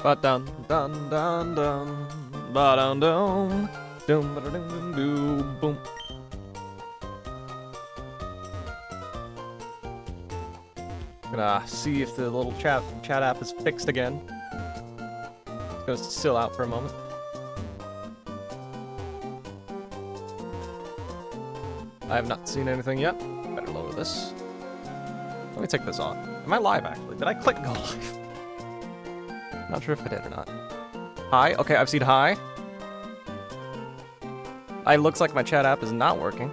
Ba dun dun dun dun. Ba dun dun. Dum ba dum dum dum boom. Gonna see if the little chat app is fixed again. It's gonna still out for a moment. I have not seen anything yet. Better lower this. Let me take this on. Am I live, actually? Did I click go live? Not sure if I did or not. Hi? Okay, I've seen hi. It looks like my chat app is not working.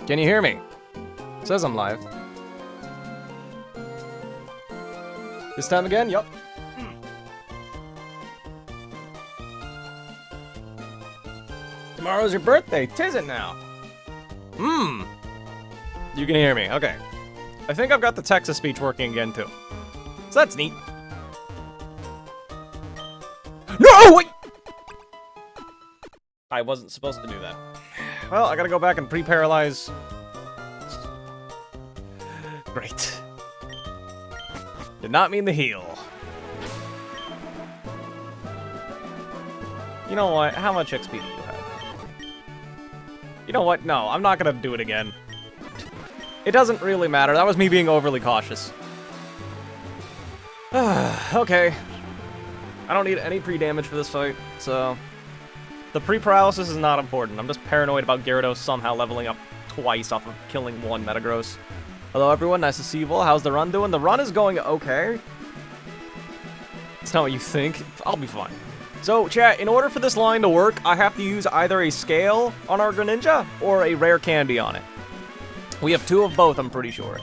Can you hear me? It says I'm live. This time again? Yup. Tomorrow's your birthday. 'Tis it now. You can hear me. Okay. I think I've got the text-to-speech working again, too. So that's neat. No! Wait! I wasn't supposed to do that. Well, I gotta go back and pre-paralyze. Great. Did not mean the heal. You know what? How much XP do you have? You know what? No, I'm not gonna do it again. It doesn't really matter. That was me being overly cautious. Okay. I don't need any pre-damage for this fight, so... The pre-paralysis is not important. I'm just paranoid about Gyarados somehow leveling up twice off of killing one Metagross. Hello everyone, nice to see you all. How's the run doing? The run is going okay. It's not what you think. I'll be fine. So, chat, in order for this line to work, I have to use either a scale on our Greninja or a rare candy on it. We have two of both, I'm pretty sure.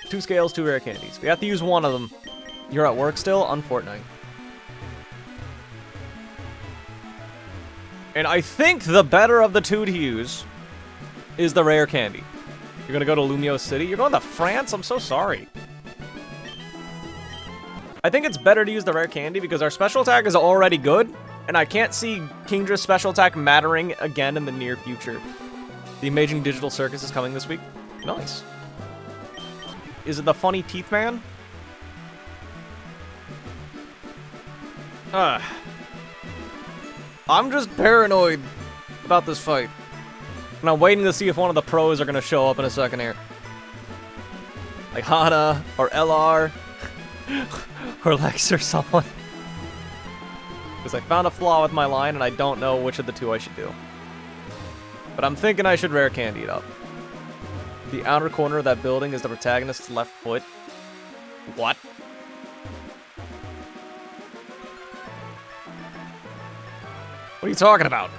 2 scales, 2 rare candies. We have to use one of them. You're at work still? On Fortnite. And I think the better of the two to use is the rare candy. You're gonna go to Lumio City? You're going to France? I'm so sorry. I think it's better to use the rare candy because our special attack is already good, and I can't see Kingdra's special attack mattering again in the near future. The Amazing Digital Circus is coming this week. Nice. Is it the Funny Teeth Man? I'm just paranoid about this fight. And I'm waiting to see if one of the pros are going to show up in a second here. Like Hana, or LR, or Lex or someone. Because I found a flaw with my line, and I don't know which of the two I should do. But I'm thinking I should rare candy it up. The outer corner of that building is the protagonist's left foot. What? What are you talking about?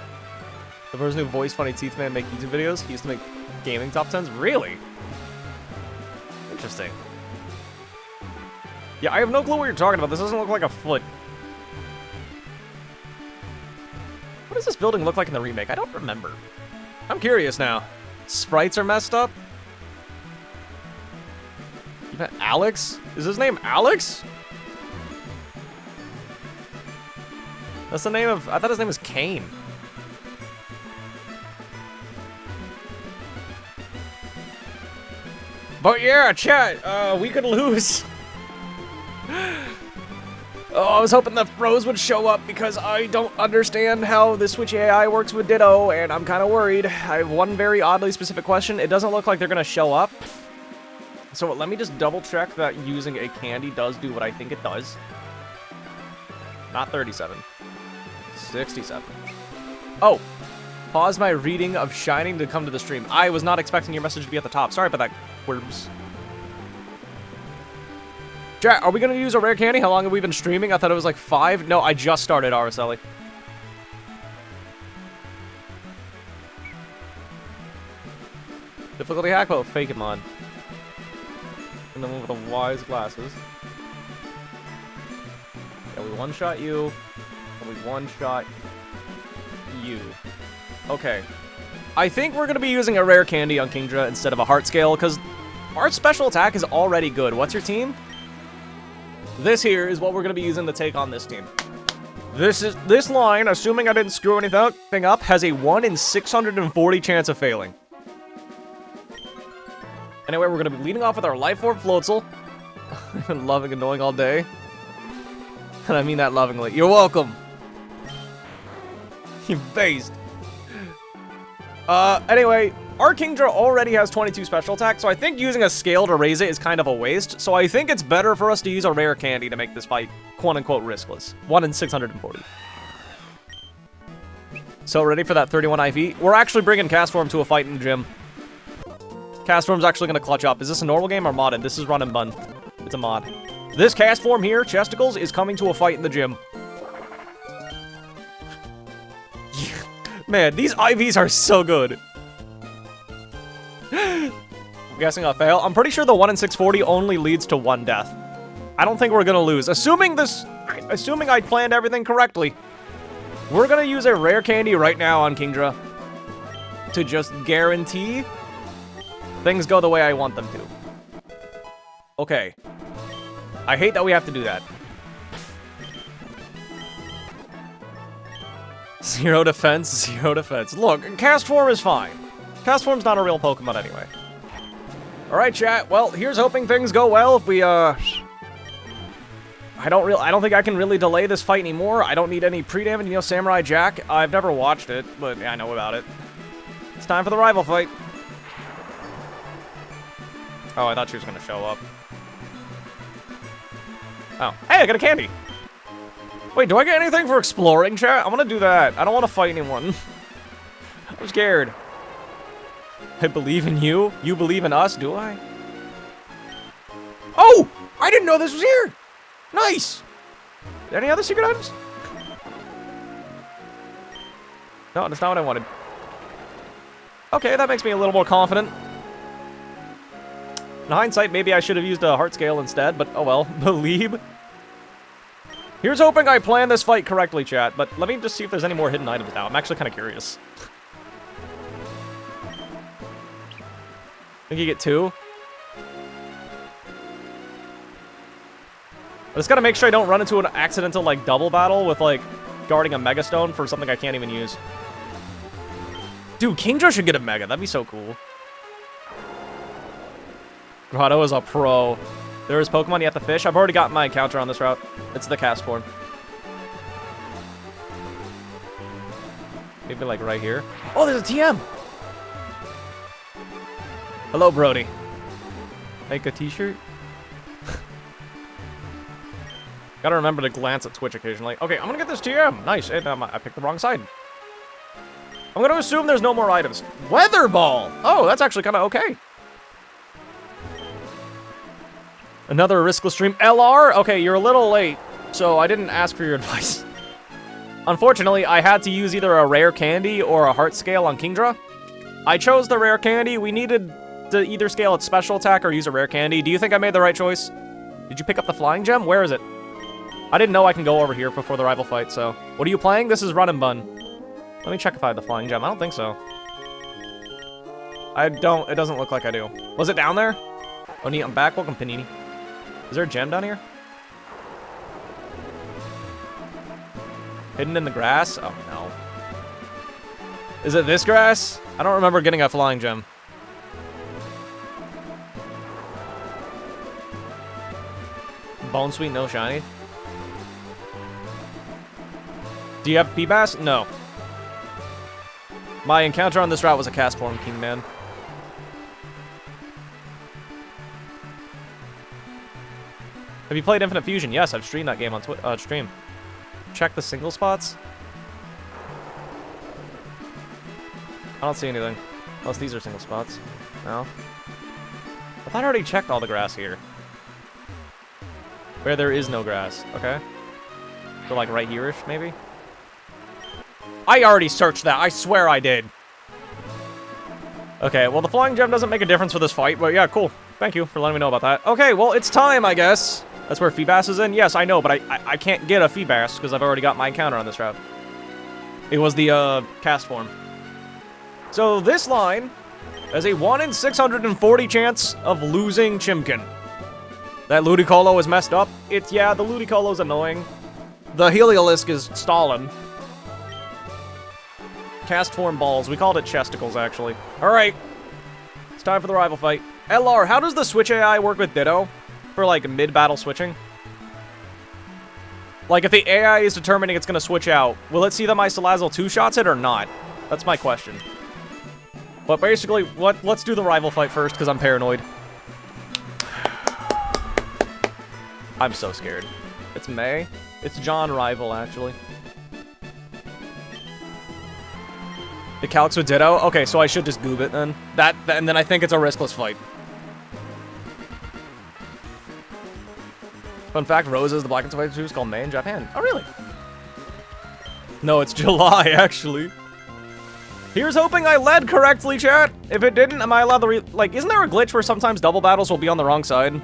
The person who voiced Funny Teeth Man make YouTube videos? He used to make gaming top 10s? Really? Interesting. Yeah, I have no clue what you're talking about. This doesn't look like a foot. What does this building look like in the remake? I don't remember. I'm curious now. Sprites are messed up? You met Alex? Is his name Alex? That's the name of... I thought his name was Kane. But yeah, chat, we could lose. Oh, I was hoping the pros would show up because I don't understand how the Switch AI works with Ditto, and I'm kind of worried. I have one very oddly specific question. It doesn't look like they're going to show up. So let me just double check that using a candy does do what I think it does. Not 37. 67. Oh. Pause my reading of Shining to come to the stream. I was not expecting your message to be at the top. Sorry about that, Quirbs. Chat, are we going to use a rare candy? How long have we been streaming? I thought it was like 5. No, I just started, Araceli. Difficulty hack, but Fakemon. And then with the wise glasses. Yeah, we one-shot you. And we one-shot you. Okay. I think we're going to be using a rare candy on Kingdra instead of a heart scale, because our special attack is already good. What's your team? This here is what we're going to be using to take on this team. This line, assuming I didn't screw anything up, has a 1 in 640 chance of failing. Anyway, we're going to be leading off with our Life Orb Floatzel. I've been loving annoying all day. And I mean that lovingly. You're welcome. You based. Anyway, our Kingdra already has 22 special attack, so I think using a scale to raise it is kind of a waste. So I think it's better for us to use a rare candy to make this fight quote-unquote riskless. 1 in 640. So ready for that 31 IV? We're actually bringing Castform to a fight in the gym. Castform's actually going to clutch up. Is this a normal game or modded? This is run and bun. It's a mod. This Castform here, Chesticles, is coming to a fight in the gym. Man, these IVs are so good. I'm guessing a fail. I'm pretty sure the 1 in 640 only leads to 1 death. I don't think we're gonna lose. Assuming I planned everything correctly. We're gonna use a rare candy right now on Kingdra to just guarantee things go the way I want them to. Okay. I hate that we have to do that. 0 defense, 0 defense. Look, Castform is fine. Castform's not a real Pokemon anyway. Alright, chat. Well, here's hoping things go well. If we, I don't think I can really delay this fight anymore. I don't need any pre-damage. You know, Samurai Jack? I've never watched it, but yeah, I know about it. It's time for the rival fight. Oh, I thought she was gonna show up. Oh. Hey, I got a candy! Wait, do I get anything for exploring, chat? I want to do that. I don't want to fight anyone. I'm scared. I believe in you. You believe in us, do I? Oh! I didn't know this was here! Nice! Any other secret items? No, that's not what I wanted. Okay, that makes me a little more confident. In hindsight, maybe I should have used a heart scale instead, but oh well. Believe. Here's hoping I planned this fight correctly, chat, but let me just see if there's any more hidden items now. I'm actually kind of curious. Think you get 2? I just gotta make sure I don't run into an accidental, like, double battle with, like, guarding a Mega Stone for something I can't even use. Dude, Kingdra should get a Mega. That'd be so cool. Grotto is a pro. There is Pokemon you have to fish. I've already got my encounter on this route. It's the Castform. Maybe like right here. Oh, there's a TM! Hello, Brody. Make a t-shirt? Gotta remember to glance at Twitch occasionally. Okay, I'm gonna get this TM. Nice. And, I picked the wrong side. I'm gonna assume there's no more items. Weather Ball! Oh, that's actually kind of okay. Another riskless stream. LR? Okay, you're a little late, so I didn't ask for your advice. Unfortunately, I had to use either a rare candy or a heart scale on Kingdra. I chose the rare candy. We needed to either scale its special attack or use a rare candy. Do you think I made the right choice? Did you pick up the flying gem? Where is it? I didn't know I can go over here before the rival fight, so... What are you playing? This is Run and Bun. Let me check if I have the flying gem. I don't think so. I don't. It doesn't look like I do. Was it down there? Oh, neat. I'm back. Welcome, Panini. Is there a gem down here? Hidden in the grass? Oh, no. Is it this grass? I don't remember getting a flying gem. Bone Sweet, no shiny. Do you have P-Bass? No. My encounter on this route was a Castform King, man. Have you played Infinite Fusion? Yes, I've streamed that game on stream. Check the single spots. I don't see anything. Unless these are single spots. No. I thought I already checked all the grass here. Where there is no grass. Okay. So like right here-ish, maybe? I already searched that. I swear I did. Okay, well the flying gem doesn't make a difference for this fight, but yeah, cool. Thank you for letting me know about that. Okay, well it's time, I guess. That's where Feebas is in? Yes, I know, but I can't get a Feebas because I've already got my encounter on this route. It was the, Castform. So this line has a 1 in 640 chance of losing Chimkin. That Ludicolo is messed up. Yeah, the Ludicolo's annoying. The Heliolisk is stalling. Castform balls. We called it Chesticles, actually. Alright. It's time for the rival fight. LR, how does the Switch AI work with Ditto? for, like, mid-battle switching? Like, if the AI is determining it's gonna switch out, will it see that my Salazzle two-shots it or not? That's my question. But basically, let's do the rival fight first, because I'm paranoid. I'm so scared. It's May. It's John rival, actually. The Calcs with Ditto? Okay, so I should just goob it then. And then I think it's a riskless fight. Fun fact, Rose is the Black and White juice called May in Japan. Oh, really? No, it's July, actually. Here's hoping I led correctly, chat. If it didn't, am I allowed to like, isn't there a glitch where sometimes double battles will be on the wrong side?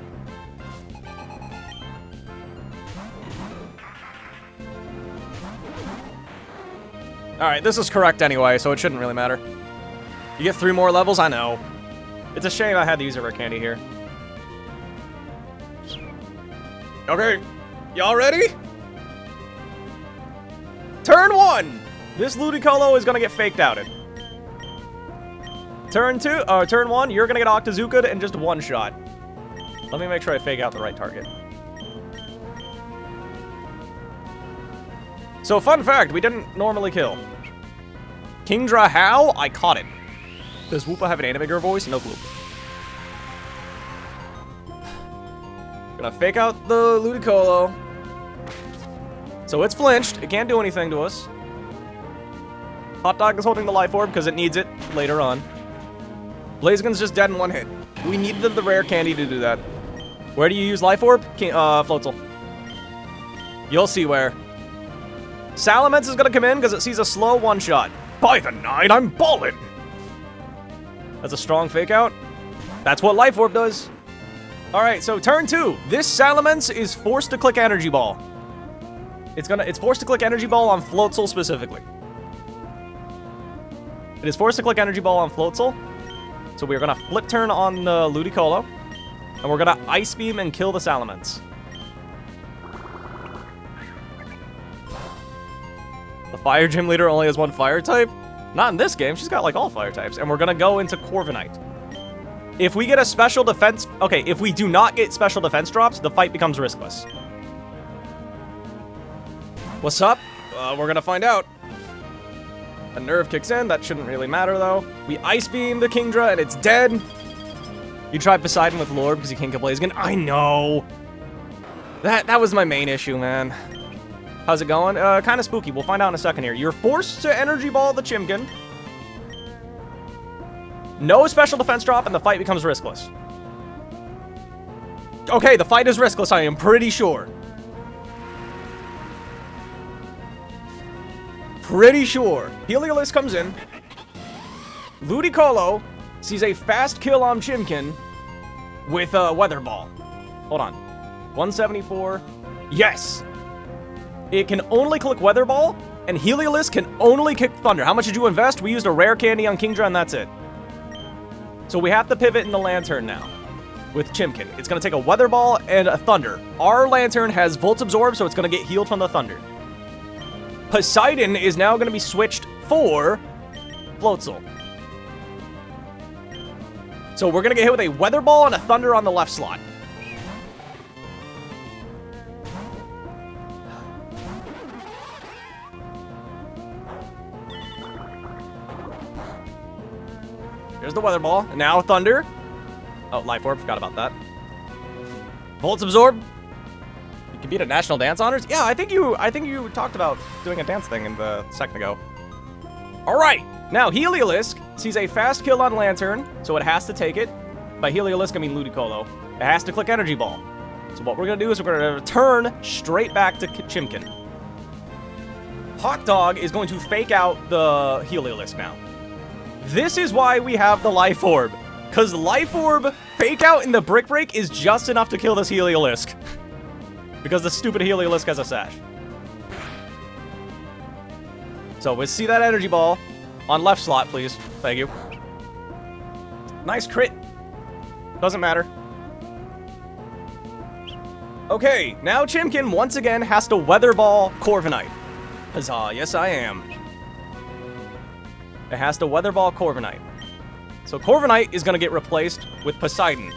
Alright, this is correct anyway, so it shouldn't really matter. You get 3 more levels? I know. It's a shame I had to use a rare candy here. Okay, y'all ready? Turn 1! This Ludicolo is gonna get faked outed. Turn 1, you're gonna get Octazooka in just 1 shot. Let me make sure I fake out the right target. So, fun fact, we didn't normally kill. Kingdra, how? I caught it. Does Woopa have an anime girl voice? No clue. Gonna fake out the Ludicolo. So it's flinched. It can't do anything to us. Hot Dog is holding the Life Orb because it needs it later on. Blaziken's just dead in 1 hit. We needed the rare candy to do that. Where do you use Life Orb? Floatzel. You'll see where. Salamence is gonna come in because it sees a slow 1-shot. By the 9, I'm ballin'! That's a strong fake out. That's what Life Orb does. Alright, so turn 2. This Salamence is forced to click Energy Ball. It's forced to click Energy Ball on Floatzel specifically. It is forced to click Energy Ball on Floatzel. So we are gonna flip turn on the Ludicolo. And we're gonna Ice Beam and kill the Salamence. The Fire Gym Leader only has 1 fire type? Not in this game, she's got like all fire types. And we're gonna go into Corviknight. If we get a special defense... Okay, if we do not get special defense drops, the fight becomes riskless. What's up? We're gonna find out. A nerve kicks in, that shouldn't really matter though. We Ice Beam the Kingdra and it's dead. You tried Poseidon with Lord because you can't kill Blaziken. I know. That was my main issue, man. How's it going? Kind of spooky. We'll find out in a second here. You're forced to Energy Ball the Chimkin. No special defense drop, and the fight becomes riskless. Okay, the fight is riskless, I am pretty sure. Pretty sure. Heliolisk comes in. Ludicolo sees a fast kill on Chimkin with a Weather Ball. Hold on. 174. Yes! It can only click Weather Ball, and Heliolisk can only kick Thunder. How much did you invest? We used a rare candy on Kingdra, and that's it. So we have to pivot in the Lantern now with Chimkin. It's going to take a Weather Ball and a Thunder. Our Lantern has Volt Absorb, so it's going to get healed from the Thunder. Poseidon is now going to be switched for Floatzel. So we're going to get hit with a Weather Ball and a Thunder on the left slot. Here's the Weather Ball. And now Thunder. Oh, Life Orb. Forgot about that. Volt Absorb. You can beat a National Dance Honors. Yeah, I think you talked about doing a dance thing in the second ago. All right. Now Heliolisk sees a fast kill on Lantern, so it has to take it. By Heliolisk, I mean Ludicolo. It has to click Energy Ball. So what we're gonna do is we're gonna return straight back to Chimkin. Hot Dog is going to fake out the Heliolisk now. This is why we have the Life Orb. Because Life Orb fake out in the Brick Break is just enough to kill this Heliolisk. Because the stupid Heliolisk has a sash. So we see that Energy Ball on left slot, please. Thank you. Nice crit. Doesn't matter. Okay, now Chimkin once again has to Weather Ball Corviknight. Huzzah, yes I am. It has to Weather Ball Corviknight. So Corviknight is going to get replaced with Poseidon.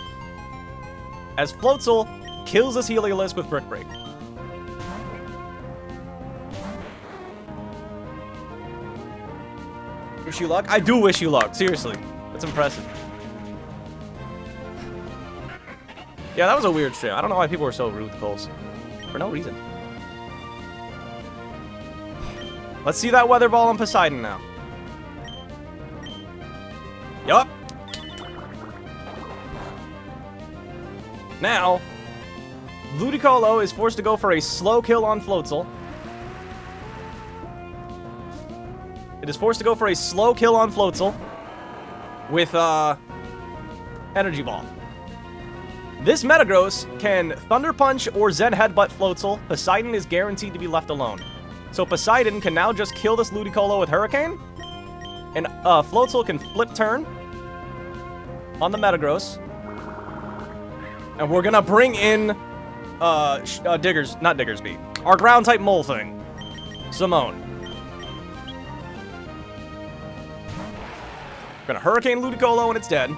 As Floatzel kills this Heliolisk with Brick Break. Wish you luck? I do wish you luck, seriously. That's impressive. Yeah, that was a weird stream. I don't know why people were so rude with Coles. For no reason. Let's see that Weather Ball on Poseidon now. Yup. Now, Ludicolo is forced to go for a slow kill on Floatzel. It is forced to go for a slow kill on Floatzel with Energy Ball. This Metagross can Thunder Punch or Zen Headbutt Floatzel. Poseidon is guaranteed to be left alone. So Poseidon can now just kill this Ludicolo with Hurricane. And Floatzel can flip turn on the Metagross. And we're gonna bring in not Diggersby. Our ground type mole thing. Simone. We're gonna Hurricane Ludicolo and it's dead.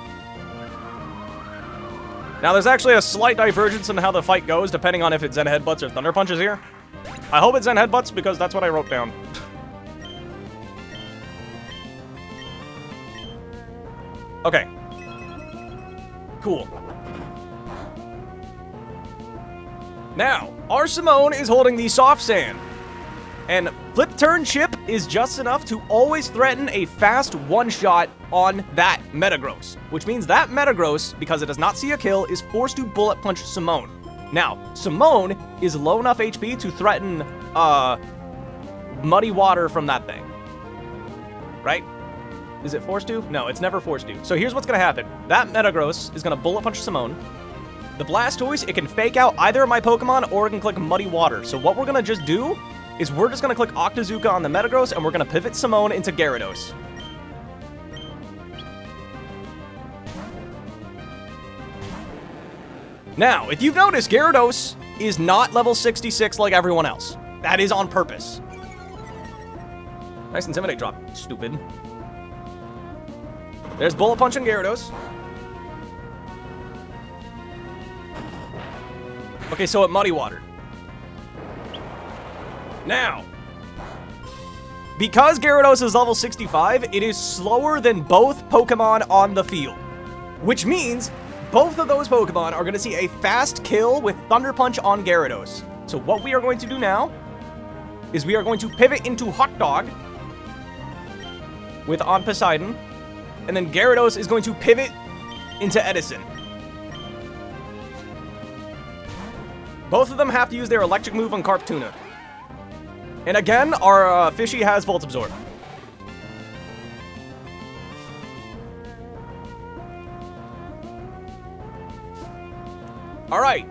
Now there's actually a slight divergence in how the fight goes depending on if it's Zen Headbutts or Thunder Punches here. I hope it's Zen Headbutts because that's what I wrote down. Okay. Cool. Now, our Simone is holding the Soft Sand. And Flip Turn Chip is just enough to always threaten a fast one-shot on that Metagross. Which means that Metagross, because it does not see a kill, is forced to Bullet Punch Simone. Now, Simone is low enough HP to threaten, Muddy Water from that thing. Right? Is it forced to? No, it's never forced to. So here's what's gonna happen. That Metagross is gonna Bullet Punch Simone. The Blastoise, it can fake out either of my Pokemon or it can click Muddy Water. So what we're gonna just do is we're just gonna click Octazooka on the Metagross and we're gonna pivot Simone into Gyarados. Now, if you've noticed, Gyarados is not level 66 like everyone else. That is on purpose. Nice Intimidate drop, stupid. There's Bullet Punch and Gyarados. Okay, so at Muddy Water. Now, because Gyarados is level 65, it is slower than both Pokemon on the field. Which means both of those Pokemon are going to see a fast kill with Thunder Punch on Gyarados. So what we are going to do now is we are going to pivot into Hot Dog with on Poseidon. And then Gyarados is going to pivot into Edison. Both of them have to use their electric move on Carptuna. And again, our Fishy has Volt Absorb. Alright.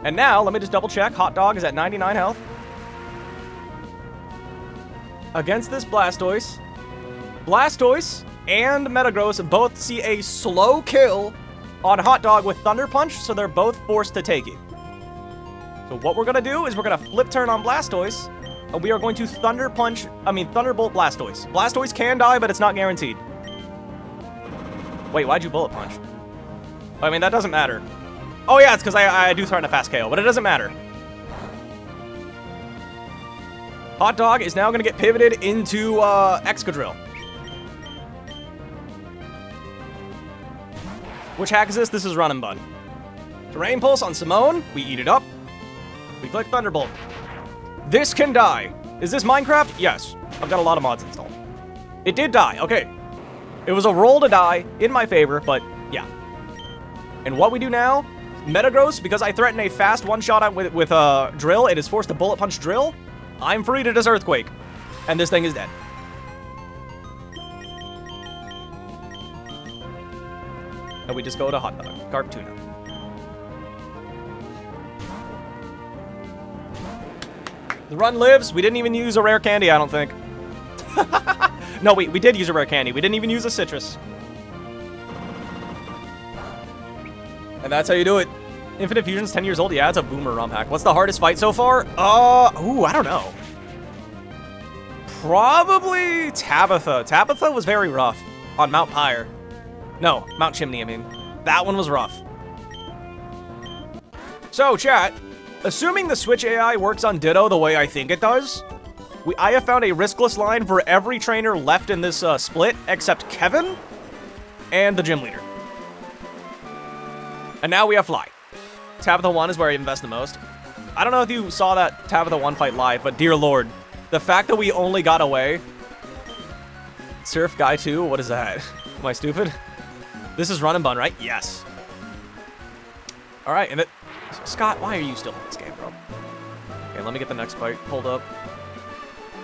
And now, let me just double check. Hot Dog is at 99 health. Against this Blastoise. Blastoise and Metagross both see a slow kill on Hot Dog with Thunder Punch, so they're both forced to take it. So what we're gonna do is we're gonna Flip Turn on Blastoise, and we are going to Thunderbolt Blastoise. Blastoise can die, but it's not guaranteed. Wait, why'd you Bullet Punch? I mean, that doesn't matter. Oh yeah, it's because I do threaten a fast KO, but it doesn't matter. Hot Dog is now gonna get pivoted into Excadrill. Which hack is this? This is Run and Bun. Terrain Pulse on Simone. We eat it up. We click Thunderbolt. This can die. Is this Minecraft? Yes. I've got a lot of mods installed. It did die. Okay. It was a roll to die in my favor, but yeah. And what we do now, Metagross, because I threaten a fast one-shot with Drill, it is forced to Bullet Punch Drill. I'm free to just Earthquake. And this thing is dead. And we just go to Hot Dog. Carptuna. The run lives. We didn't even use a rare candy, I don't think. No, we did use a rare candy. We didn't even use a citrus. And that's how you do it. Infinite Fusion's 10 years old. Yeah, it's a boomer ROM hack. What's the hardest fight so far? Ooh, I don't know. Probably Tabitha. Tabitha was very rough on Mount Pyre. No, Mount Chimney, I mean. That one was rough. So, chat, assuming the Switch AI works on Ditto the way I think it does, I have found a riskless line for every trainer left in this split except Kevin and the gym leader. And now we have Fly. Tabitha 1 is where I invest the most. I don't know if you saw that Tabitha 1 fight live, but dear lord, the fact that we only got away... Surf Guy 2? What is that? Am I stupid? This is Run and Bun, right? Yes. Alright, and it... Scott, why are you still in this game, bro? Okay, let me get the next fight pulled up.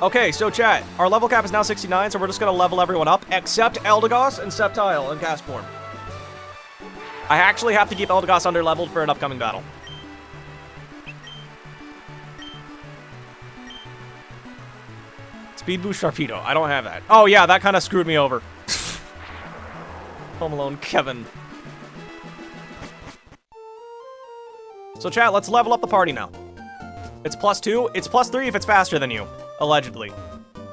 Okay, so chat, our level cap is now 69, so we're just gonna level everyone up, except Eldegoss and Sceptile and Castform. I actually have to keep Eldegoss under-leveled for an upcoming battle. Speed Boost Sharpedo. I don't have that. Oh, yeah, that kind of screwed me over. Home Alone Kevin. So, chat, let's level up the party now. It's +2. It's +3 if it's faster than you, allegedly.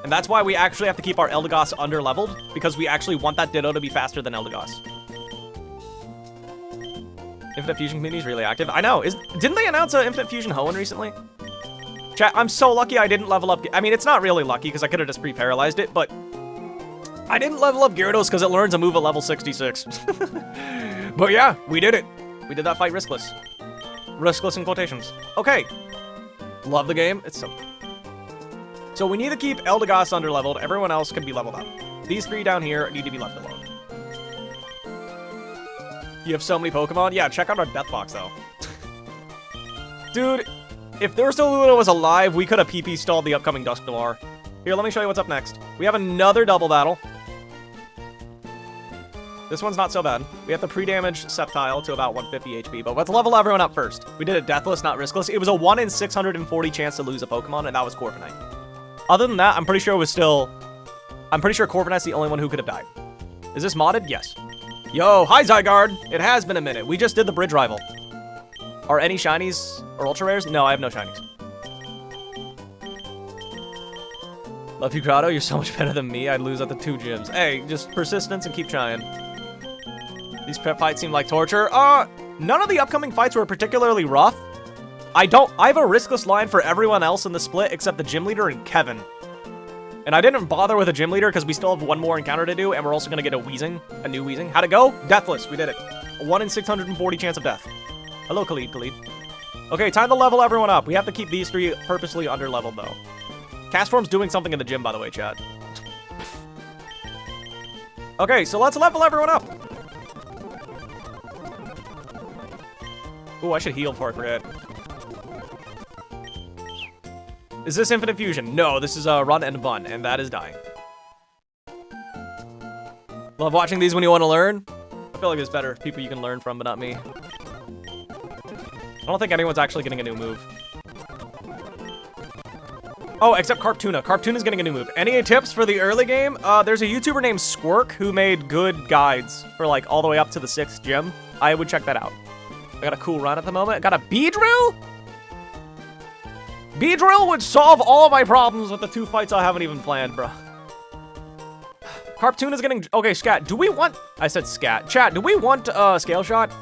And that's why we actually have to keep our Eldegoss under-leveled, because we actually want that Ditto to be faster than Eldegoss. Infinite Fusion community is really active. I know. Didn't they announce an Infinite Fusion Hoenn recently? Chat, I'm so lucky I didn't level up... I mean, it's not really lucky, because I could have just pre-paralyzed it, but... I didn't level up Gyarados because it learns a move at level 66. But yeah, we did it. We did that fight riskless. Riskless in quotations. Okay. Love the game. It's so we need to keep Eldegoss under-leveled. Everyone else can be leveled up. These three down here need to be left alone. You have so many Pokemon? Yeah, check out our Death Box, though. Dude, if Thursaluna was alive, we could have PP stalled the upcoming Dusk Noir. Here, let me show you what's up next. We have another double battle. This one's not so bad. We have to pre-damage Sceptile to about 150 HP, but let's level everyone up first. We did it deathless, not riskless. It was a 1 in 640 chance to lose a Pokemon, and that was Corviknight. Other than that, I'm pretty sure it was still... I'm pretty sure Corviknight's the only one who could have died. Is this modded? Yes. Yo, hi Zygarde! It has been a minute. We just did the bridge rival. Are any shinies or ultra rares? No, I have no shinies. Love you, Grotto. You're so much better than me. I'd lose at the 2 gyms. Hey, just persistence and keep trying. These prep fights seem like torture. None of the upcoming fights were particularly rough. I have a riskless line for everyone else in the split except the gym leader and Kevin. And I didn't bother with a gym leader because we still have one more encounter to do, and we're also going to get a new Weezing. How'd it go? Deathless. We did it. A 1 in 640 chance of death. Hello, Khalid. Okay, time to level everyone up. We have to keep these three purposely under-leveled, though. Castform's doing something in the gym, by the way, chat. Okay, so let's level everyone up. Ooh, I should heal before I forget. Is this Infinite Fusion? No, this is Run and Bun, and that is dying. Love watching these when you want to learn. I feel like it's better people you can learn from, but not me. I don't think anyone's actually getting a new move. Oh, except Carptuna. Carptuna's getting a new move. Any tips for the early game? There's a YouTuber named Squirk who made good guides for, like, all the way up to the 6th gym. I would check that out. I got a cool run at the moment. I got a Beedrill? Beedrill would solve all of my problems with the 2 fights I haven't even planned, bro. Carptuna's getting... Okay, Scat, do we want... I said Scat. Chat, do we want Scale Shot?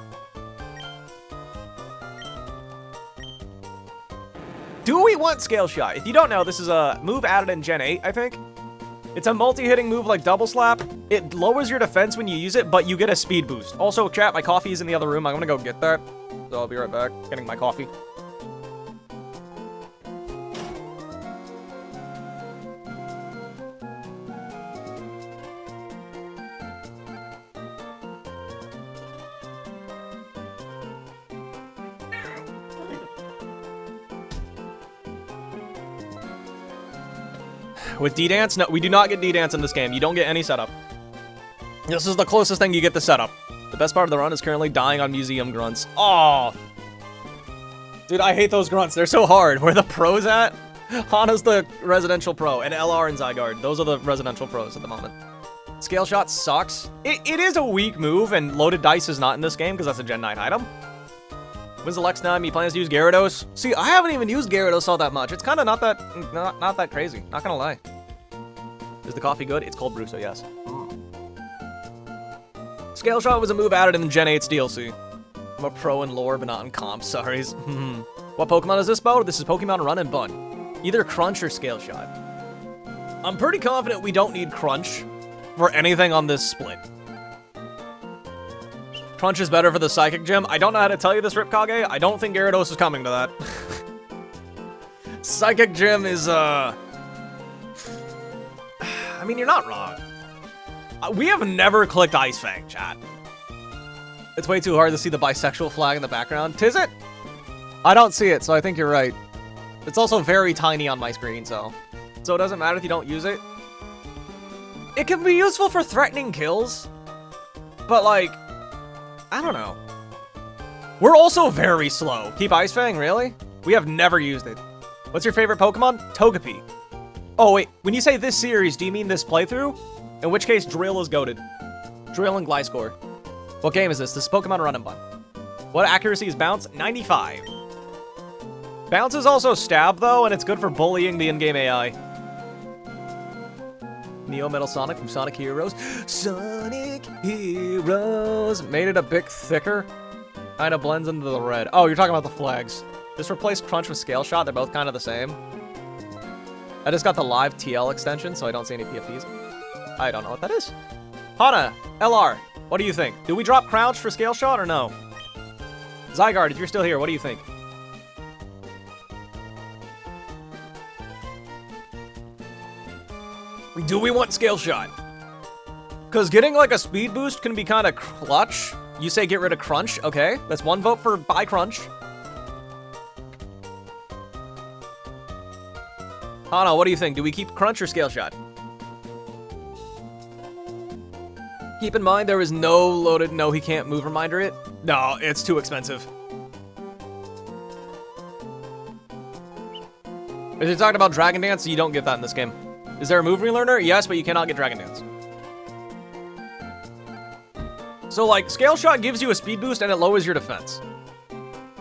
Do we want Scale Shot? If you don't know, this is a move added in Gen 8, I think. It's a multi-hitting move like Double Slap. It lowers your defense when you use it, but you get a speed boost. Also, chat, my coffee is in the other room. I'm gonna go get that. So I'll be right back. Getting my coffee. With D-Dance? No, we do not get D-Dance in this game. You don't get any setup. This is the closest thing you get to setup. The best part of the run is currently dying on museum grunts. Oh, dude, I hate those grunts. They're so hard. Where the pros at? Hana's the residential pro, and LR and Zygarde. Those are the residential pros at the moment. Scale Shot sucks. It is a weak move, and Loaded Dice is not in this game because that's a Gen 9 item. When's the next time he plans to use Gyarados? See, I haven't even used Gyarados all that much. It's kind of not that crazy. Not gonna lie. Is the coffee good? It's cold brew, so yes. Scale Shot was a move added in Gen 8's DLC. I'm a pro in lore, but not in comp. Sorry. What Pokemon is this, Bo? This is Pokemon Run and Bun. Either Crunch or Scale Shot. I'm pretty confident we don't need Crunch for anything on this split. Crunch is better for the Psychic Gym. I don't know how to tell you this, Ripkage. I don't think Gyarados is coming to that. Psychic Gym is, I mean, you're not wrong. We have never clicked Ice Fang, chat. It's way too hard to see the bisexual flag in the background. Tis it? I don't see it, so I think you're right. It's also very tiny on my screen, so it doesn't matter if you don't use it. It can be useful for threatening kills, but like, I don't know. We're also very slow. Keep Ice Fang, really? We have never used it. What's your favorite Pokemon? Togepi. Oh wait, when you say this series, do you mean this playthrough? In which case, Drill is goated. Drill and Gliscor. What game is this? This is Pokemon Run and Bun. What accuracy is Bounce? 95. Bounce is also Stab, though, and it's good for bullying the in-game AI. Neo Metal Sonic from Sonic Heroes. Sonic Heroes. Made it a bit thicker. Kind of blends into the red. Oh, you're talking about the flags. This replaced Crunch with Scale Shot. They're both kind of the same. I just got the live TL extension, so I don't see any PFPs. I don't know what that is. Hana, LR, what do you think? Do we drop Crouch for Scale Shot or no? Zygarde, if you're still here, what do you think? Do we want Scale Shot? Because getting like a speed boost can be kind of clutch. You say get rid of Crunch. Okay, that's one vote for buy Crunch. Hana, what do you think? Do we keep Crunch or Scale Shot? Keep in mind, there is no loaded, no, he can't move reminder it. No, it's too expensive. If you're talking about Dragon Dance, you don't get that in this game. Is there a move relearner? Yes, but you cannot get Dragon Dance. So, like, Scale Shot gives you a speed boost and it lowers your defense.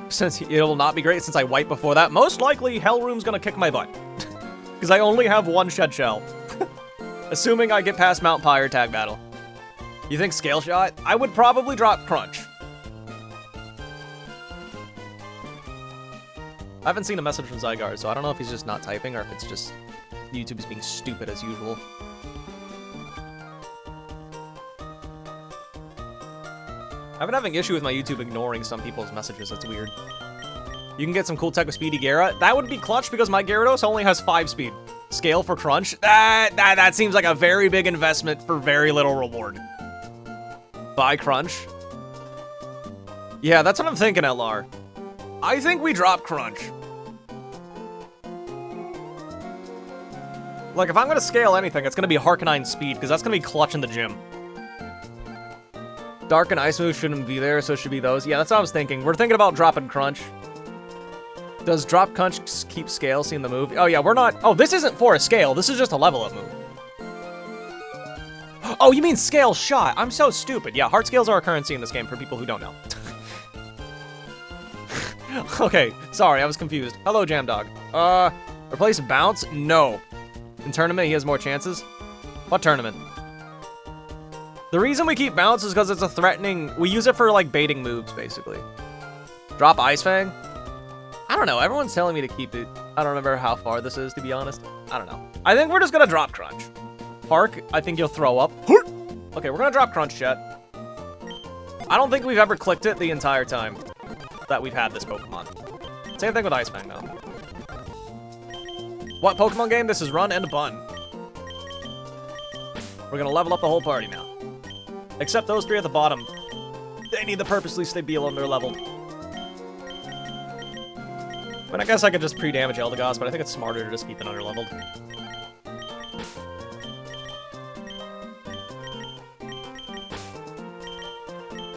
Since it'll not be great since I wipe before that, most likely Hell Room's gonna kick my butt. Because I only have one Shed Shell. Assuming I get past Mount Pyre tag battle. You think Scale Shot? I would probably drop Crunch. I haven't seen a message from Zygarde, so I don't know if he's just not typing or if it's just YouTube is being stupid as usual. I've been having issue with my YouTube ignoring some people's messages. That's weird. You can get some cool tech with Speedy Gyara. That would be clutch because my Gyarados only has 5 speed. Scale for Crunch? That seems like a very big investment for very little reward. Buy Crunch? Yeah, that's what I'm thinking, LR. I think we drop Crunch. Like, if I'm gonna scale anything, it's gonna be Harkonine Speed, because that's gonna be clutch in the gym. Dark and Ice moves shouldn't be there, so it should be those. Yeah, that's what I was thinking. We're thinking about dropping Crunch. Does drop Crunch keep scale seeing the move? Oh, yeah, we're not... Oh, this isn't for a scale. This is just a level-up move. Oh, you mean Scale Shot. I'm so stupid. Yeah, heart scales are a currency in this game for people who don't know. Okay, sorry, I was confused. Hello, Jamdog. Replace Bounce? No. In tournament, he has more chances? What tournament? The reason we keep Bounce is because it's a threatening... We use it for, like, baiting moves, basically. Drop Ice Fang? I don't know. Everyone's telling me to keep it. I don't remember how far this is, to be honest. I don't know. I think we're just gonna drop Crunch. Park, I think you'll throw up. Okay, we're gonna drop Crunch, chat. I don't think we've ever clicked it the entire time that we've had this Pokemon. Same thing with Ice Fang, though. What Pokemon game? This is Run and Bun. We're gonna level up the whole party now. Except those 3 at the bottom. They need to purposely stay below their level. But I guess I could just pre-damage Eldegoss, but I think it's smarter to just keep it under-leveled.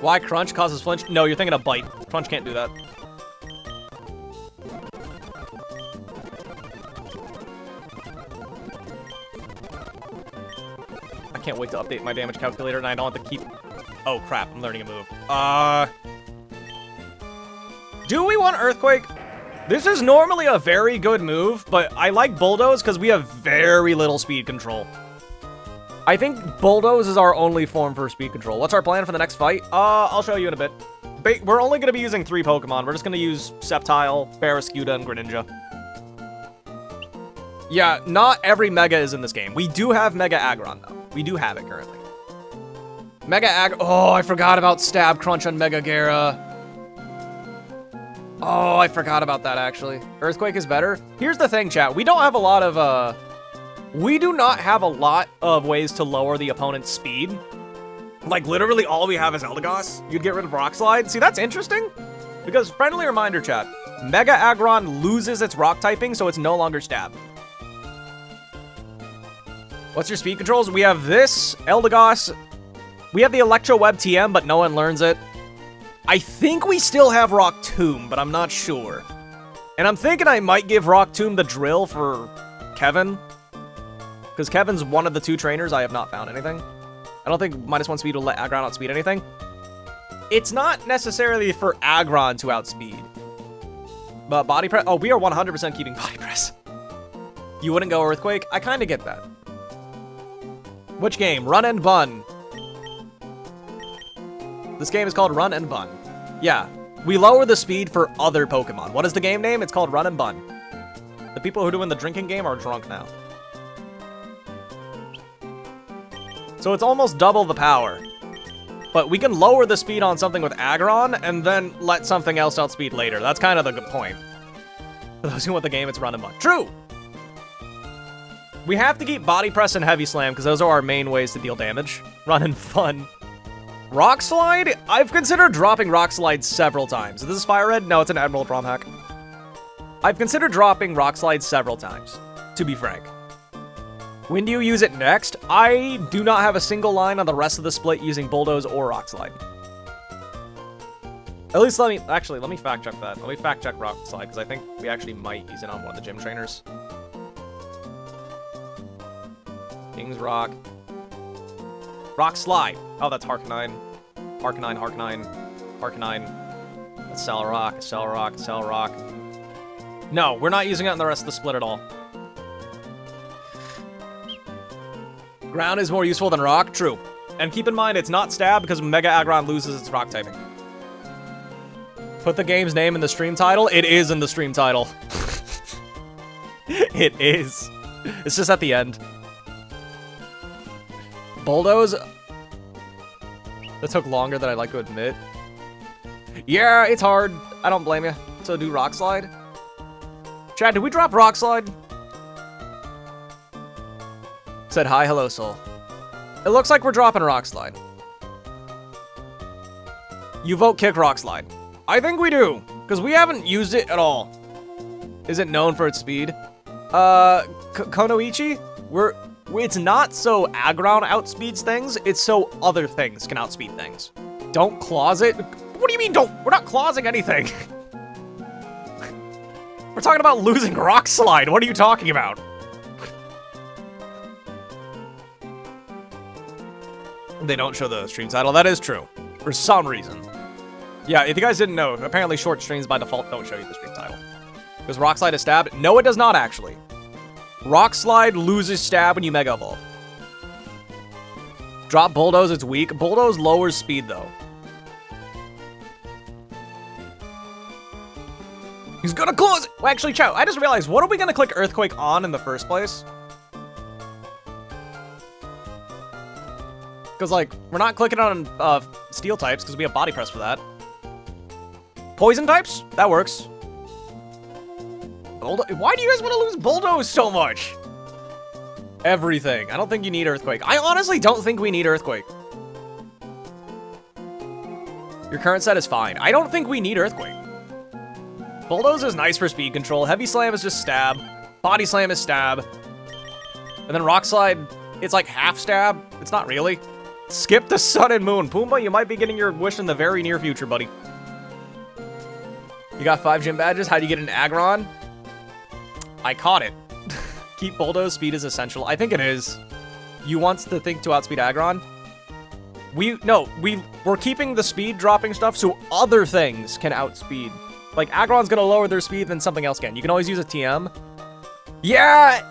Why Crunch causes flinch? No, you're thinking of Bite. Crunch can't do that. I can't wait to update my damage calculator, and I don't have to keep... Oh, crap. I'm learning a move. Do we want Earthquake? This is normally a very good move, but I like Bulldoze because we have very little speed control. I think Bulldoze is our only form for speed control. What's our plan for the next fight? I'll show you in a bit. we're only going to be using 3 Pokemon. We're just going to use Sceptile, Barraskewda, and Greninja. Yeah, not every Mega is in this game. We do have Mega Aggron, though. We do have it currently. Mega Aggron. Oh, I forgot about Stab Crunch on Mega Gara. Oh, I forgot about that, actually. Earthquake is better. Here's the thing, chat. We don't have a lot of, we do not have a lot of ways to lower the opponent's speed. Like, literally all we have is Eldegoss. You'd get rid of Rock Slide. See, that's interesting. Because, friendly reminder, chat. Mega Aggron loses its Rock typing, so it's no longer Stab. What's your speed controls? We have this, Eldegoss. We have the Electro Web TM, but no one learns it. I think we still have Rock Tomb, but I'm not sure. And I'm thinking I might give Rock Tomb the drill for Kevin. Because Kevin's one of the 2 trainers. I have not found anything. I don't think -1 speed will let Aggron outspeed anything. It's not necessarily for Aggron to outspeed. But Body Press... Oh, we are 100% keeping Body Press. You wouldn't go Earthquake? I kind of get that. Which game? Run and Bun. This game is called Run and Bun. Yeah, we lower the speed for other Pokemon. What is the game name? It's called Run and Bun. The people who are doing the drinking game are drunk now. So it's almost double the power. But we can lower the speed on something with Aggron and then let something else outspeed later. That's kind of the good point. For those who want the game, it's Run and Bun. True! We have to keep Body Press and Heavy Slam because those are our main ways to deal damage. Run and Fun. Rock Slide? I've considered dropping Rock Slide several times. This is Fire Red? No, it's an Emerald ROM hack. I've considered dropping Rock Slide several times, to be frank. When do you use it next? I do not have a single line on the rest of the split using Bulldoze or Rock Slide. At least let me fact check that. Let me fact check Rock Slide because I think we actually might use it on one of the gym trainers. King's Rock. Rock Slide. Oh, that's Harknine. Harknine, Harknine, Harknine. That's Cell Rock, Cell Rock, Cell Rock. No, we're not using it in the rest of the split at all. Ground is more useful than Rock? True. And keep in mind, it's not Stab because Mega Aggron loses its Rock typing. Put the game's name in the stream title? It is in the stream title. It is. It's just at the end. Bulldoze? That took longer than I'd like to admit. Yeah, it's hard. I don't blame you. So do Rock Slide? Chad, did we drop Rock Slide? Said hi, hello, soul. It looks like we're dropping Rock Slide. You vote kick Rock Slide. I think we do, because we haven't used it at all. Is it known for its speed? Konoichi? It's not so Aggron outspeeds things, it's so other things can outspeed things. Don't clause it? What do you mean don't? We're not clausing anything. We're talking about losing Rock Slide. What are you talking about? They don't show the stream title. That is true. For some reason. Yeah, if you guys didn't know, apparently short streams by default don't show you the stream title. Because Rock Slide is stabbed? No, it does not actually. Rock Slide loses stab when you Mega Evolve. Drop Bulldoze, it's weak. Bulldoze lowers speed, though. He's gonna close it! Well, actually, Chow, I just realized, what are we gonna click Earthquake on in the first place? Because, like, we're not clicking on Steel types, because we have Body Press for that. Poison types? That works. Why do you guys want to lose Bulldoze so much? Everything. I don't think you need Earthquake. I honestly don't think we need Earthquake. Your current set is fine. I don't think we need Earthquake. Bulldoze is nice for speed control. Heavy Slam is just stab. Body Slam is stab. And then Rock Slide, it's like half stab. It's not really. Skip the Sun and Moon. Pumbaa, you might be getting your wish in the very near future, buddy. You got 5 gym badges. How do you get an Aggron? I caught it. Keep Bulldoze, speed is essential. I think it is. You want to think to outspeed Aggron? We're keeping the speed dropping stuff so other things can outspeed. Like, Aggron's gonna lower their speed, then something else can. You can always use a TM. Yeah!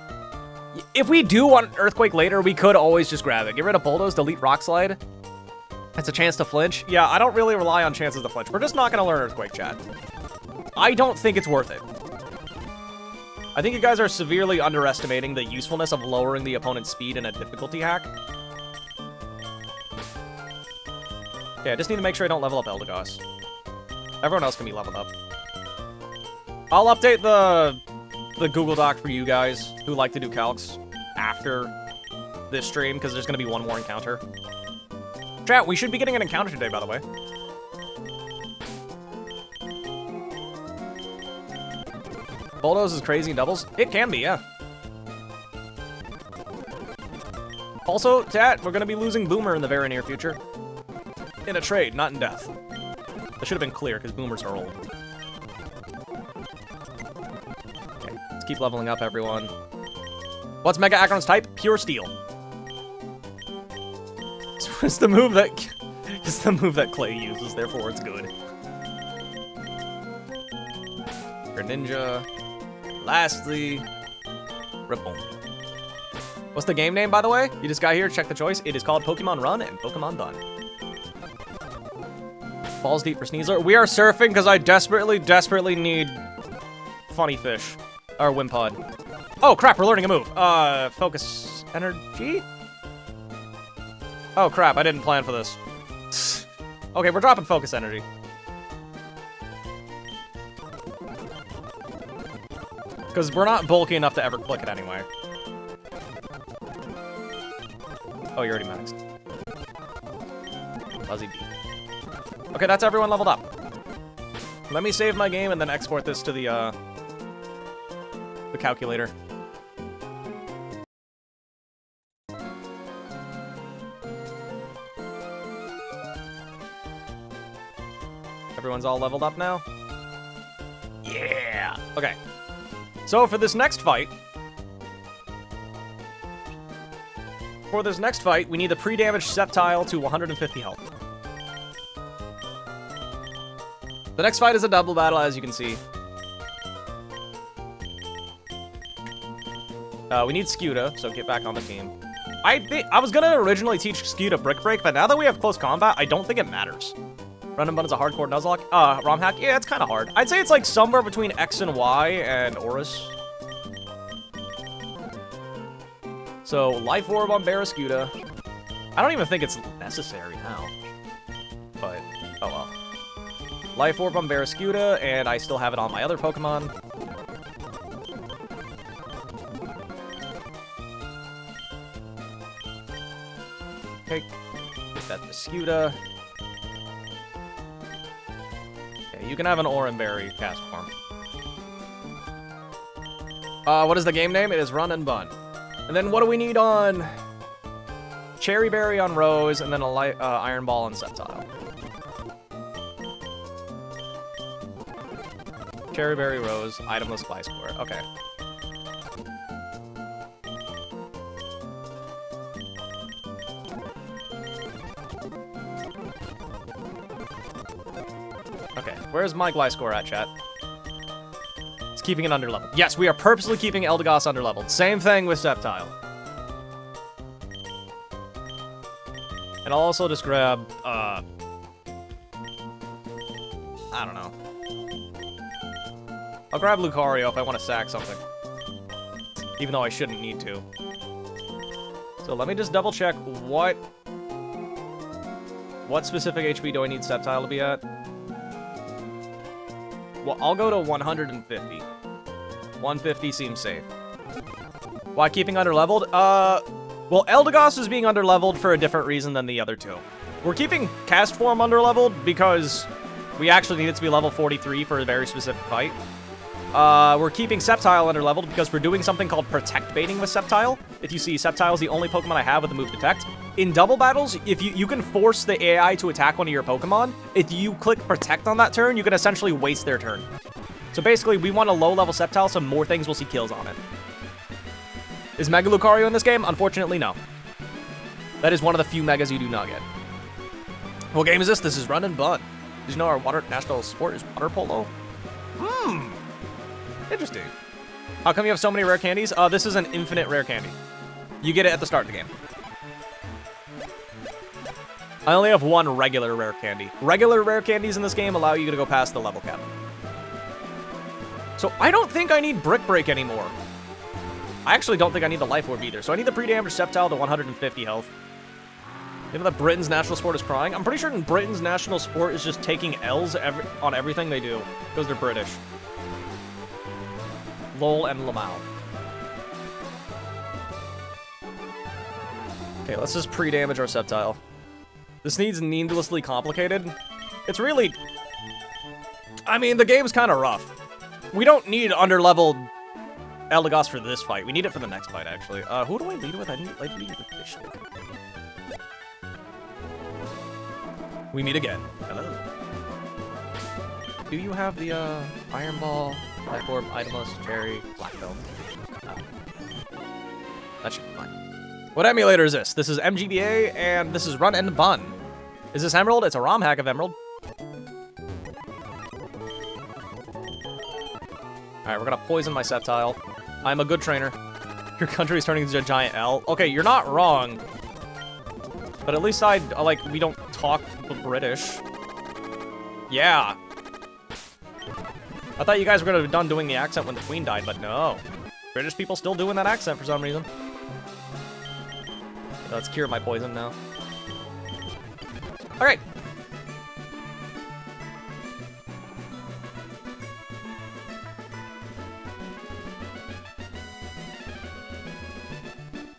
If we do want Earthquake later, we could always just grab it. Get rid of Bulldoze, delete Rock Slide. It's a chance to flinch. Yeah, I don't really rely on chances to flinch. We're just not going to learn Earthquake, chat. I don't think it's worth it. I think you guys are severely underestimating the usefulness of lowering the opponent's speed in a difficulty hack. Okay, I just need to make sure I don't level up Eldegoss. Everyone else can be leveled up. I'll update the Google Doc for you guys who like to do calcs after this stream, because there's going to be one more encounter. Chat, we should be getting an encounter today, by the way. Bulldoze is crazy in doubles? It can be, yeah. Also, chat, we're going to be losing Boomer in the very near future. In a trade, not in death. That should have been clear, because Boomers are old. Okay, let's keep leveling up, everyone. What's Mega Aggron's type? Pure Steel. It's the move that... It's the move that Clay uses, therefore it's good. Greninja. Lastly, Ripple. What's the game name, by the way? You just got here, check the choice. It is called Pokemon Run and Pokemon Done. Balls deep for Sneasler. We are surfing because I desperately need Funny Fish. Or Wimpod. Oh, crap, we're learning a move. Focus Energy? Oh, crap, I didn't plan for this. Okay, we're dropping Focus Energy. Because we're not bulky enough to ever click it anyway. Oh, you already maxed. Fuzzy D. Okay, that's everyone leveled up. Let me save my game and then export this to the calculator. Everyone's all leveled up now? Yeah! Okay. So for this next fight... we need the pre-damage Sceptile to 150 health. The next fight is a double battle, as you can see. We need Scuda, so get back on the team. I was gonna originally teach Scuda Brick Break, but now that we have close combat, I don't think it matters. Run and Bun is a hardcore Nuzlocke. ROM hack? Yeah, it's kind of hard. I'd say it's like somewhere between X and Y and Oris. So, Life Orb on Barraskewda. I don't even think it's necessary now. But, oh well. Life Orb on Barraskewda, and I still have it on my other Pokemon. Okay, get that Barraskewda. Okay, you can have an Oranberry cast form. What is the game name? It is Run and Bun. And then what do we need on Cherry Berry on Rose, and then a Iron Ball on Sceptile. Cherry Berry, Rose, itemless Gliscor. Okay. Okay, where's my Gliscor at, chat? It's keeping it underleveled. Yes, we are purposely keeping Eldegoss underleveled. Same thing with Sceptile. And I'll also just grab, I don't know. I'll grab Lucario if I want to sack something. Even though I shouldn't need to. So let me just double check what specific HP do I need Sceptile to be at? Well, I'll go to 150. 150 seems safe. Why keeping underleveled? Well, Eldegoss is being underleveled for a different reason than the other two. We're keeping Cast Form underleveled because we actually need it to be level 43 for a very specific fight. We're keeping Sceptile underleveled because we're doing something called Protect Baiting with Sceptile. If you see, Sceptile is the only Pokemon I have with the move Detect. In double battles, if you can force the AI to attack one of your Pokemon. If you click Protect on that turn, you can essentially waste their turn. So basically, we want a low-level Sceptile so more things will see kills on it. Is Mega Lucario in this game? Unfortunately, no. That is one of the few Megas you do not get. What game is this? This is Run and Bun. Did you know our national sport is water polo? Interesting. How come you have so many rare candies? This is an infinite rare candy. You get it at the start of the game. I only have one regular rare candy. Regular rare candies in this game allow you to go past the level cap. So I don't think I need Brick Break anymore. I actually don't think I need the Life Orb either. So I need the pre-damage Sceptile to 150 health. You know that Britain's national sport is crying? I'm pretty sure Britain's national sport is just taking L's on everything they do. Because they're British. Lol and Lamau. Okay, let's just pre-damage our Sceptile. This needs needlessly complicated. It's really... I mean, the game's kind of rough. We don't need under-leveled Eldegoss for this fight. We need it for the next fight, actually. Who do I lead with? I lead with the fish stick. We meet again. Hello. Do you have the, Iron Ball, Life Orb, Itemless, Cherry, Black Belt? That should be fine. What emulator is this? This is MGBA, and this is Run and Bun. Is this Emerald? It's a ROM hack of Emerald. Alright, we're gonna poison my Sceptile. I'm a good trainer. Your country is turning into a giant L. Okay, you're not wrong. But at least we don't talk British. Yeah. I thought you guys were gonna be done doing the accent when the Queen died, but no. British people still doing that accent for some reason. Let's cure my poison now. Alright.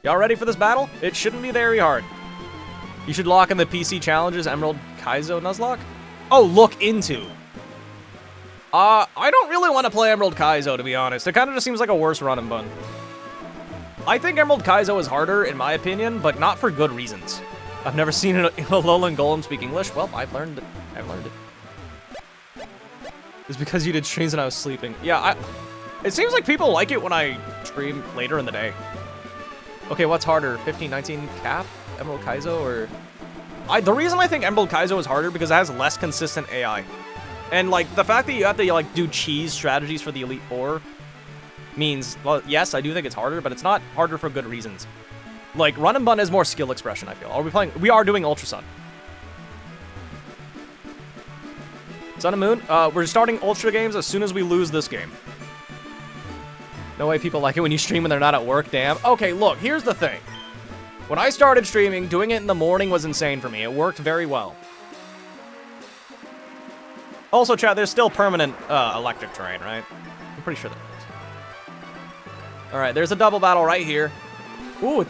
Y'all ready for this battle? It shouldn't be very hard. You should lock in the PC challenges, Emerald, Kaizo, Nuzlocke. Oh, look into. I don't really want to play Emerald Kaizo, to be honest. It kind of just seems like a worse run and bun. I think Emerald Kaizo is harder, in my opinion, but not for good reasons. I've never seen a Alolan Golem speak English. Well, I've learned it. It's because you did streams and I was sleeping. Yeah, it seems like people like it when I stream later in the day. Okay, what's harder? 15, 19 cap? Emerald Kaizo, or... the reason I think Emerald Kaizo is harder because it has less consistent AI. And, like, the fact that you have to, like, do cheese strategies for the Elite Four means, well, yes, I do think it's harder, but it's not harder for good reasons. Like, Run and Bun is more skill expression, I feel. We are doing Ultra Sun. Sun and Moon, we're starting Ultra games as soon as we lose this game. No way people like it when you stream and they're not at work, damn. Okay, look, here's the thing. When I started streaming, doing it in the morning was insane for me. It worked very well. Also, chat, there's still permanent electric terrain, right? I'm pretty sure there is. Alright, there's a double battle right here. Ooh,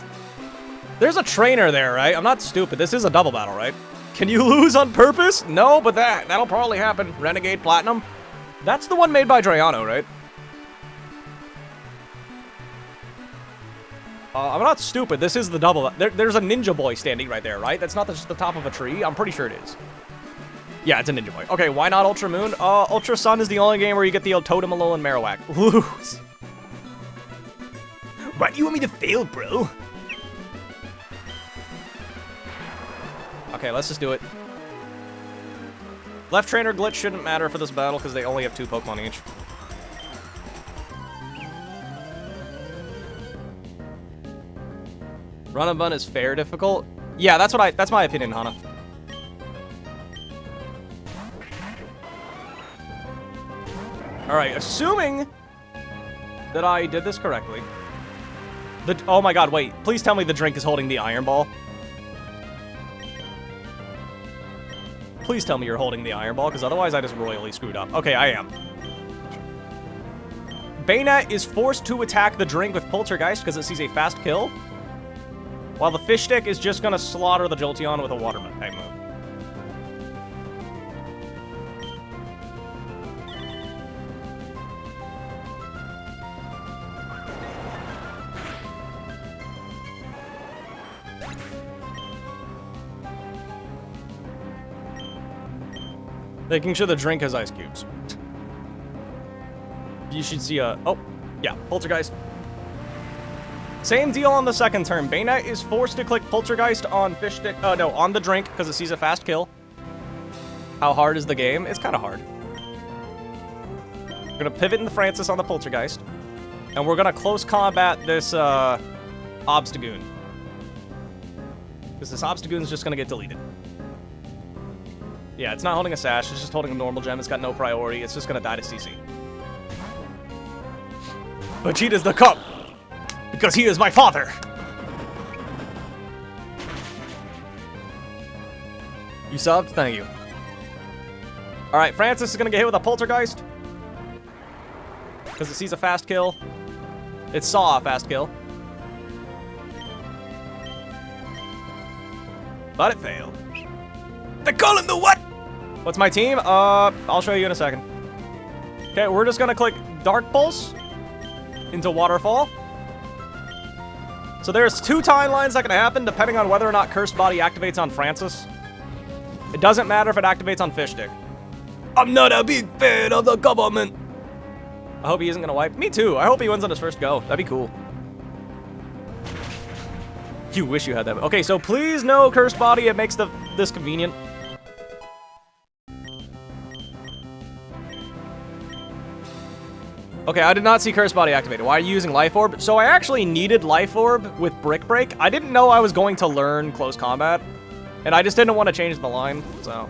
there's a trainer there, right? I'm not stupid. This is a double battle, right? Can you lose on purpose? No, but that'll probably happen. Renegade Platinum. That's the one made by Drayano, right? I'm not stupid. This is the double. There's a Ninja Boy standing right there, right? That's not just the top of a tree. I'm pretty sure it is. Yeah, it's a Ninja Boy. Okay, why not Ultra Moon? Ultra Sun is the only game where you get the Totem Alolan Marowak. Lose. Why do you want me to fail, bro? Okay, let's just do it. Left trainer glitch shouldn't matter for this battle because they only have 2 Pokemon each. Run and Bun is fair difficult. Yeah, that's my opinion, Hana. Alright, assuming that I did this correctly. Oh my god, wait. Please tell me the drink is holding the Iron Ball. Please tell me you're holding the Iron Ball, because otherwise I just royally screwed up. Okay, I am. Bayonet is forced to attack the drink with Poltergeist because it sees a fast kill. While the Fish Stick is just gonna slaughter the Jolteon with a water type move. Making sure the drink has ice cubes. You should see a... Oh, yeah, Poltergeist. Same deal on the second turn. Bayonet is forced to click Poltergeist on Fish Stick. No, on the drink because it sees a fast kill. How hard is the game? It's kind of hard. We're gonna pivot into Francis on the Poltergeist, and we're gonna close combat this Obstagoon. Because this Obstagoon is just gonna get deleted. Yeah, it's not holding a sash. It's just holding a normal gem. It's got no priority. It's just gonna die to CC. Vegeta's the cup! Because he is my father! You subbed? Thank you. Alright, Francis is gonna get hit with a poltergeist. Because it sees a fast kill. It saw a fast kill. But it failed. They call him the what? What's my team? I'll show you in a second. Okay, we're just gonna click Dark Pulse into Waterfall. So there's 2 timelines that can happen depending on whether or not Cursed Body activates on Francis. It doesn't matter if it activates on Fish Stick. I'm not a big fan of the government. I hope he isn't gonna wipe. Me too. I hope he wins on his first go. That'd be cool. You wish you had that. Okay, so please no Cursed Body. It makes this convenient. Okay, I did not see Cursed Body activated. Why are you using Life Orb? So I actually needed Life Orb with Brick Break. I didn't know I was going to learn Close Combat. And I just didn't want to change the line, so.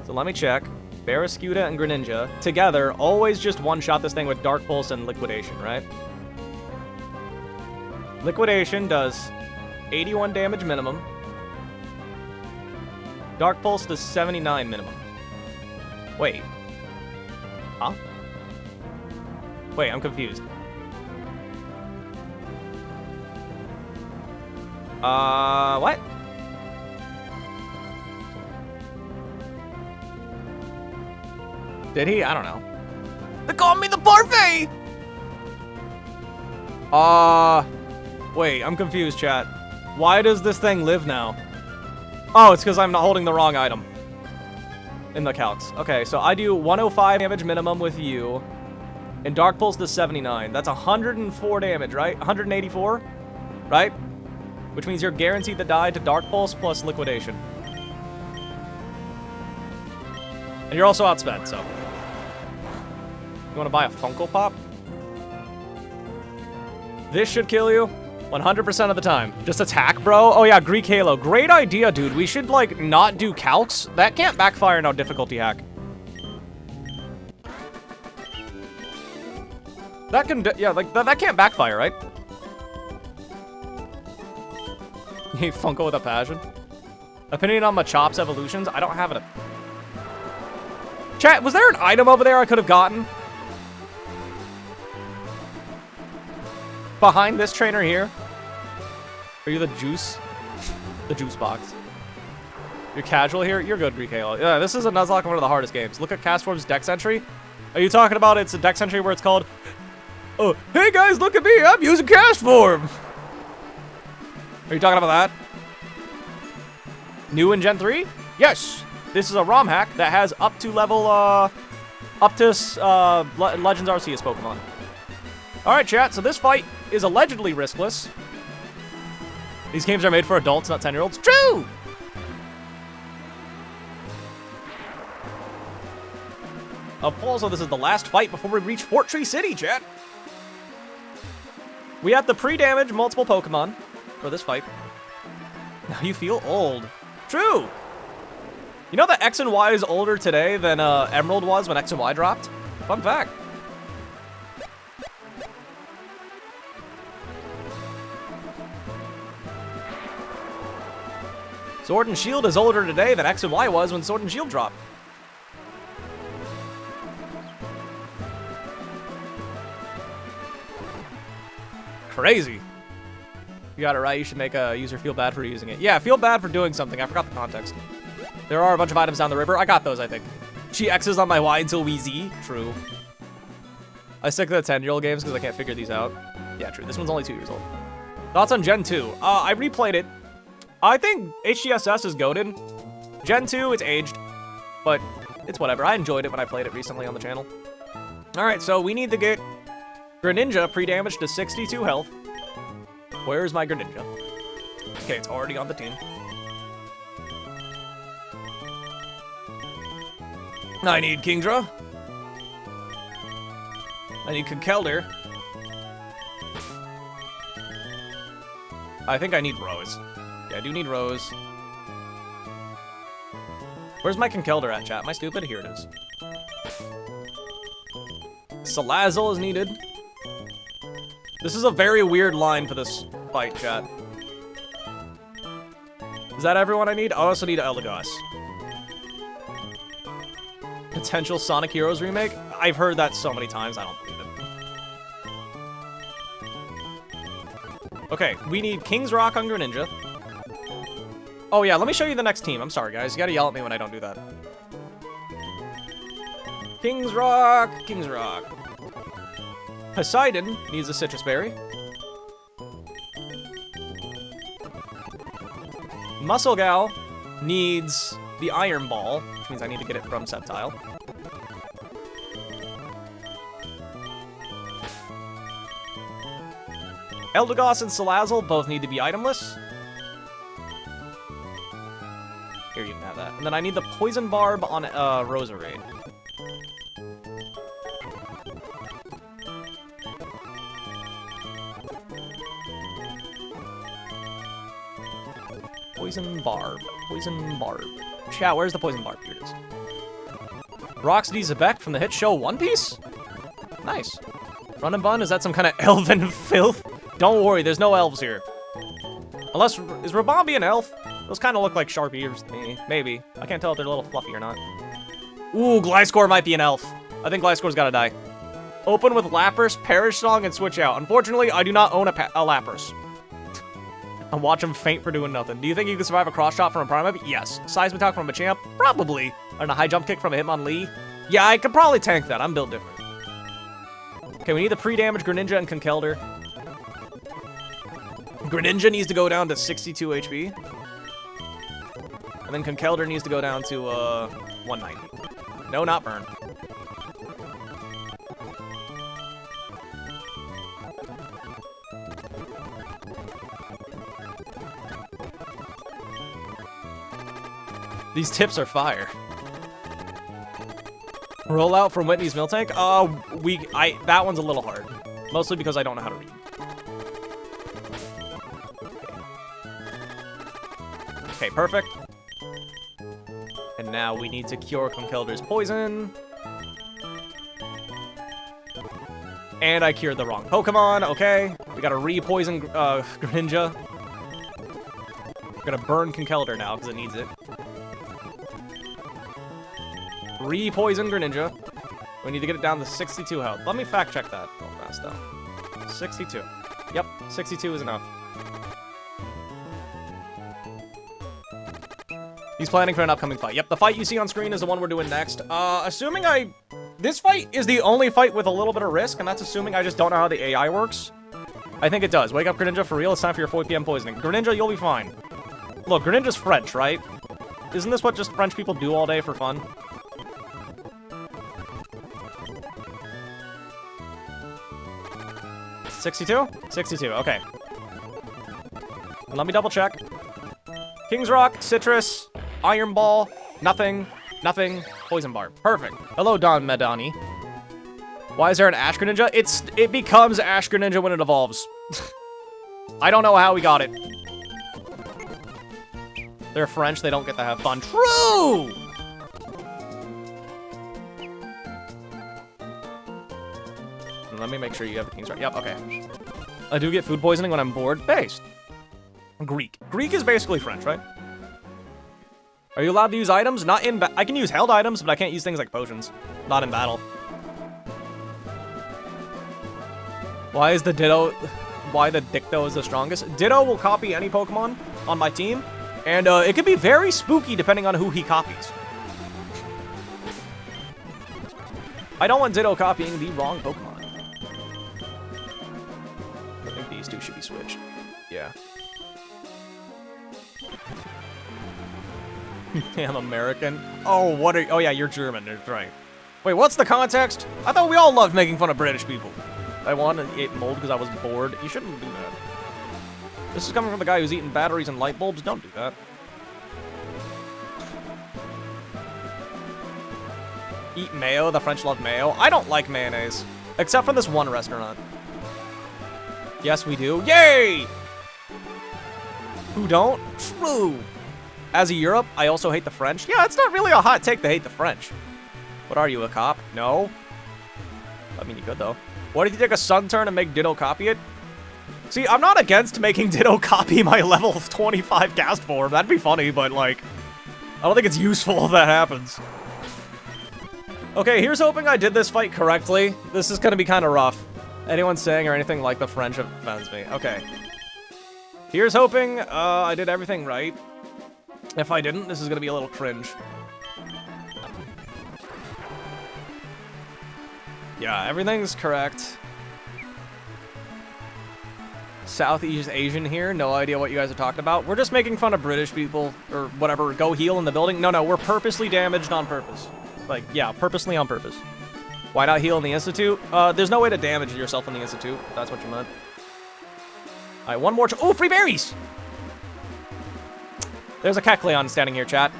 So let me check. Barraskewda and Greninja, together, always just one-shot this thing with Dark Pulse and Liquidation, right? Liquidation does 81 damage minimum. Dark Pulse does 79 minimum. Wait. Huh? Wait, I'm confused. What? Did he? I don't know. They call me the parfait! Wait, I'm confused, chat. Why does this thing live now? Oh, it's because I'm not holding the wrong item. In the calcs. Okay, so I do 105 damage minimum with you. And Dark Pulse does 79. That's 104 damage, right? 184? Right? Which means you're guaranteed to die to Dark Pulse plus Liquidation. And you're also outspent, so. You want to buy a Funko Pop? This should kill you 100% of the time. Just attack, bro. Oh yeah, Greek Halo. Great idea, dude. We should, like, not do calcs. That can't backfire in our difficulty hack. That can, yeah, like, that can't backfire, right? You Funko with a passion. Opinion on Machops evolutions? I don't have it. Chat, was there an item over there I could have gotten? Behind this trainer here? Are you the juice? The juice box. You're casual here? You're good, Greek Halo. Yeah, this is a Nuzlocke, one of the hardest games. Look at Castform's dex entry. Are you talking about it's a dex entry where it's called, oh, hey guys, look at me, I'm using Castform. Are you talking about that? New in Gen 3? Yes. This is a ROM hack that has up to level, Legends Arceus Pokemon. Alright, chat, so this fight is allegedly riskless. These games are made for adults, not 10-year-olds. True! Also, this is the last fight before we reach Fortree City, chat. We have to pre-damage multiple Pokemon for this fight. Now you feel old. True! You know that X and Y is older today than Emerald was when X and Y dropped? Fun fact. Sword and Shield is older today than X and Y was when Sword and Shield dropped. Crazy. You got it right. You should make a user feel bad for using it. Yeah, feel bad for doing something. I forgot the context. There are a bunch of items down the river. I got those, I think. She X's on my Y until we Z. True. I stick to the 10-year-old games because I can't figure these out. Yeah, true. This one's only 2 years old. Thoughts on Gen 2? I replayed it. I think HGSS is goated. Gen 2, it's aged. But it's whatever. I enjoyed it when I played it recently on the channel. Alright, so we need to get Greninja pre-damage to 62 health. Where's my Greninja? Okay, it's already on the team. I need Kingdra. I need Conkeldurr. I think I need Rose. Yeah, I do need Rose. Where's my Conkeldurr at, chat? Am I stupid? Here it is. Salazzle is needed. This is a very weird line for this fight, chat. Is that everyone I need? I also need Eldegoss. Potential Sonic Heroes remake? I've heard that so many times, I don't believe it. Okay, we need King's Rock on Greninja. Oh yeah, let me show you the next team. I'm sorry, guys. You gotta yell at me when I don't do that. King's Rock, King's Rock. Poseidon needs a Citrus Berry. Muscle Gal needs the Iron Ball, which means I need to get it from Sceptile. Eldegoss and Salazzle both need to be itemless. Here, you can have that. And then I need the Poison Barb on Roserade. Poison Barb. Poison Barb. Chat, where's the Poison Barb? Here it is. Roxy Zebek from the hit show One Piece? Nice. Run and Bun, is that some kind of elven filth? Don't worry, there's no elves here. Unless, is Rabambi an elf? Those kind of look like sharp ears to me. Maybe. I can't tell if they're a little fluffy or not. Ooh, Gliscor might be an elf. I think Gliscor's gotta die. Open with Lapras, Perish Song, and switch out. Unfortunately, I do not own a Lapras. And watch him faint for doing nothing. Do you think you can survive a cross shot from a Primeape? Yes. Seismic from a Champ? Probably. And a high jump kick from a Hitmonlee? Yeah, I could probably tank that. I'm built different. Okay, we need the pre-damage Greninja and Conkeldurr. Greninja needs to go down to 62 HP. And then Conkeldurr needs to go down to 190. No, not burn. These tips are fire. Rollout from Whitney's Miltank? That one's a little hard. Mostly because I don't know how to read. Okay, perfect. And now we need to cure Conkeldurr's poison. And I cured the wrong Pokemon, okay. We gotta re-poison Greninja. We're gonna burn Conkeldurr now, because it needs it. Re-poison Greninja. We need to get it down to 62 health. Let me fact check that real fast, though. 62. Yep, 62 is enough. He's planning for an upcoming fight. Yep, the fight you see on screen is the one we're doing next. Assuming this fight is the only fight with a little bit of risk, and that's assuming I just don't know how the AI works. I think it does. Wake up, Greninja, for real. It's time for your 4 PM poisoning. Greninja, you'll be fine. Look, Greninja's French, right? Isn't this what just French people do all day for fun? $62? 62, okay. Let me double check. King's Rock, Citrus, Iron Ball, nothing, Poison Barb. Perfect. Hello, Don Medani. Why is there an Ash Greninja? It becomes Ash Greninja when it evolves. I don't know how we got it. They're French, they don't get to have fun. True! Let me make sure you have the King's Rock. Yep, okay. I do get food poisoning when I'm bored. Based. Greek. Greek is basically French, right? Are you allowed to use items? Not in I can use held items, but I can't use things like potions. Not in battle. Why is the Ditto... Why the Dicto is the strongest? Ditto will copy any Pokemon on my team, and it can be very spooky depending on who he copies. I don't want Ditto copying the wrong Pokemon. I think these two should be switched. Yeah. Damn American. Oh, what are... Oh, yeah, you're German. That's right. Wait, what's the context? I thought we all loved making fun of British people. I wanted to eat mold because I was bored. You shouldn't do that. This is coming from the guy who's eating batteries and light bulbs. Don't do that. Eat mayo. The French love mayo. I don't like mayonnaise. Except for this one restaurant. Yes, we do. Yay! Who don't? True. As a Europe, I also hate the French. Yeah, it's not really a hot take to hate the French. What are you, a cop? No. I mean, you could, though. What if you take a sun turn and make Ditto copy it? See, I'm not against making Ditto copy my level 25 cast form. That'd be funny, but, like, I don't think it's useful if that happens. Okay, here's hoping I did this fight correctly. This is gonna be kind of rough. Anyone saying or anything like the French offends me. Okay. Here's hoping I did everything right. If I didn't, this is gonna be a little cringe. Yeah, everything's correct. Southeast Asian here, no idea what you guys are talking about. We're just making fun of British people, or whatever, go heal in the building. No, we're purposely damaged on purpose. Like, yeah, purposely on purpose. Why not heal in the Institute? There's no way to damage yourself in the Institute, if that's what you meant. Alright, one more. Oh, free berries! There's a Kecleon standing here, chat.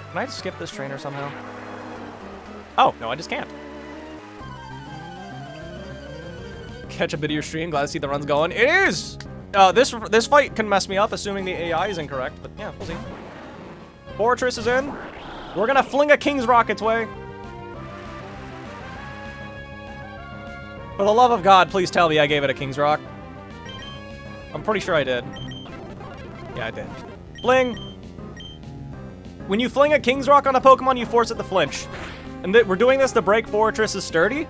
Can I just skip this trainer somehow? Oh, no, I just can't. Catch a bit of your stream. Glad to see the runs going. It is! This fight can mess me up, assuming the AI is incorrect. But yeah, we'll see. Fortress is in. We're gonna fling a King's Rock its way. For the love of God, please tell me I gave it a King's Rock. I'm pretty sure I did. Yeah, I did. Fling! When you fling a King's Rock on a Pokemon, you force it to flinch. And we're doing this to break Fortress's sturdy,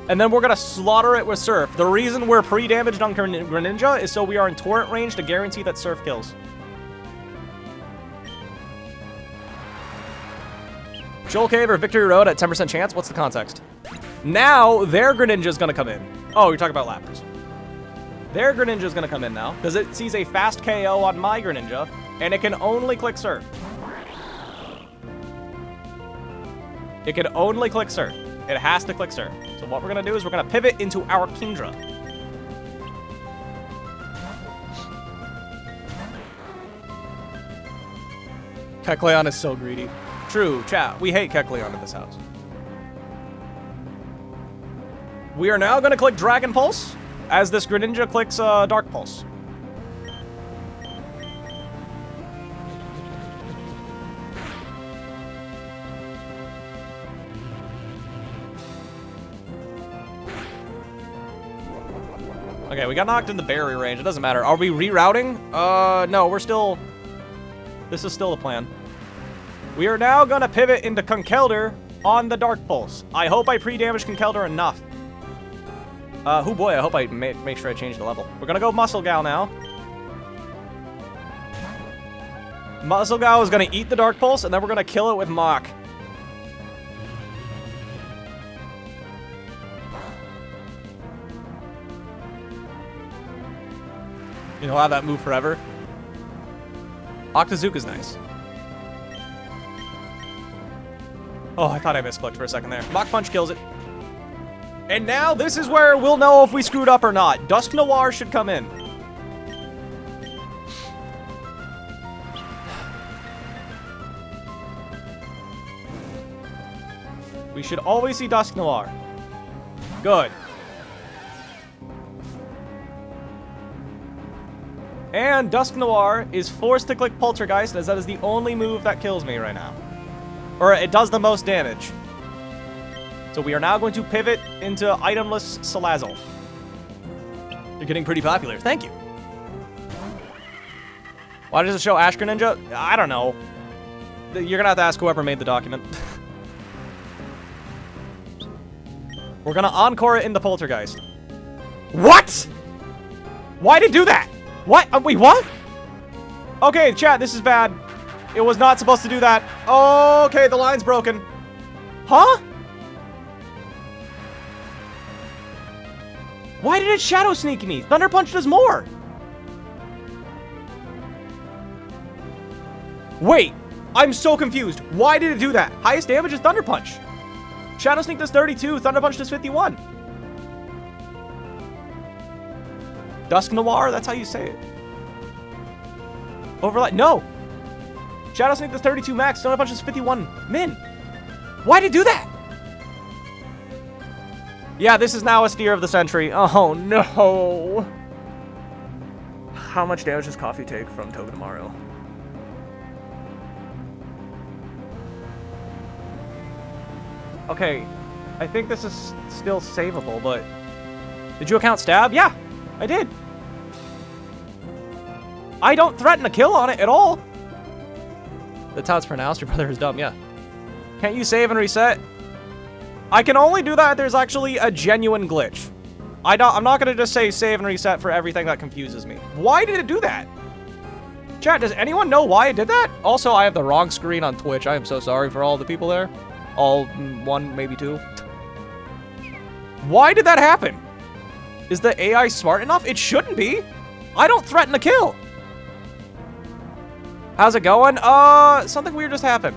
and then we're gonna slaughter it with Surf. The reason we're pre-damaged on Greninja is so we are in Torrent range to guarantee that Surf kills. Shoal Cave or Victory Road at 10% chance? What's the context? Now, their Greninja's gonna come in. Oh, you're talking about Lapras. Their Greninja's gonna come in now, because it sees a fast KO on my Greninja, and it can only click Surf. It can only click Surf. It has to click Surf. So what we're gonna do is we're gonna pivot into our Kingdra. Kecleon is so greedy. True, chat. We hate Kecleon in this house. We are now gonna click Dragon Pulse, as this Greninja clicks Dark Pulse. Okay, we got knocked in the berry range. It doesn't matter. Are we rerouting? No, we're still... This is still the plan. We are now gonna pivot into Conkeldurr on the Dark Pulse. I hope I pre-damage Conkeldurr enough. Oh boy, I hope I make sure I change the level. We're gonna go Muscle Gal now. Muscle Gal is gonna eat the Dark Pulse, and then we're gonna kill it with Mach. You'll have that move forever. Octazooka's nice. Oh, I thought I misclicked for a second there. Mach Punch kills it. And now this is where we'll know if we screwed up or not. Dusk Noir should come in. We should always see Dusk Noir. Good. And Dusk Noir is forced to click Poltergeist, as that is the only move that kills me right now. Or it does the most damage. So we are now going to pivot into itemless Salazzle. You're getting pretty popular. Thank you. Why does it show Ash Greninja? I don't know. You're gonna have to ask whoever made the document. We're gonna encore it in the Poltergeist. What? Why did it do that? What? Wait, what? Okay, chat, this is bad. It was not supposed to do that. Okay, the line's broken. Huh? Why did it Shadow Sneak me? Thunder Punch does more. Wait, I'm so confused. Why did it do that? Highest damage is Thunder Punch. Shadow Sneak does 32, Thunder Punch does 51. Dusk Noir, that's how you say it. Overlap, no. Shadow Sneak does 32 max, Thunder Punch does 51 min. Why did it do that? Yeah, this is now a steer of the century. Oh no. How much damage does coffee take from Togedemaru? Okay, I think this is still savable, but... Did you account stab? Yeah, I did. I don't threaten a kill on it at all. That's how it's pronounced. Your brother is dumb, yeah. Can't you save and reset? I can only do that if there's actually a genuine glitch. I'm not gonna just say save and reset for everything that confuses me. Why did it do that? Chat, does anyone know why it did that? Also, I have the wrong screen on Twitch. I am so sorry for all the people there. All one, maybe two. Why did that happen? Is the AI smart enough? It shouldn't be. I don't threaten a kill. How's it going? Something weird just happened.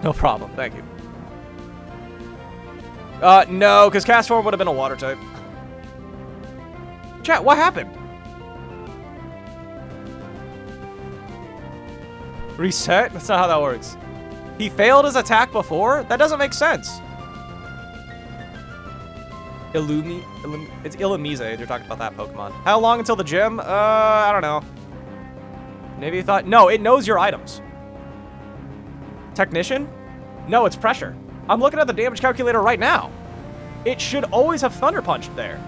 No problem, thank you. No, because Cast Form would have been a water type. Chat, what happened? Reset? That's not how that works. He failed his attack before? That doesn't make sense. It's Illumise. You're talking about that Pokemon. How long until the gym? I don't know. Maybe you thought... No, it knows your items. Technician? No, it's pressure. I'm looking at the damage calculator right now. It should always have Thunder Punched there.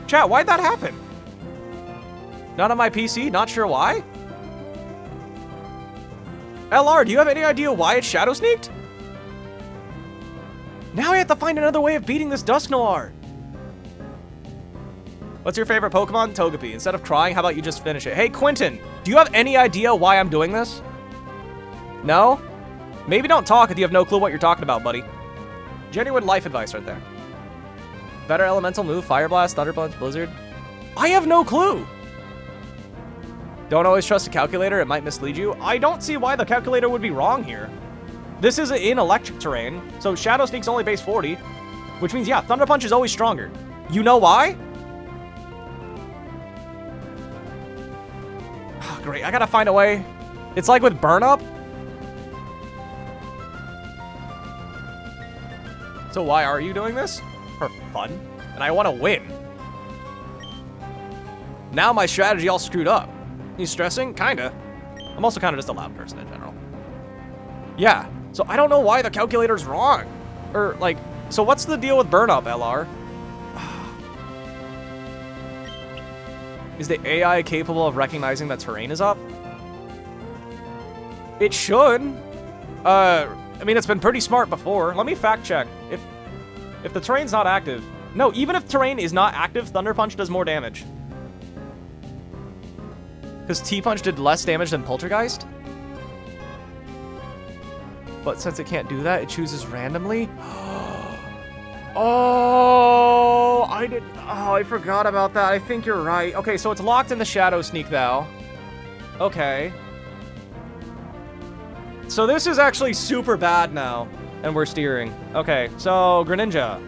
Chat, why'd that happen? Not on my PC? Not sure why? LR, do you have any idea why it Shadow Sneaked? Now I have to find another way of beating this Dusknoir. What's your favorite Pokemon? Togepi. Instead of crying, how about you just finish it? Hey, Quentin, do you have any idea why I'm doing this? No? Maybe don't talk if you have no clue what you're talking about, buddy. Genuine life advice right there. Better elemental move, Fire Blast, Thunder Punch, Blizzard. I have no clue. Don't always trust a calculator, it might mislead you. I don't see why the calculator would be wrong here. This is in electric terrain, so Shadow Sneak's only base 40, which means, yeah, Thunder Punch is always stronger. You know why? Oh, great, I gotta find a way. It's like with Burn Up. So why are you doing this? For fun? And I want to win. Now my strategy all screwed up. You stressing? Kinda. I'm also kind of just a loud person in general. Yeah, so I don't know why the calculator's wrong. Or, like, so what's the deal with Burn Up, LR? Is the AI capable of recognizing that terrain is up? It should. I mean, it's been pretty smart before. Let me fact check. If the terrain's not active... No, even if terrain is not active, Thunder Punch does more damage. Because T-Punch did less damage than Poltergeist? But since it can't do that, it chooses randomly? Oh, I forgot about that. I think you're right. Okay, so it's locked in the Shadow Sneak now. Okay. So this is actually super bad now. And we're steering. Okay, so Greninja.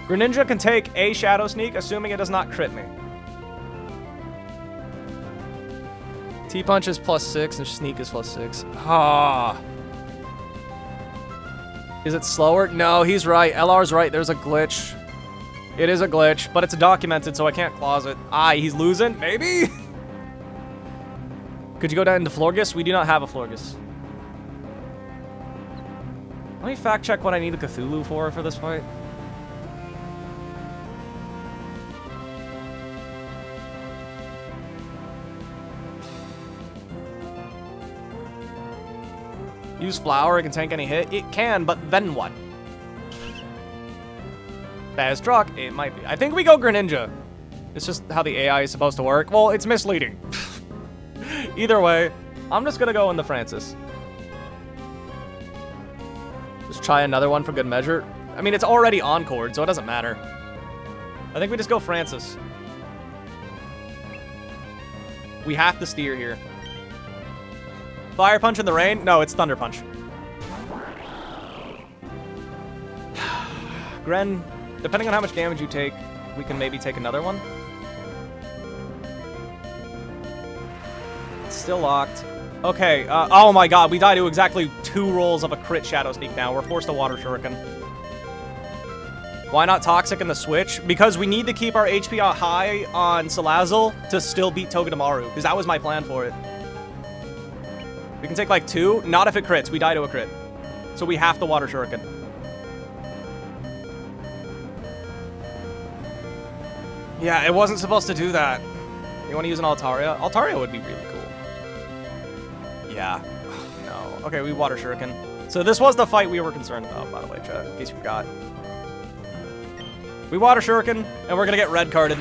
Greninja can take a Shadow Sneak, assuming it does not crit me. T-Punch is +6 and Sneak is +6. Ah. Is it slower? No, he's right. LR's right. There's a glitch. It is a glitch, but it's documented, so I can't clause it. He's losing? Maybe? Could you go down into Florges? We do not have a Florges. Let me fact check what I need a Cthulhu for this fight. Use Flower, it can tank any hit. It can, but then what? Best Truck, it might be. I think we go Greninja. It's just how the AI is supposed to work. Well, it's misleading. Either way, I'm just gonna go in the Francis. Just try another one for good measure. I mean, it's already Encored, so it doesn't matter. I think we just go Francis. We have to steer here. Fire Punch in the rain? No, it's Thunder Punch. Gren, depending on how much damage you take, we can maybe take another one. It's still locked. Okay, oh my god, we die to exactly 2 rolls of a crit Shadow Sneak now. We're forced to Water Shuriken. Why not Toxic in the switch? Because we need to keep our HP high on Salazzle to still beat Togedemaru, because that was my plan for it. We can take like 2. Not if it crits. We die to a crit. So we have to Water Shuriken. Yeah, it wasn't supposed to do that. You want to use an Altaria? Altaria would be really cool. Yeah. No. Okay, we Water Shuriken. So this was the fight we were concerned about, by the way, chat, in case you forgot. We Water Shuriken, and we're gonna get red carded.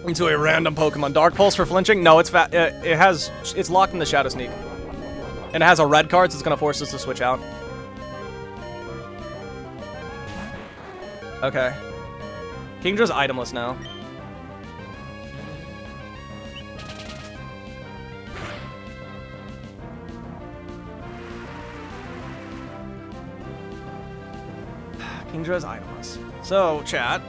Into a random Pokemon. Dark Pulse for flinching? No, it's it's locked in the Shadow Sneak. And it has a red card, so it's gonna force us to switch out. Okay. Kingdra's itemless now. Kingdra's itemless. So, chat.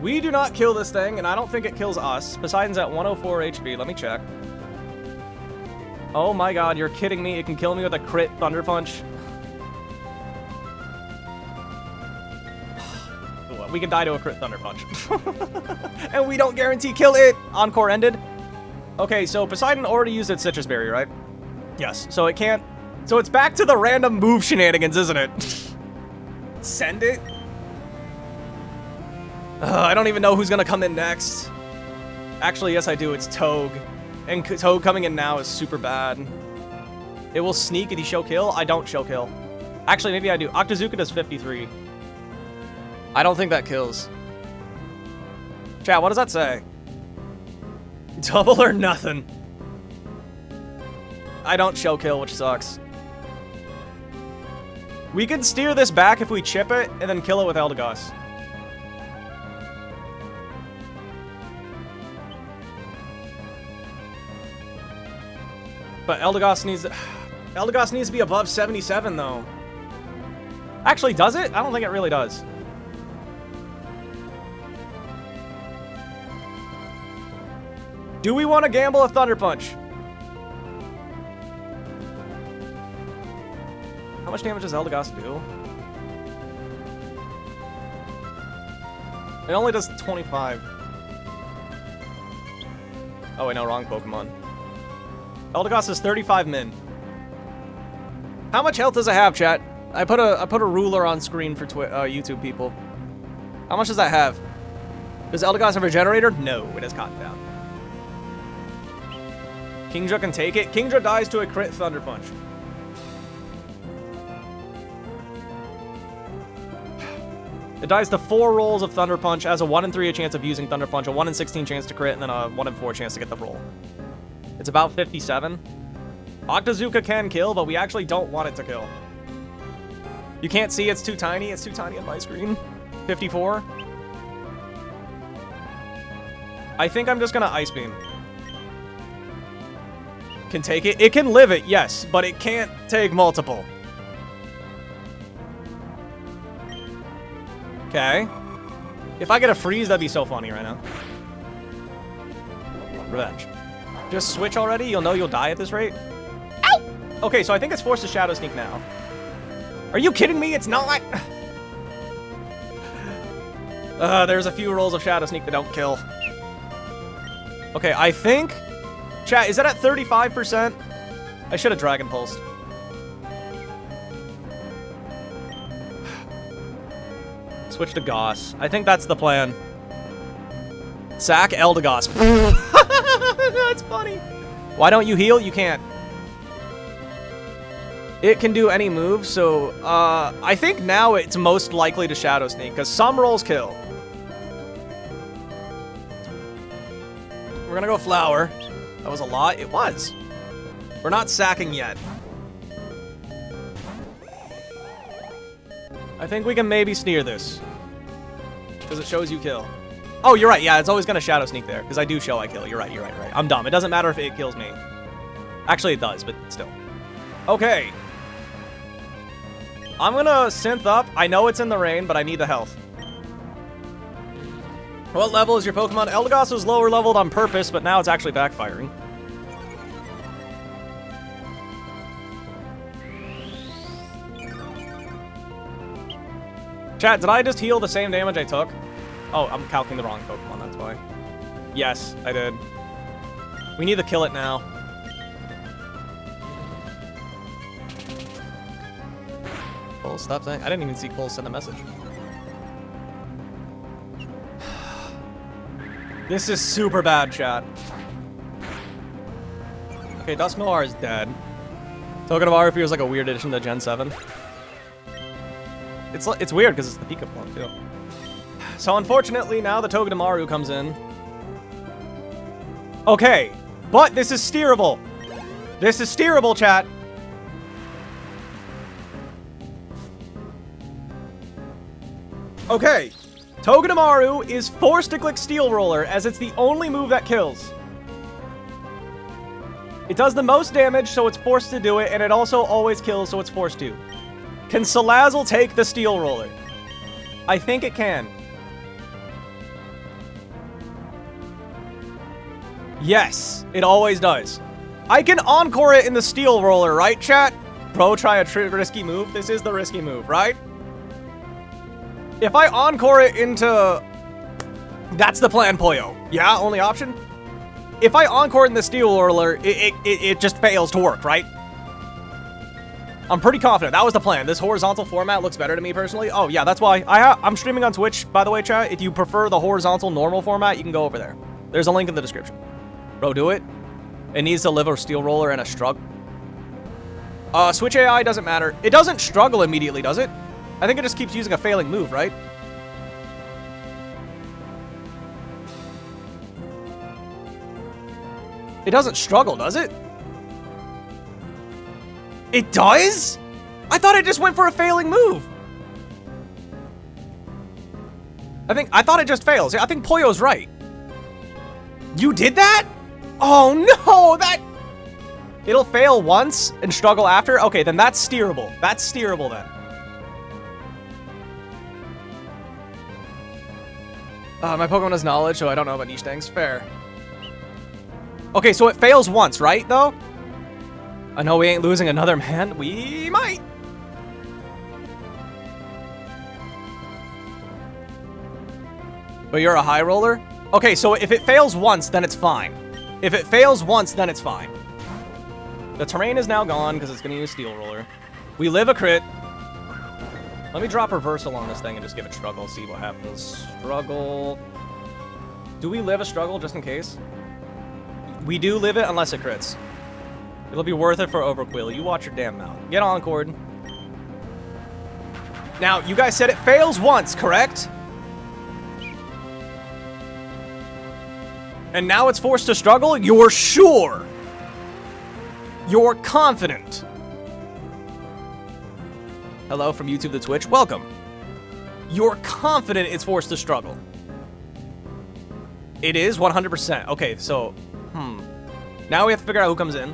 We do not kill this thing, and I don't think it kills us. Poseidon's at 104 HP. Let me check. Oh my god, you're kidding me. It can kill me with a crit Thunder Punch. We can die to a crit Thunder Punch. And we don't guarantee kill it. Encore ended. Okay, so Poseidon already used its Citrus Berry, right? Yes. So it can't... So it's back to the random move shenanigans, isn't it? Send it? I don't even know who's gonna come in next. Actually, yes I do. It's Togue. And Togue coming in now is super bad. It will sneak and he show kill? I don't show kill. Actually, maybe I do. Octazooka does 53. I don't think that kills. Chat, what does that say? Double or nothing. I don't show kill, which sucks. We can steer this back if we chip it and then kill it with Eldegoss. But Eldegoss needs to be above 77 though. Actually, does it? I don't think it really does. Do we want to gamble a Thunder Punch? How much damage does Eldegoss do? It only does 25. Oh wait, no, wrong Pokemon. Eldegoss is 35 min. How much health does it have, chat? I put a ruler on screen for YouTube people. How much does that have? Does Eldegoss have a regenerator? No, it has cotton down. Kingdra can take it. Kingdra dies to a crit Thunder Punch. It dies to 4 rolls of Thunder Punch, has a 1 in 3 chance of using Thunder Punch, a 1 in 16 chance to crit, and then a 1 in 4 chance to get the roll. It's about 57. Octazooka can kill, but we actually don't want it to kill. You can't see, it's too tiny. It's too tiny on my screen. 54. I think I'm just gonna Ice Beam. Can take it. It can live it, yes, but it can't take multiple. Okay. If I get a freeze, that'd be so funny right now. Revenge. Just switch already? You'll know you'll die at this rate? Ow! Okay, so I think it's forced to Shadow Sneak now. Are you kidding me? It's not! There's a few rolls of Shadow Sneak that don't kill. Okay, I think... Chat, is that at 35%? I should have Dragon Pulsed. Switch to Goss. I think that's the plan. Sack Eldegoss. That's funny. Why don't you heal? You can't. It can do any move, so I think now it's most likely to Shadow Sneak, because some rolls kill. We're gonna go Flower. That was a lot. It was. We're not sacking yet. I think we can maybe sneer this. Because it shows you kill. Oh, you're right. Yeah, it's always going to Shadow Sneak there. Because I do show I kill. You're right. You're right. You're right. I'm dumb. It doesn't matter if it kills me. Actually, it does, but still. Okay. I'm going to synth up. I know it's in the rain, but I need the health. What level is your Pokemon? Eldegoss was lower leveled on purpose, but now it's actually backfiring. Chat, did I just heal the same damage I took? Oh, I'm calculating the wrong Pokemon, that's why. Yes, I did. We need to kill it now. Cole, stop saying. I didn't even see Cole send a message. This is super bad, chat. Okay, Dusknoir is dead. Togedemaru feels like a weird addition to Gen 7. It's weird because it's the Pika Plum, too. So unfortunately, now the Togedemaru comes in. Okay, but this is steerable. This is steerable, chat. Okay, Togedemaru is forced to click Steel Roller as it's the only move that kills. It does the most damage, so it's forced to do it, and it also always kills, so it's forced to. Can Salazzle take the Steel Roller? I think it can. Yes, it always does. I can Encore it in the Steel Roller, right, chat? Bro, try a risky move. This is the risky move, right? If I Encore it into... That's the plan, Poyo. Yeah, only option? If I Encore it in the Steel Roller, it just fails to work, right? I'm pretty confident. That was the plan. This horizontal format looks better to me, personally. Oh, yeah, that's why. I'm streaming on Twitch, by the way, chat. If you prefer the horizontal normal format, you can go over there. There's a link in the description. Bro, do it. It needs to live a Steel Roller and a Struggle. Switch AI doesn't matter. It doesn't struggle immediately, does it? I think it just keeps using a failing move, right? It doesn't struggle, does it? It does? I thought it just went for a failing move. I thought it just fails. I think Poyo's right. You did that? Oh no, it'll fail once and struggle after? Okay, then that's steerable. That's steerable then. My Pokemon has knowledge, so I don't know about niche things. Fair. Okay, so it fails once, right, though? I know we ain't losing another man. We might. But you're a high roller? Okay, so if it fails once, then it's fine. If it fails once, then it's fine. The terrain is now gone because it's going to use Steel Roller. We live a crit. Let me drop Reversal on this thing and just give it Struggle, see what happens. Struggle. Do we live a Struggle just in case? We do live it unless it crits. It'll be worth it for Overquill. You watch your damn mouth. Get Encored. Now, you guys said it fails once, correct? And now it's forced to struggle? You're sure? You're confident? Hello from YouTube to Twitch. Welcome. You're confident it's forced to struggle? It is 100%. Okay, so... Now we have to figure out who comes in.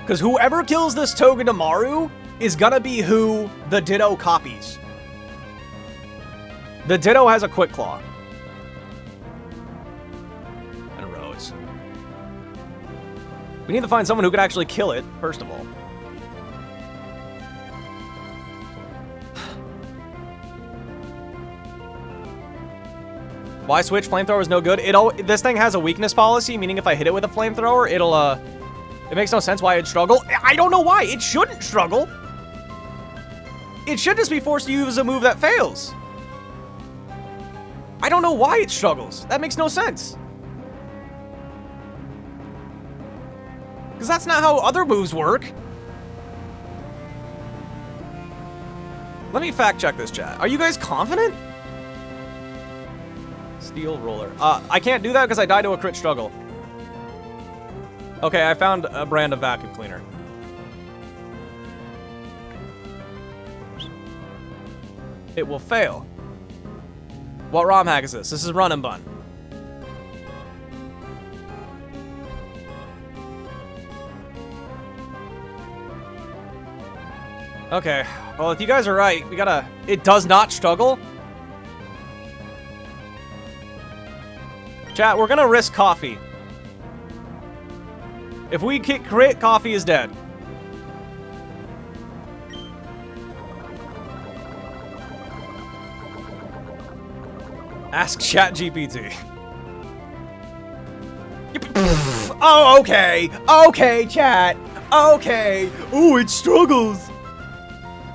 Because whoever kills this Togedemaru is gonna be who the Ditto copies. The Ditto has a Quick Claw. And a Rose. We need to find someone who could actually kill it, first of all. Why switch? Flamethrower is no good. This thing has a weakness policy, meaning if I hit it with a flamethrower, it makes no sense why it'd struggle. I don't know why. It shouldn't struggle. It should just be forced to use a move that fails. I don't know why it struggles. That makes no sense. Because that's not how other moves work. Let me fact check this, chat. Are you guys confident? Steel Roller. I can't do that because I died to a crit struggle. Okay, I found a brand of vacuum cleaner. It will fail. What ROM hack is this? This is Run and Bun. Okay, well, if you guys are right, we gotta... It does not struggle? Chat, we're gonna risk Coffee. If we kick crit, Coffee is dead. Ask ChatGPT. Oh, okay. Okay, chat. Okay. Ooh, it struggles.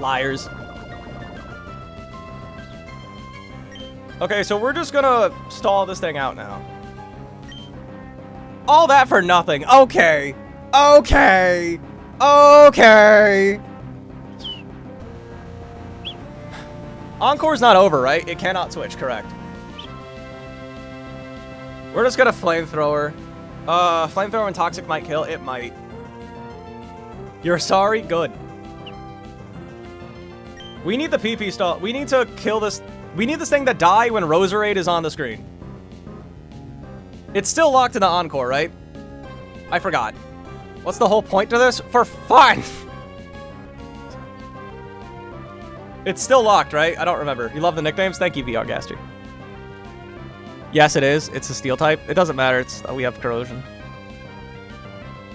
Liars. Okay, so we're just gonna stall this thing out now. All that for nothing. Okay. Okay. Okay. Encore's not over, right? It cannot switch, correct. We're just gonna flamethrower. Flamethrower and toxic might kill. It might. You're sorry? Good. We need the PP stall. We need to kill this. We need this thing to die when Roserade is on the screen. It's still locked in the Encore, right? I forgot. What's the whole point to this? For fun! It's still locked, right? I don't remember. You love the nicknames? Thank you, VRgaster. Yes, it is. It's a steel type. It doesn't matter. It's we have corrosion.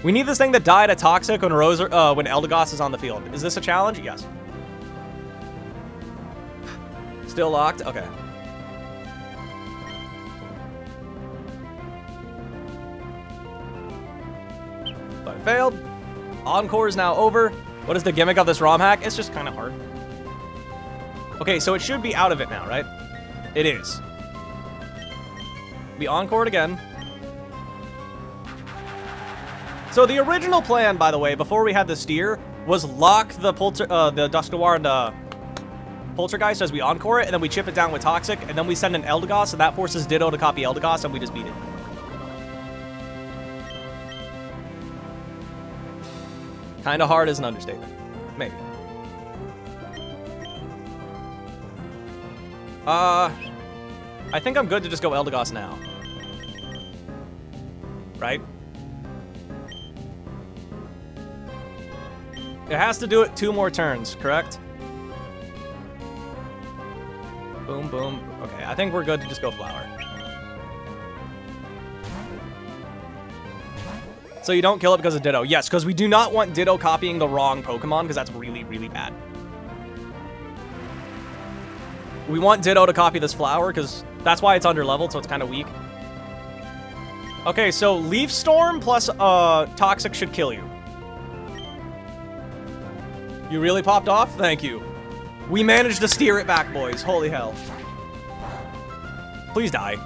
We need this thing to die to toxic when when Eldegoss is on the field. Is this a challenge? Yes. Still locked? Okay. But it failed. Encore is now over. What is the gimmick of this ROM hack? It's just kind of hard. Okay, so it should be out of it now, right? It is. We encored again. So the original plan, by the way, before we had the steer, was lock the Dusknoir and Poltergeist as we encore it, and then we chip it down with Toxic, and then we send an Eldegoss, and that forces Ditto to copy Eldegoss, and we just beat it. Kinda hard is an understatement. Maybe. I think I'm good to just go Eldegoss now. Right? It has to do it 2 more turns, correct? Boom, boom. Okay, I think we're good to just go Flower. So you don't kill it because of Ditto. Yes, because we do not want Ditto copying the wrong Pokemon, because that's really, really bad. We want Ditto to copy this Flower, because that's why it's under-leveled, so it's kind of weak. Okay, so Leaf Storm plus Toxic should kill you. You really popped off? Thank you. We managed to steer it back, boys. Holy hell. Please die.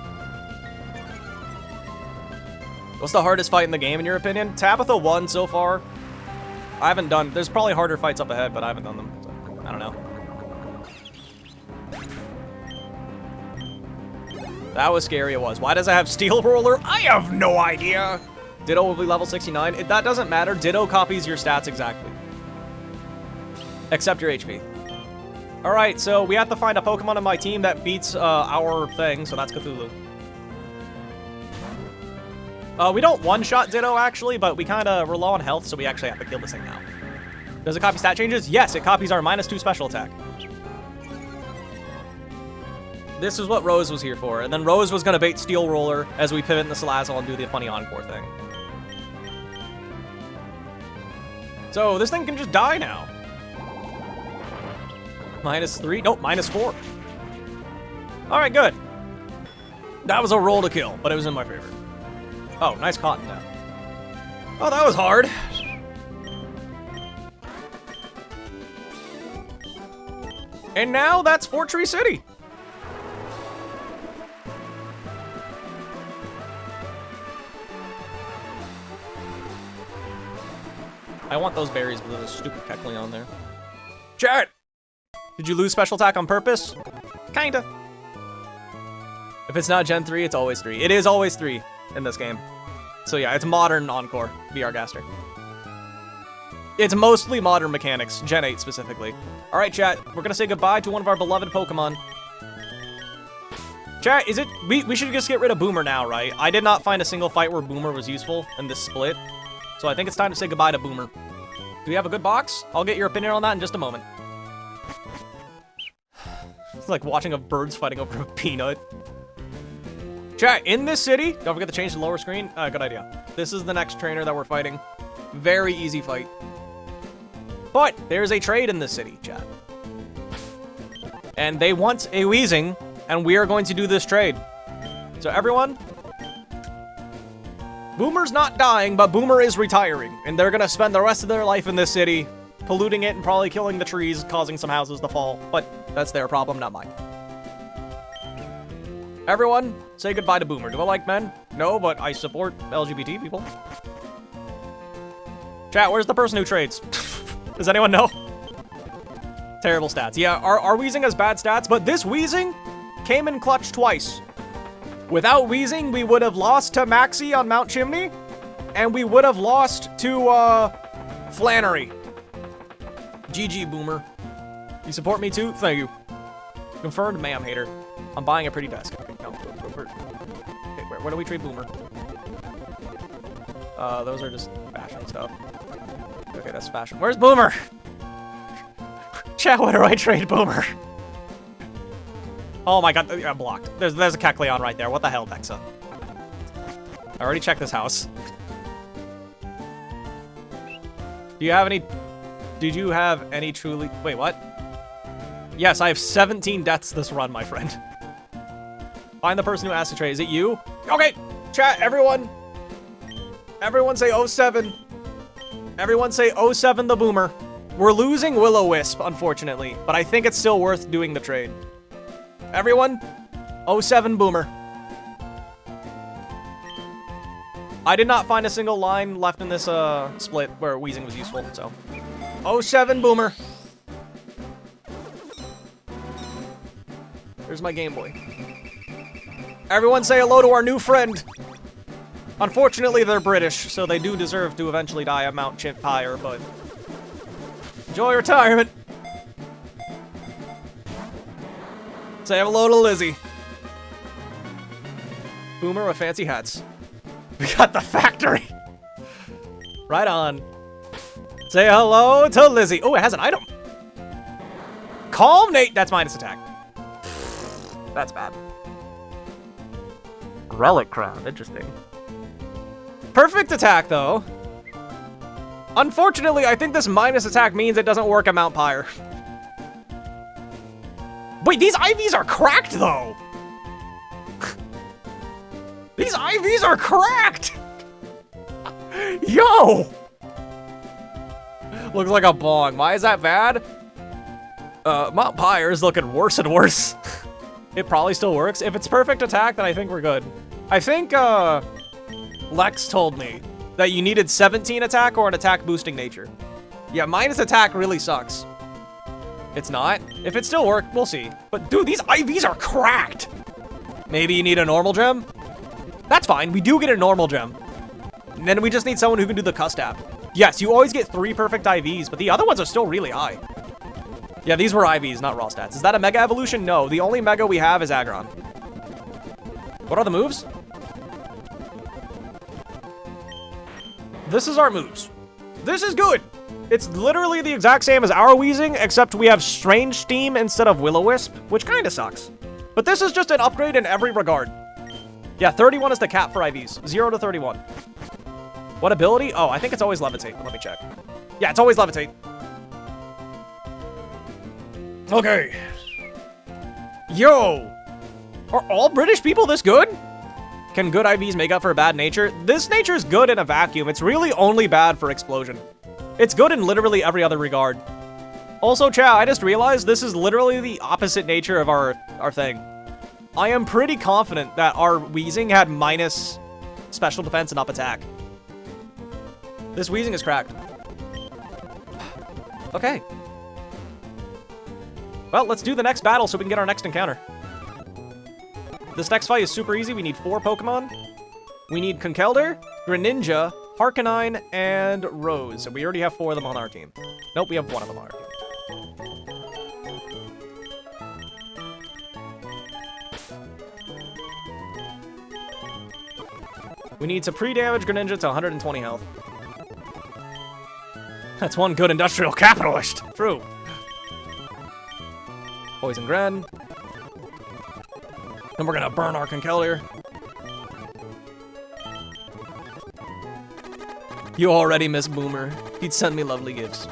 What's the hardest fight in the game, in your opinion? Tabitha won so far. I haven't done... There's probably harder fights up ahead, but I haven't done them. So, I don't know. That was scary, it was. Why does it have Steel Roller? I have no idea. Ditto will be level 69. That doesn't matter. Ditto copies your stats exactly. Except your HP. Alright, so we have to find a Pokemon on my team that beats our thing, so that's Cthulhu. We don't one-shot Ditto, actually, but we're low on health, so we actually have to kill this thing now. Does it copy stat changes? Yes, it copies our -2 special attack. This is what Rose was here for, and then Rose was going to bait Steel Roller as we pivot in the Salazzle and do the funny Encore thing. So, this thing can just die now. -3? Nope, -4. Alright, good. That was a roll to kill, but it was in my favor. Oh, nice Cotton down. Oh, that was hard. And now that's Fortree City. I want those berries with the stupid Kecleon on there. Chat! Did you lose special attack on purpose? Kinda. If it's not Gen 3, it's always 3. It is always 3 in this game. So yeah, it's modern Encore, VRgaster. It's mostly modern mechanics, Gen 8 specifically. Alright, chat, we're gonna say goodbye to one of our beloved Pokemon. Chat, is it... We should just get rid of Boomer now, right? I did not find a single fight where Boomer was useful in this split. So I think it's time to say goodbye to Boomer. Do we have a good box? I'll get your opinion on that in just a moment. It's like watching a birds fighting over a peanut. Chat, in this city, don't forget to change the lower screen. Good idea. This is the next trainer that we're fighting. Very easy fight. But there's a trade in this city, chat. And they want a Weezing and we are going to do this trade. So everyone, Boomer's not dying, but Boomer is retiring, and they're gonna spend the rest of their life in this city, polluting it and probably killing the trees, causing some houses to fall, but that's their problem, not mine. Everyone, say goodbye to Boomer. Do I like men? No, but I support LGBT people. Chat, where's the person who trades? Does anyone know? Terrible stats. Yeah, our Weezing has bad stats, but this Weezing came in clutch twice. Without Weezing, we would have lost to Maxie on Mount Chimney, and we would have lost to, Flannery. GG, Boomer. You support me too? Thank you. Confirmed ma'am hater. I'm buying a pretty desk. Okay, no, where do we trade Boomer? Those are just fashion stuff. Okay, that's fashion. Where's Boomer? Chat, where do I trade Boomer? Oh my god, I'm blocked. There's a Kecleon right there. What the hell, Dexa? I already checked this house. Do you have any... Did you have any truly... Wait, what? Yes, I have 17 deaths this run, my friend. Find the person who asked to trade. Is it you? Okay, chat, everyone. Everyone say 07. Everyone say 07 the Boomer. We're losing Will-O-Wisp, unfortunately, but I think it's still worth doing the trade. Everyone, 07 Boomer. I did not find a single line left in this split where Weezing was useful, so. 07 Boomer. Here's my Game Boy. Everyone say hello to our new friend. Unfortunately, they're British, so they do deserve to eventually die a Mount Chimp Pyre, but enjoy retirement. Say hello to Lizzie. Boomer with fancy hats. We got the factory. Right on. Say hello to Lizzie. Oh, it has an item. Calm Nate. That's minus attack. That's bad. Relic Crown. Interesting. Perfect attack, though. Unfortunately, I think this minus attack means it doesn't work at Mount Pyre. Wait, these IVs are cracked, though! These IVs are cracked! Yo! Looks like a bong. Why is that bad? Mount Pyre is looking worse and worse. It probably still works. If it's perfect attack, then I think we're good. I think, Lex told me that you needed 17 attack or an attack boosting nature. Yeah, minus attack really sucks. It's not. If it still worked, we'll see. But dude, these IVs are cracked. Maybe you need a normal gem? That's fine. We do get a normal gem. And then we just need someone who can do the custom. Yes, you always get 3 perfect IVs, but the other ones are still really high. Yeah, these were IVs, not raw stats. Is that a Mega Evolution? No, the only Mega we have is Aggron. What are the moves? This is our moves. This is good. It's literally the exact same as our Weezing, except we have Strange Steam instead of Will-O-Wisp, which kind of sucks. But this is just an upgrade in every regard. Yeah, 31 is the cap for IVs. 0 to 31. What ability? Oh, I think it's always Levitate. Let me check. Yeah, it's always Levitate. Okay. Yo! Are all British people this good? Can good IVs make up for a bad nature? This nature is good in a vacuum. It's really only bad for explosion. It's good in literally every other regard. Also, chat, I just realized this is literally the opposite nature of our thing. I am pretty confident that our Weezing had minus special defense and up attack. This Weezing is cracked. Okay. Well, let's do the next battle so we can get our next encounter. This next fight is super easy. We need 4 Pokemon. We need Conkeldurr, Greninja, Harknine, and Rose. And we already have 4 of them on our team. Nope, we have 1 of them on our team. We need to pre-damage Greninja to 120 health. That's one good industrial capitalist. True. Poison Gren. Then we're gonna burn our Conkeldurr. You already miss Boomer. He'd send me lovely gifts.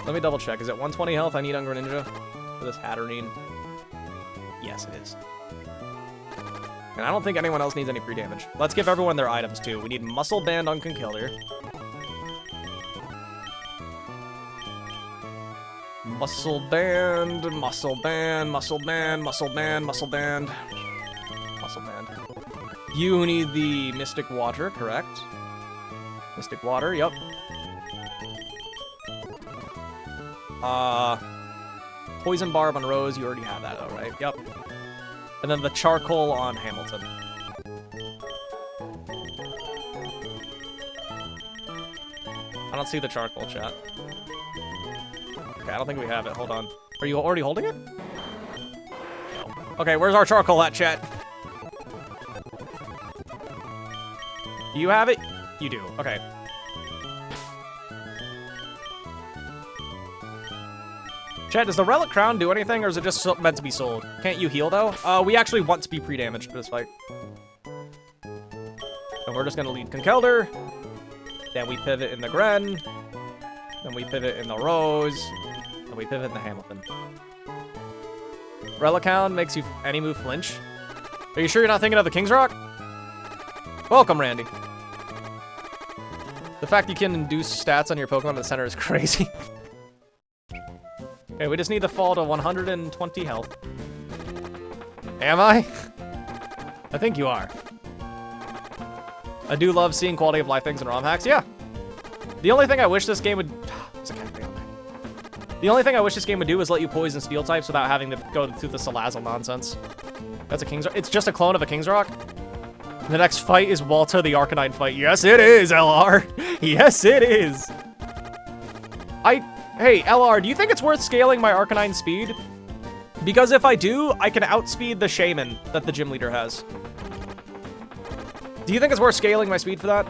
Let me double check. Is it 120 health I need on Greninja for this Hatterene? Yes, it is. And I don't think anyone else needs any pre-damage. Let's give everyone their items, too. We need Muscle Band on Conkeldurr. Muscle Band, Muscle Band, Muscle Band, Muscle Band, Muscle Band. Muscle Band. You need the Mystic Water, correct? Mystic Water, yep. Poison Barb on Rose, you already have that, though, right? Yep. And then the Charcoal on Hamilton. I don't see the Charcoal, chat. Okay, I don't think we have it. Hold on. Are you already holding it? No. Okay, where's our Charcoal at, chat? Do you have it? You do. Okay. Chat, does the Relic Crown do anything, or is it just meant to be sold? Can't you heal, though? We actually want to be pre-damaged for this fight. And we're just gonna lead Conkeldurr. Then we pivot in the Gren. Then we pivot in the Rose. Then we pivot in the Hamilton. Relic Hound makes you any move flinch. Are you sure you're not thinking of the King's Rock? Welcome, Randy. The fact you can induce stats on your Pokemon in the center is crazy. Okay, we just need to fall to 120 health. Am I? I think you are. I do love seeing quality of life things in ROM hacks. Yeah. The only thing I wish this game would... The only thing I wish this game would do is let you poison steel types without having to go through the Salazzle nonsense. That's a King's Rock. It's just a clone of a King's Rock. The next fight is Walter the Arcanine fight. Yes, it is, LR. Yes, it is. Hey, LR, do you think it's worth scaling my Arcanine speed? Because if I do, I can outspeed the Shaman that the gym leader has. Do you think it's worth scaling my speed for that?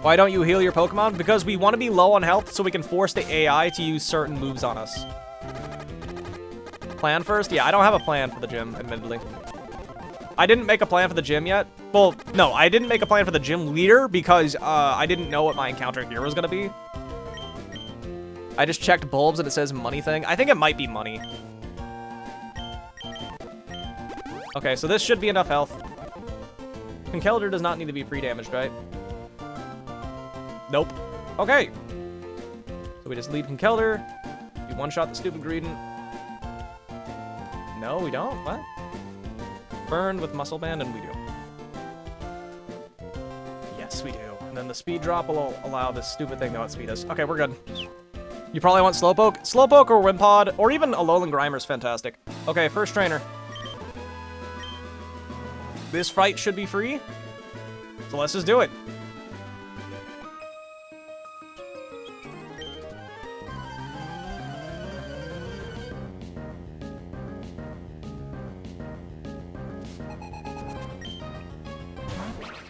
Why don't you heal your Pokemon? Because we want to be low on health so we can force the AI to use certain moves on us. Plan first? Yeah, I don't have a plan for the gym, admittedly. I didn't make a plan for the gym yet. Well, no, I didn't make a plan for the gym leader because I didn't know what my encounter here was going to be. I just checked bulbs and it says money thing. I think it might be money. Okay, so this should be enough health. Conkeldurr does not need to be pre-damaged, right? Nope. Okay. So we just lead Conkeldurr. We one-shot the stupid Greedent. No, we don't. What? Burn with Muscle Band, and we do. Yes, we do. And then the speed drop will allow this stupid thing to outspeed us. Okay, we're good. You probably want Slowpoke? Slowpoke or Wimpod, or even Alolan Grimer is fantastic. Okay, first trainer. This fight should be free, so let's just do it.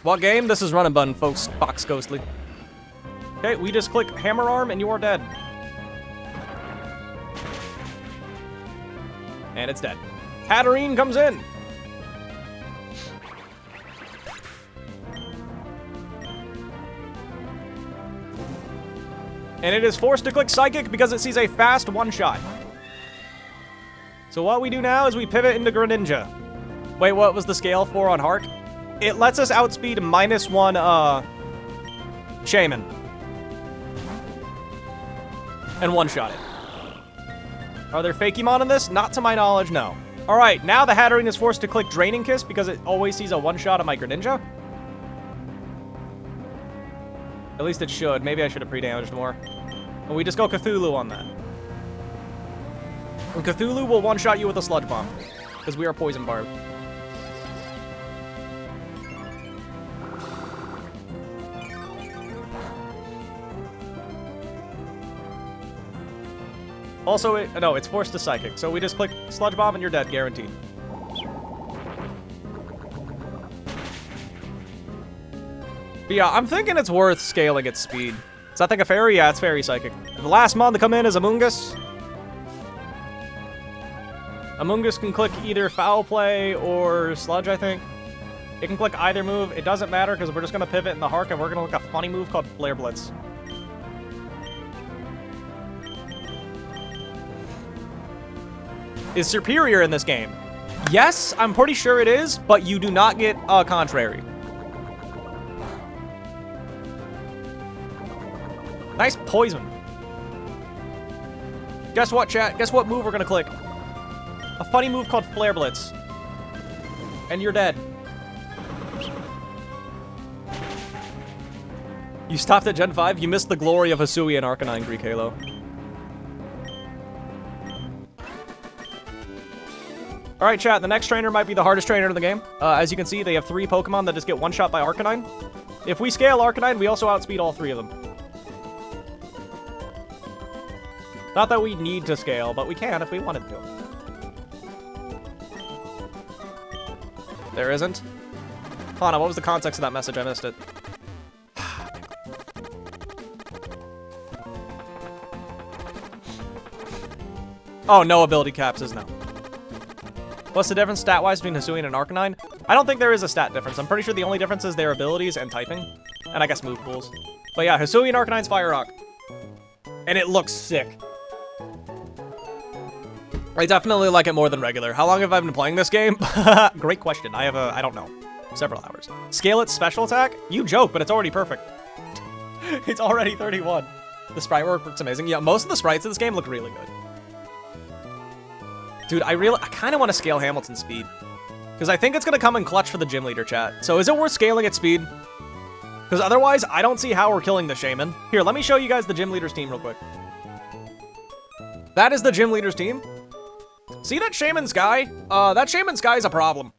What game? This is Run and Button, folks. Fox Ghostly. Okay, we just click Hammer Arm and you are dead. And it's dead. Hatterene comes in. And it is forced to click Psychic because it sees a fast one-shot. So what we do now is we pivot into Greninja. Wait, what was the scale for on Hark? It lets us outspeed -1, Shaman. And one-shot it. Are there Fakemon in this? Not to my knowledge, no. Alright, now the Hatterene is forced to click Draining Kiss because it always sees a one-shot on my Greninja. At least it should. Maybe I should have pre-damaged more. And we just go Cthulhu on that. And Cthulhu will one-shot you with a Sludge Bomb. Because we are Poison Barb. Also, no, it's forced to Psychic. So we just click Sludge Bomb and you're dead, guaranteed. But yeah, I'm thinking it's worth scaling its speed. Is that thing a fairy? Yeah, it's fairy Psychic. The last mon to come in is Amoonguss. Amoonguss can click either Foul Play or Sludge, I think. It can click either move. It doesn't matter because we're just going to pivot in the Hark and we're going to look a funny move called Flare Blitz. is superior in this game. Yes, I'm pretty sure it is, but you do not get contrary. Nice poison. Guess what, chat? Guess what move we're gonna click? A funny move called Flare Blitz. And you're dead. You stopped at Gen 5? You missed the glory of Hisui and Arcanine Greek Halo. Alright, chat, the next trainer might be the hardest trainer in the game. As you can see, they have 3 Pokemon that just get one-shot by Arcanine. If we scale Arcanine, we also outspeed all 3 of them. Not that we need to scale, but we can if we wanted to. There isn't? Hana, what was the context of that message? I missed it. Oh, no ability caps is no. What's the difference stat-wise between Hisuian and Arcanine? I don't think there is a stat difference. I'm pretty sure the only difference is their abilities and typing. And I guess move pools. But yeah, Hisuian and Arcanine's Fire Rock. And it looks sick. I definitely like it more than regular. How long have I been playing this game? Great question. I don't know. Several hours. Scale its special attack? You joke, but it's already perfect. It's already 31. The sprite work looks amazing. Yeah, most of the sprites in this game look really good. Dude, I kind of want to scale Hamilton's speed. Because I think it's going to come in clutch for the gym leader, chat. So is it worth scaling its speed? Because otherwise, I don't see how we're killing the Shaman. Here, let me show you guys the gym leader's team real quick. That is the gym leader's team. See that Shaman Sky? That Shaman Sky is a problem.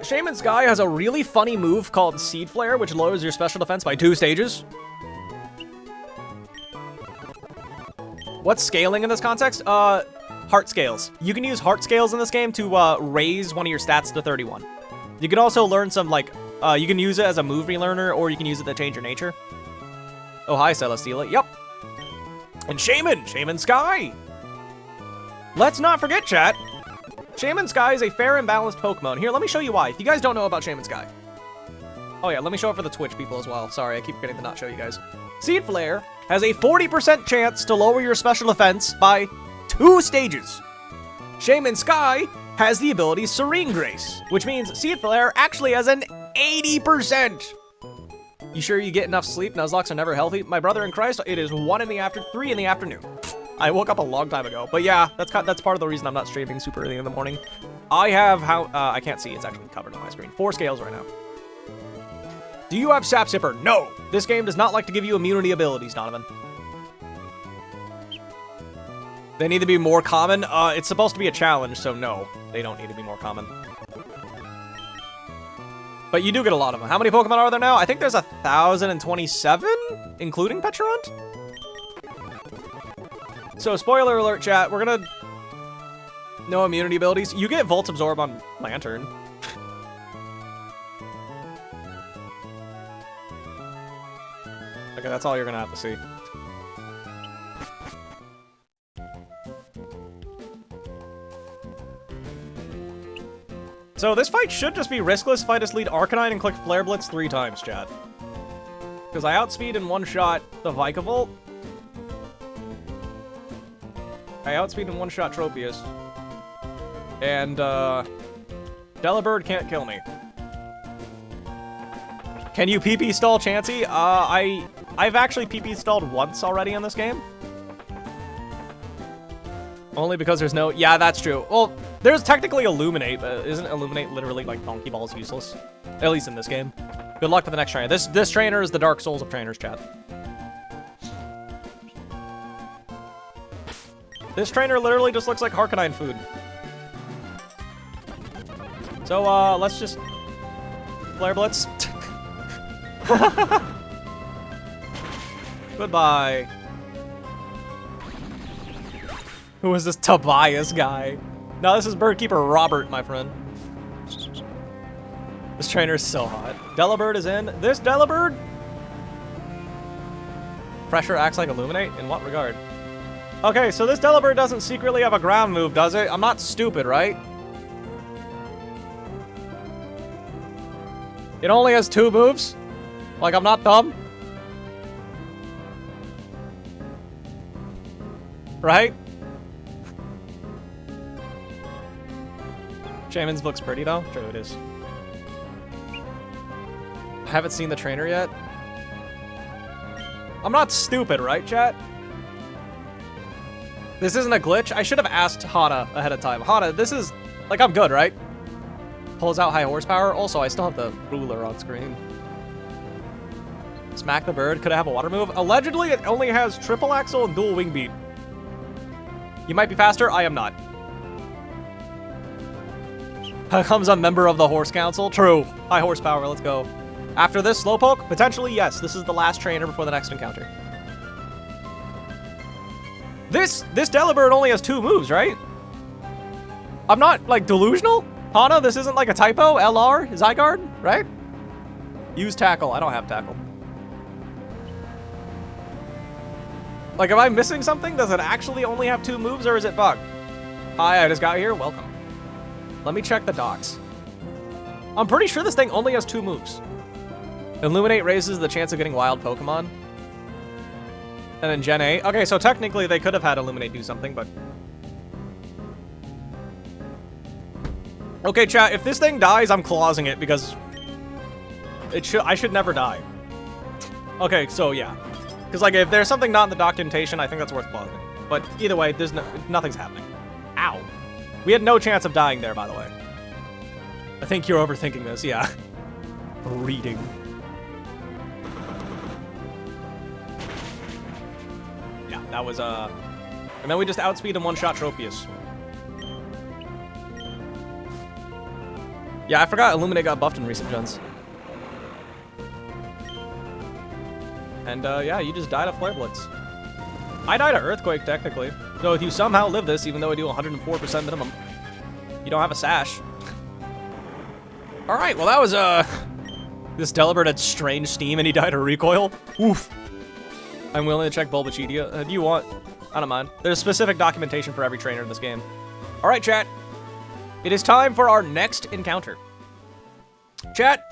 Shaman Sky has a really funny move called Seed Flare, which lowers your special defense by 2 stages. What's scaling in this context? Heart scales. You can use heart scales in this game to raise one of your stats to 31. You can also learn some, like, you can use it as a move relearner, or you can use it to change your nature. Oh, hi, Celesteela. Yep. And Shaman Sky. Let's not forget, chat. Shaman Sky is a fair and balanced Pokemon. Here, let me show you why. If you guys don't know about Shaman Sky. Oh yeah, let me show it for the Twitch people as well. Sorry, I keep forgetting to not show you guys. Seed Flare has a 40% chance to lower your special defense by 2 stages. Shaman Sky has the ability Serene Grace, which means Seed Flare actually has an 80%. You sure you get enough sleep? Nuzlocks are never healthy. My brother in Christ, it is 3 in the afternoon. I woke up a long time ago, but yeah, that's part of the reason I'm not streaming super early in the morning. I have I can't see, it's actually covered on my screen. 4 scales right now. Do you have Sap Sipper? No! This game does not like to give you immunity abilities, Donovan. They need to be more common? It's supposed to be a challenge, so no. They don't need to be more common. But you do get a lot of them. How many Pokemon are there now? I think there's 1,027, including Pecharunt? So, spoiler alert, chat, we're gonna... No immunity abilities. You get Volt Absorb on Lantern. Okay, that's all you're gonna have to see. So this fight should just be riskless if I just lead Arcanine and click Flare Blitz 3 times, chat. Because I outspeed in one shot the Vikavolt. I outspeed in one shot Tropius. And, Delibird can't kill me. Can you PP stall Chansey? I've actually PP stalled once already in this game. Only because there's no... Yeah, that's true. Well, there's technically Illuminate, but isn't Illuminate literally, like, Donkey Balls useless? At least in this game. Good luck to the next trainer. This trainer is the Dark Souls of trainers, chat. This trainer literally just looks like Arcanine food. So, let's just... Flare Blitz. Goodbye. Who is this Tobias guy? No, this is Birdkeeper Robert, my friend. This trainer is so hot. Delibird is in. This Delibird? Pressure acts like Illuminate? In what regard? Okay, so this Delibird doesn't secretly have a ground move, does it? I'm not stupid, right? It only has 2 moves? Like, I'm not dumb? Right? Shaman's looks pretty, though. True, it is. I haven't seen the trainer yet. I'm not stupid, right, chat? This isn't a glitch. I should have asked Hana ahead of time. Hana, this is... Like, I'm good, right? Pulls out high horsepower. Also, I still have the ruler on screen. Smack the bird. Could it have a water move? Allegedly, it only has triple axle and dual wing beat. You might be faster. I am not. Here comes a member of the horse council. True. High horsepower. Let's go. After this, Slowpoke? Potentially, yes. This is the last trainer before the next encounter. This Delibird only has 2 moves, right? I'm not, like, delusional? Hana, this isn't like a typo? LR? Zygarde? Right? Use Tackle. I don't have Tackle. Like, am I missing something? Does it actually only have 2 moves, or is it bugged? Hi, I just got here. Welcome. Let me check the docs. I'm pretty sure this thing only has 2 moves. Illuminate raises the chance of getting wild Pokemon. And then Gen A. Okay, so technically they could have had Illuminate do something, but... Okay, chat, if this thing dies, I'm clawsing it because... I should never die. Okay, so yeah. Because, like, if there's something not in the documentation, I think that's worth clawsing. But either way, nothing's happening. Ow. We had no chance of dying there, by the way. I think you're overthinking this, yeah. Breeding. Yeah, that was, And then we just outspeed and one-shot Tropius. Yeah, I forgot Illuminate got buffed in recent gens. And, yeah, you just died of Flare Blitz. I died of Earthquake, technically. So if you somehow live this, even though I do 104% minimum, you don't have a sash. Alright, well that was, this Delibird had strange steam and he died of recoil. Oof. I'm willing to check Bulbachedia. Do you want? I don't mind. There's specific documentation for every trainer in this game. Alright, chat. It is time for our next encounter. Chat.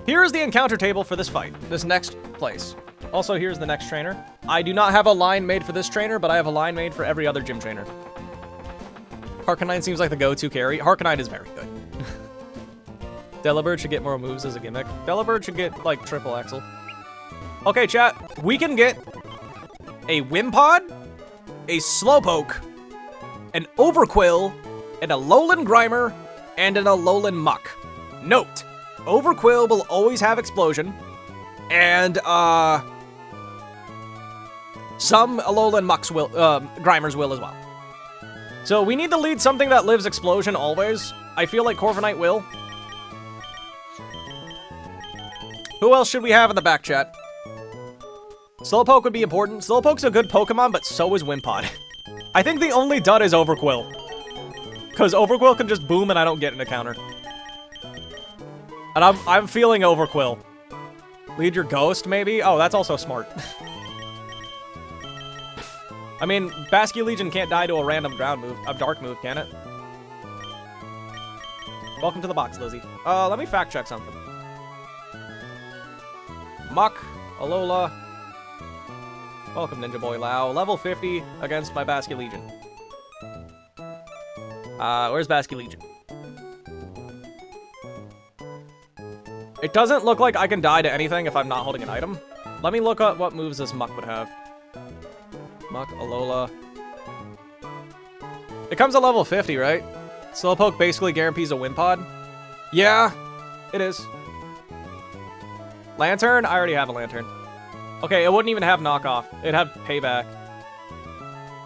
Here is the encounter table for this fight, this next place. Also, here's the next trainer. I do not have a line made for this trainer, but I have a line made for every other gym trainer. Harkonite seems like the go-to carry. Harkonite is very good. Delibird should get more moves as a gimmick. Delibird should get, like, triple axle. Okay, chat. We can get a Wimpod, a Slowpoke, an Overquill, and a Alolan Grimer, and an Alolan Muck. Note, Overquill will always have Explosion, and, some Alolan Mucks will, Grimers will as well. So we need to lead something that lives Explosion always. I feel like Corviknight will. Who else should we have in the back, chat? Slowpoke would be important. Slowpoke's a good Pokemon, but so is Wimpod. I think the only dud is Overquill. Because Overquill can just boom and I don't get an encounter. And I'm feeling Overquill. Lead your Ghost, maybe? Oh, that's also smart. I mean, Basculegion can't die to a random ground move, a dark move, can it? Welcome to the box, Lizzie. Let me fact check something. Muck, Alola. Welcome, Ninja Boy Lao. Level 50 against my Basculegion. Where's Basculegion? It doesn't look like I can die to anything if I'm not holding an item. Let me look up what moves this Muck would have. Muck, Alola. It comes at level 50, right? Slowpoke basically guarantees a Wimpod. Yeah, it is. Lantern? I already have a Lantern. Okay, it wouldn't even have knockoff. It'd have payback.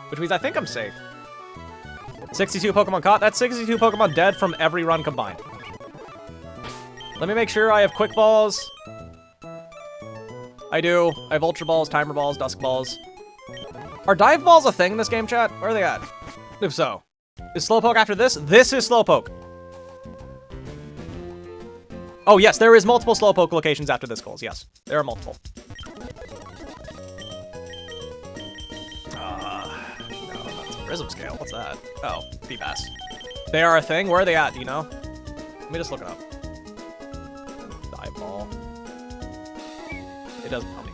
Which means I think I'm safe. 62 Pokemon caught. That's 62 Pokemon dead from every run combined. Let me make sure I have Quick Balls. I do. I have Ultra Balls, Timer Balls, Dusk Balls. Are Dive Balls a thing in this game, chat? Where are they at? If so. Is Slowpoke after this? This is Slowpoke. Oh, yes, there is multiple Slowpoke locations after this, Coles. Yes, there are multiple. No, that's a Prism Scale. What's that? Oh, Feebas. They are a thing? Where are they at? Do you know? Let me just look it up. Dive Ball. It doesn't tell me.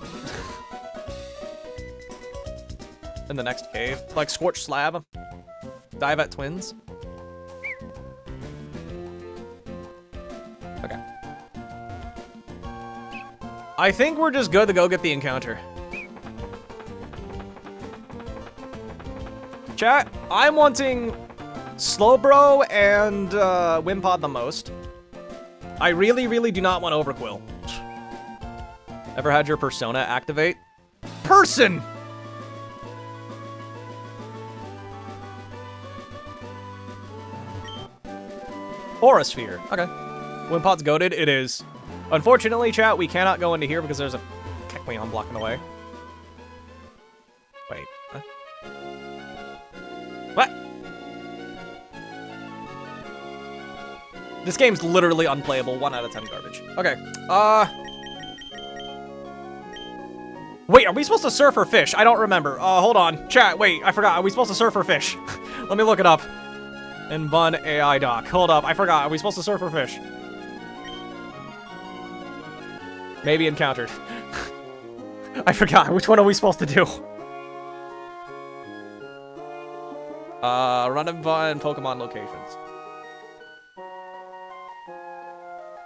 In the next cave. Like Scorched Slab. Dive at Twins. I think we're just good to go get the encounter. Chat, I'm wanting Slowbro and Wimpod the most. I really, really do not want Overquill. Ever had your persona activate? Person! Aurasphere. Okay. Wimpod's goated. It is. Unfortunately, chat, we cannot go into here because there's a Kecleon blocking the way. Wait. Huh? What? This game's literally unplayable. 1 out of 10 garbage. Okay. Wait, are we supposed to surf or fish? I don't remember. Hold on. Chat, wait, I forgot. Are we supposed to surf or fish? Let me look it up. In Bun AI doc. Hold up, I forgot. Are we supposed to surf or fish? Maybe encountered. I forgot. Which one are we supposed to do? Run and Bun Pokemon locations.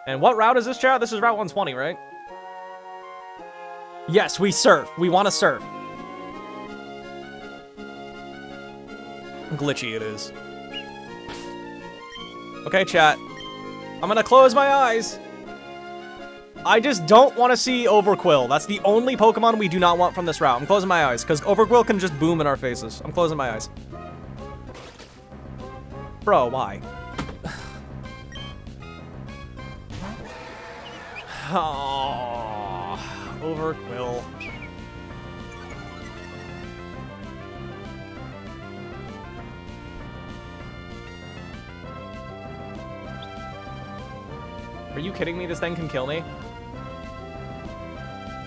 And what route is this, chat? This is Route 120, right? Yes, we surf. We want to surf. Glitchy it is. Okay, chat. I'm gonna close my eyes. I just don't want to see Overquill. That's the only Pokemon we do not want from this route. I'm closing my eyes, because Overquill can just boom in our faces. I'm closing my eyes. Bro, why? Oh, Overquill. Are you kidding me? This thing can kill me?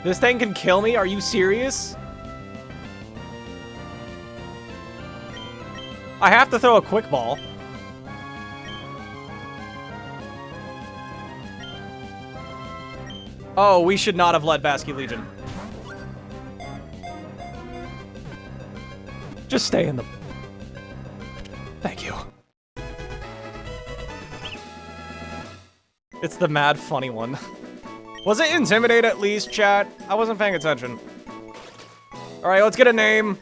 This thing can kill me? Are you serious? I have to throw a quick ball. Oh, we should not have let Basculegion. Just stay in the... Thank you. It's the mad funny one. Was it Intimidate at least, chat? I wasn't paying attention. Alright, let's get a name.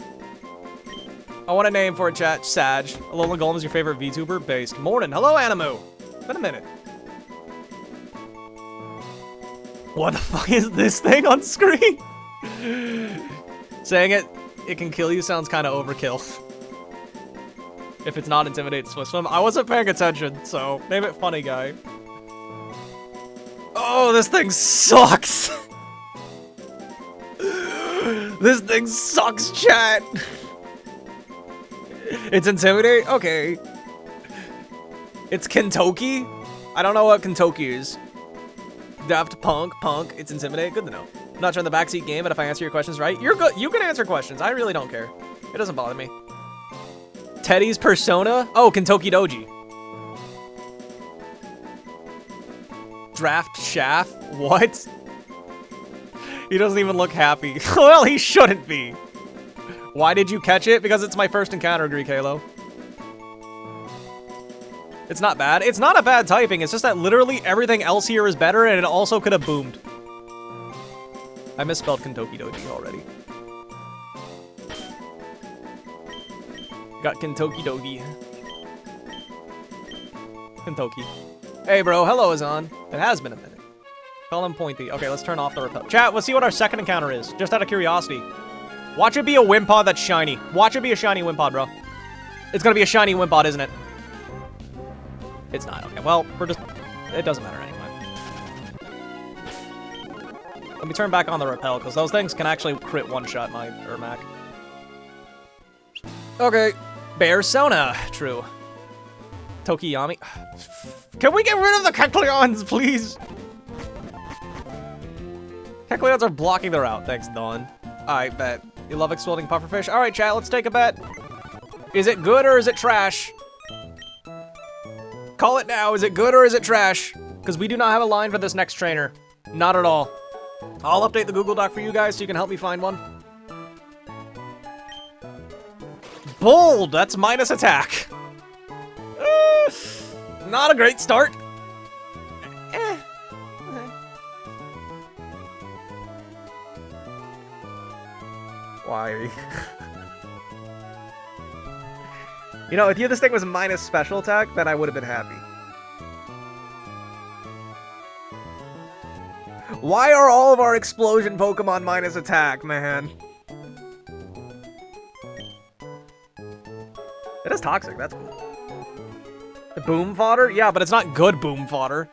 I want a name for it, chat. Sag. Alola Golem is your favorite VTuber? Based. Morning. Hello, Animu. It's been a minute. What the fuck is this thing on screen? Saying it can kill you sounds kind of overkill. If it's not Intimidate, Swim. I wasn't paying attention, so name it Funny Guy. Oh, this thing sucks! This thing sucks, chat! It's Intimidate? Okay. It's Kentucky? I don't know what Kentucky is. Daft Punk, it's Intimidate. Good to know. I'm not trying the backseat game, but if I answer your questions right, you're good. You can answer questions. I really don't care. It doesn't bother me. Teddy's persona? Oh, Kentucky Doji. Draft Shaft? What? He doesn't even look happy. Well, he shouldn't be. Why did you catch it? Because it's my first encounter, Greek Halo. It's not bad. It's not a bad typing. It's just that literally everything else here is better, and it also could have boomed. I misspelled Kentucky Doji already. Got Kentucky Dogi. Kentucky. Hey, bro. Hello, Azan. It has been a minute. Call him Pointy. Okay, let's turn off the repel. Chat, let's see what our second encounter is. Just out of curiosity. Watch it be a Wimpod that's shiny. Watch it be a shiny Wimpod, bro. It's gonna be a shiny Wimpod, isn't it? It's not. Okay, well, we're just... It doesn't matter anyway. Let me turn back on the repel, because those things can actually crit one-shot my Ermac. Okay. Bearsona. True. Tokiyami. Can we get rid of the Kecleons, please? Kecleons are blocking the route. Thanks, Dawn. Alright, bet. You love exploding pufferfish? Alright, chat, let's take a bet. Is it good or is it trash? Call it now. Is it good or is it trash? Because we do not have a line for this next trainer. Not at all. I'll update the Google Doc for you guys so you can help me find one. Bold! That's minus attack. Not a great start. Why? You know, if this thing was minus special attack, then I would have been happy. Why are all of our explosion Pokemon minus attack, man? It is toxic, that's cool. The boom fodder? Yeah, but it's not good boom fodder.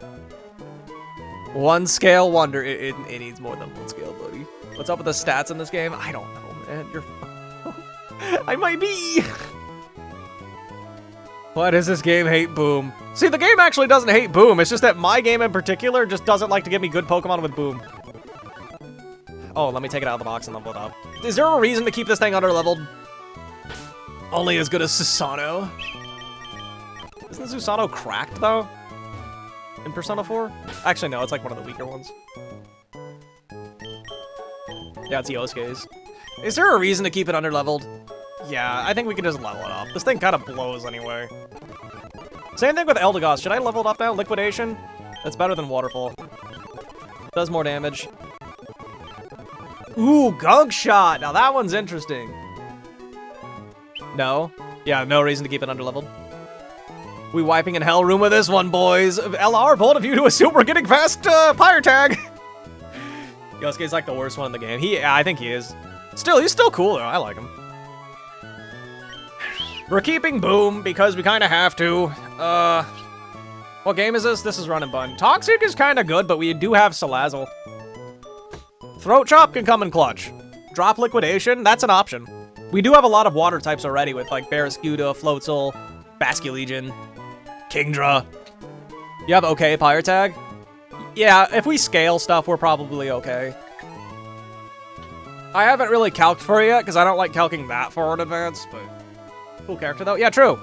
One scale wonder. It needs more than one scale, buddy. What's up with the stats in this game? I don't know, man. You're... I might be. Why does this game hate boom? See, the game actually doesn't hate boom. It's just that my game in particular just doesn't like to give me good Pokemon with boom. Oh, let me take it out of the box and level it up. Is there a reason to keep this thing under-leveled? Only as good as Susano. Isn't Susano cracked, though? In Persona 4? Actually, no, it's like one of the weaker ones. Yeah, it's Yosuke's. Is there a reason to keep it under-leveled? Yeah, I think we can just level it up. This thing kind of blows anyway. Same thing with Eldegoss. Should I level it up now? Liquidation? That's better than Waterfall. Does more damage. Ooh, Gunk Shot! Now that one's interesting. No? Yeah, no reason to keep it underleveled. We wiping in hell room with this one, boys. LR, bold of you to assume we're getting past Pyre Tag. Yosuke's like the worst one in the game. Yeah, I think he is. Still, he's still cool though. I like him. We're keeping Boom because we kind of have to. What game is this? This is Run and Bun. Toxic is kind of good, but we do have Salazzle. Throat Chop can come in clutch. Drop Liquidation, that's an option. We do have a lot of water types already with like Barraskewda, Floatzel, Basculegion, Kingdra. You have okay Pyre Tag? Yeah, if we scale stuff, we're probably okay. I haven't really calced for it yet, because I don't like calcing that far in advance, but... Cool character, though. Yeah, true.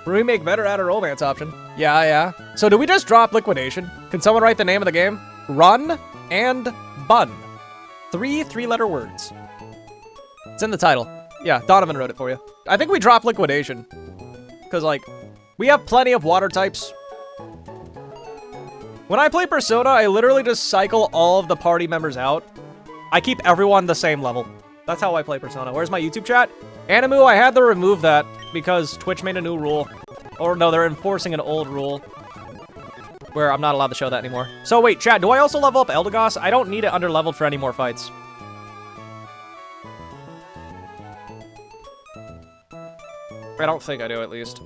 Remake better add a romance option. Yeah. So do we just drop Liquidation? Can someone write the name of the game? Run and Bun. 3 three-letter words. It's in the title. Yeah, Donovan wrote it for you. I think we drop Liquidation. Because, like, we have plenty of water types. When I play Persona, I literally just cycle all of the party members out. I keep everyone the same level. That's how I play Persona. Where's my YouTube chat? Animu, I had to remove that because Twitch made a new rule. Or no, they're enforcing an old rule where I'm not allowed to show that anymore. So wait, chat, do I also level up Eldegoss? I don't need it under-leveled for any more fights. I don't think I do, at least.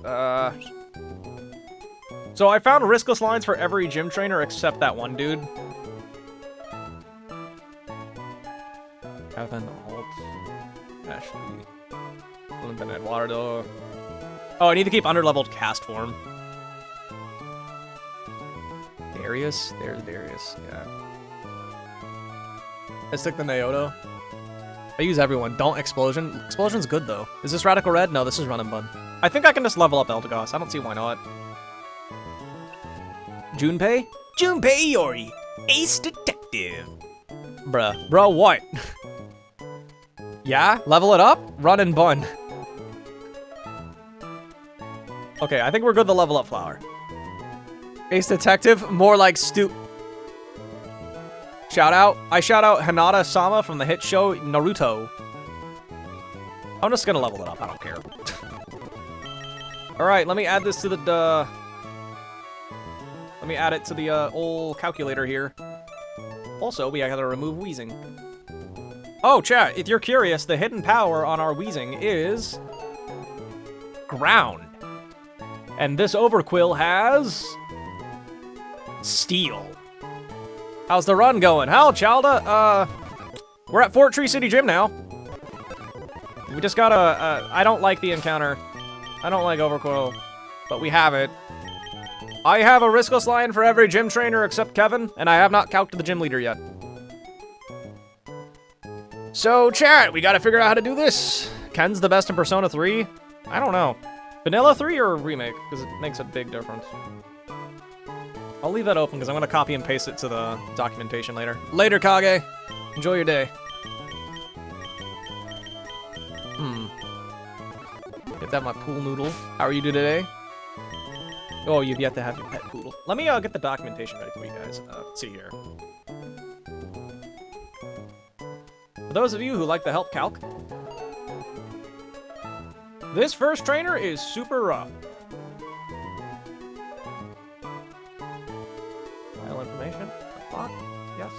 So I found riskless lines for every gym trainer except that one dude. Kevin, Alt, Ashley, Linden, Eduardo. Oh, I need to keep underleveled cast form. Darius? There's Darius, yeah. I stick the Naoto. I use everyone. Don't Explosion. Explosion's good, though. Is this Radical Red? No, this is Run and Bun. I think I can just level up Eldegoss. I don't see why not. Junpei? Junpei Iori, Ace Detective. Bruh, what? Yeah? Level it up? Run and Bun. Okay, I think we're good to level up Flower. Ace Detective? More like Shout out. I shout out Hinata-sama from the hit show Naruto. I'm just gonna level it up. I don't care. Alright, let me add this to the... Let me add it to the old calculator here. Also, we gotta remove Wheezing. Oh, chat, if you're curious, the hidden power on our Wheezing is... Ground. And this Overquill has... Steel. How's the run going? Hell, Chalda, we're at Fortree City Gym now. We just gotta, I don't like the encounter. I don't like Overquill, but we have it. I have a riskless line for every gym trainer except Kevin, and I have not calced the gym leader yet. So, chat, we gotta figure out how to do this. Ken's the best in Persona 3? I don't know. Vanilla 3 or Remake? Because it makes a big difference. I'll leave that open because I'm going to copy and paste it to the documentation later. Later, Kage. Enjoy your day. Get that my pool noodle. How are you doing today? Oh, you've yet to have your pet poodle. Let me get the documentation ready for you guys. Let's see here. those of you who like to help calc, this first trainer is super rough. File information. Unlock. Yes.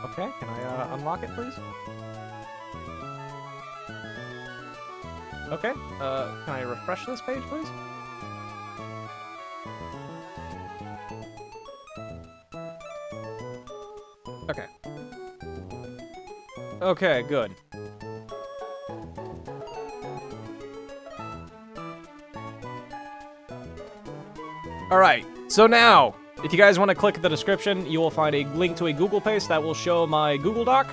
Okay, can I unlock it, please? Okay, can I refresh this page, please? Okay. Okay, good. Alright, so now, if you guys want to click the description, you will find a link to a Google paste that will show my Google Doc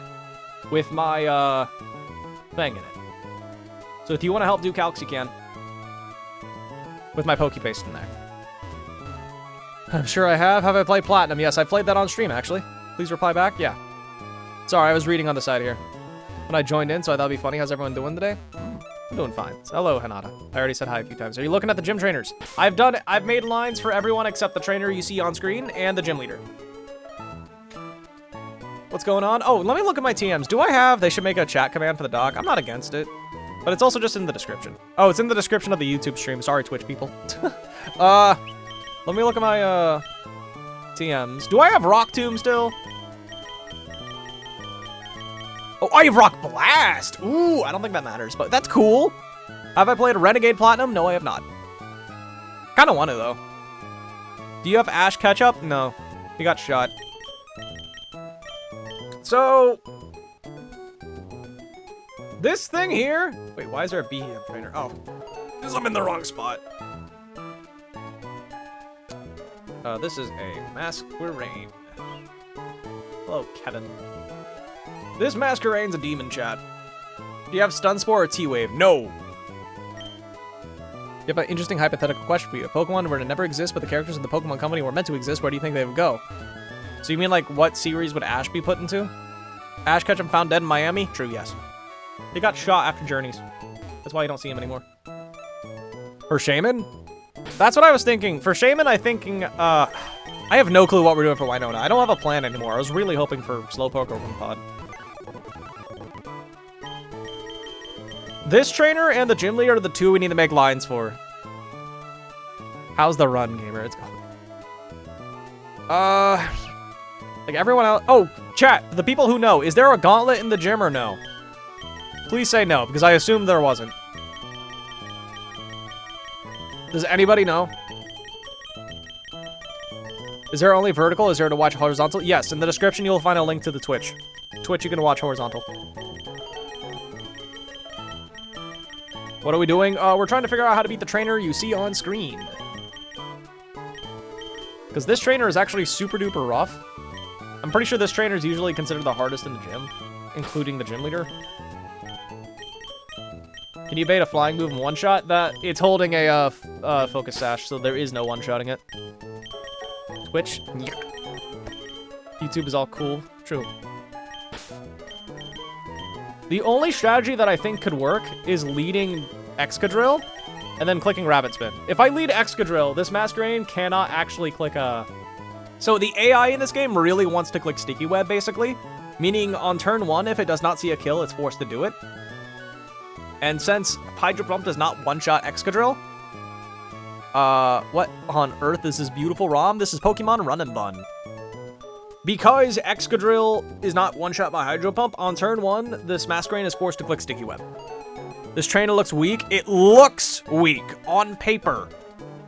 with my, thing in it. So if you want to help do calcs, you can. With my Poke paste in there. I'm sure I have. Have I played Platinum? Yes, I played that on stream, actually. Please reply back. Yeah. Sorry, I was reading on the side here. When I joined in, so I thought it'd be funny. How's everyone doing today? I'm doing fine. So, hello, Hanada. I already said hi a few times. Are you looking at the gym trainers? I've made lines for everyone except the trainer you see on screen and the gym leader. What's going on? Oh, let me look at my TMs. Do I have... They should make a chat command for the doc. I'm not against it. But it's also just in the description. Oh, it's in the description of the YouTube stream. Sorry, Twitch people. Let me look at my, TMs. Do I have Rock Tomb still? Oh, I have Rock Blast! Ooh, I don't think that matters, but that's cool. Have I played Renegade Platinum? No, I have not. Kinda want to, though. Do you have Ash Ketchup? No. He got shot. So... this thing here... Wait, why is there a BM trainer? Oh. Because I'm in the wrong spot. This is a Masquerain. Hello, Kevin. This Masquerain's a demon, chat. Do you have Stun Spore or T-Wave? No! You have an interesting hypothetical question for you. If Pokemon were to never exist, but the characters of the Pokemon Company were meant to exist, where do you think they would go? So you mean, like, what series would Ash be put into? Ash Ketchum found dead in Miami? True, yes. He got shot after Journeys. That's why you don't see him anymore. For Shaman? That's what I was thinking. For Shaman, I'm thinking, I have no clue what we're doing for Winona. I don't have a plan anymore. I was really hoping for Slowpoke or Wimpod. This trainer and the gym leader are the two we need to make lines for. How's the run, gamer? It's going. Like everyone else. Oh, chat. The people who know, is there a gauntlet in the gym or no? Please say no, because I assume there wasn't. Does anybody know? Is there only vertical? Is there to watch horizontal? Yes, in the description you'll find a link to the Twitch. Twitch, you can watch horizontal. What are we doing? We're trying to figure out how to beat the trainer you see on screen. Because this trainer is actually super duper rough. I'm pretty sure this trainer is usually considered the hardest in the gym, including the gym leader. Can you bait a flying move in one shot? That it's holding a focus sash, so there is no one-shotting it. Twitch, YouTube is all cool. True. The only strategy that I think could work is leading Excadrill and then clicking Rabbit Spin. If I lead Excadrill, this Masquerain cannot actually click a... So the AI in this game really wants to click Sticky Web, basically. Meaning on turn 1, if it does not see a kill, it's forced to do it. And since Hydro Pump does not one-shot Excadrill, what on earth is this beautiful ROM? This is Pokemon Run and Bun. Because Excadrill is not one-shot by Hydro Pump, on turn 1, this Masquerain is forced to click Sticky Web. This trainer looks weak. It looks weak on paper.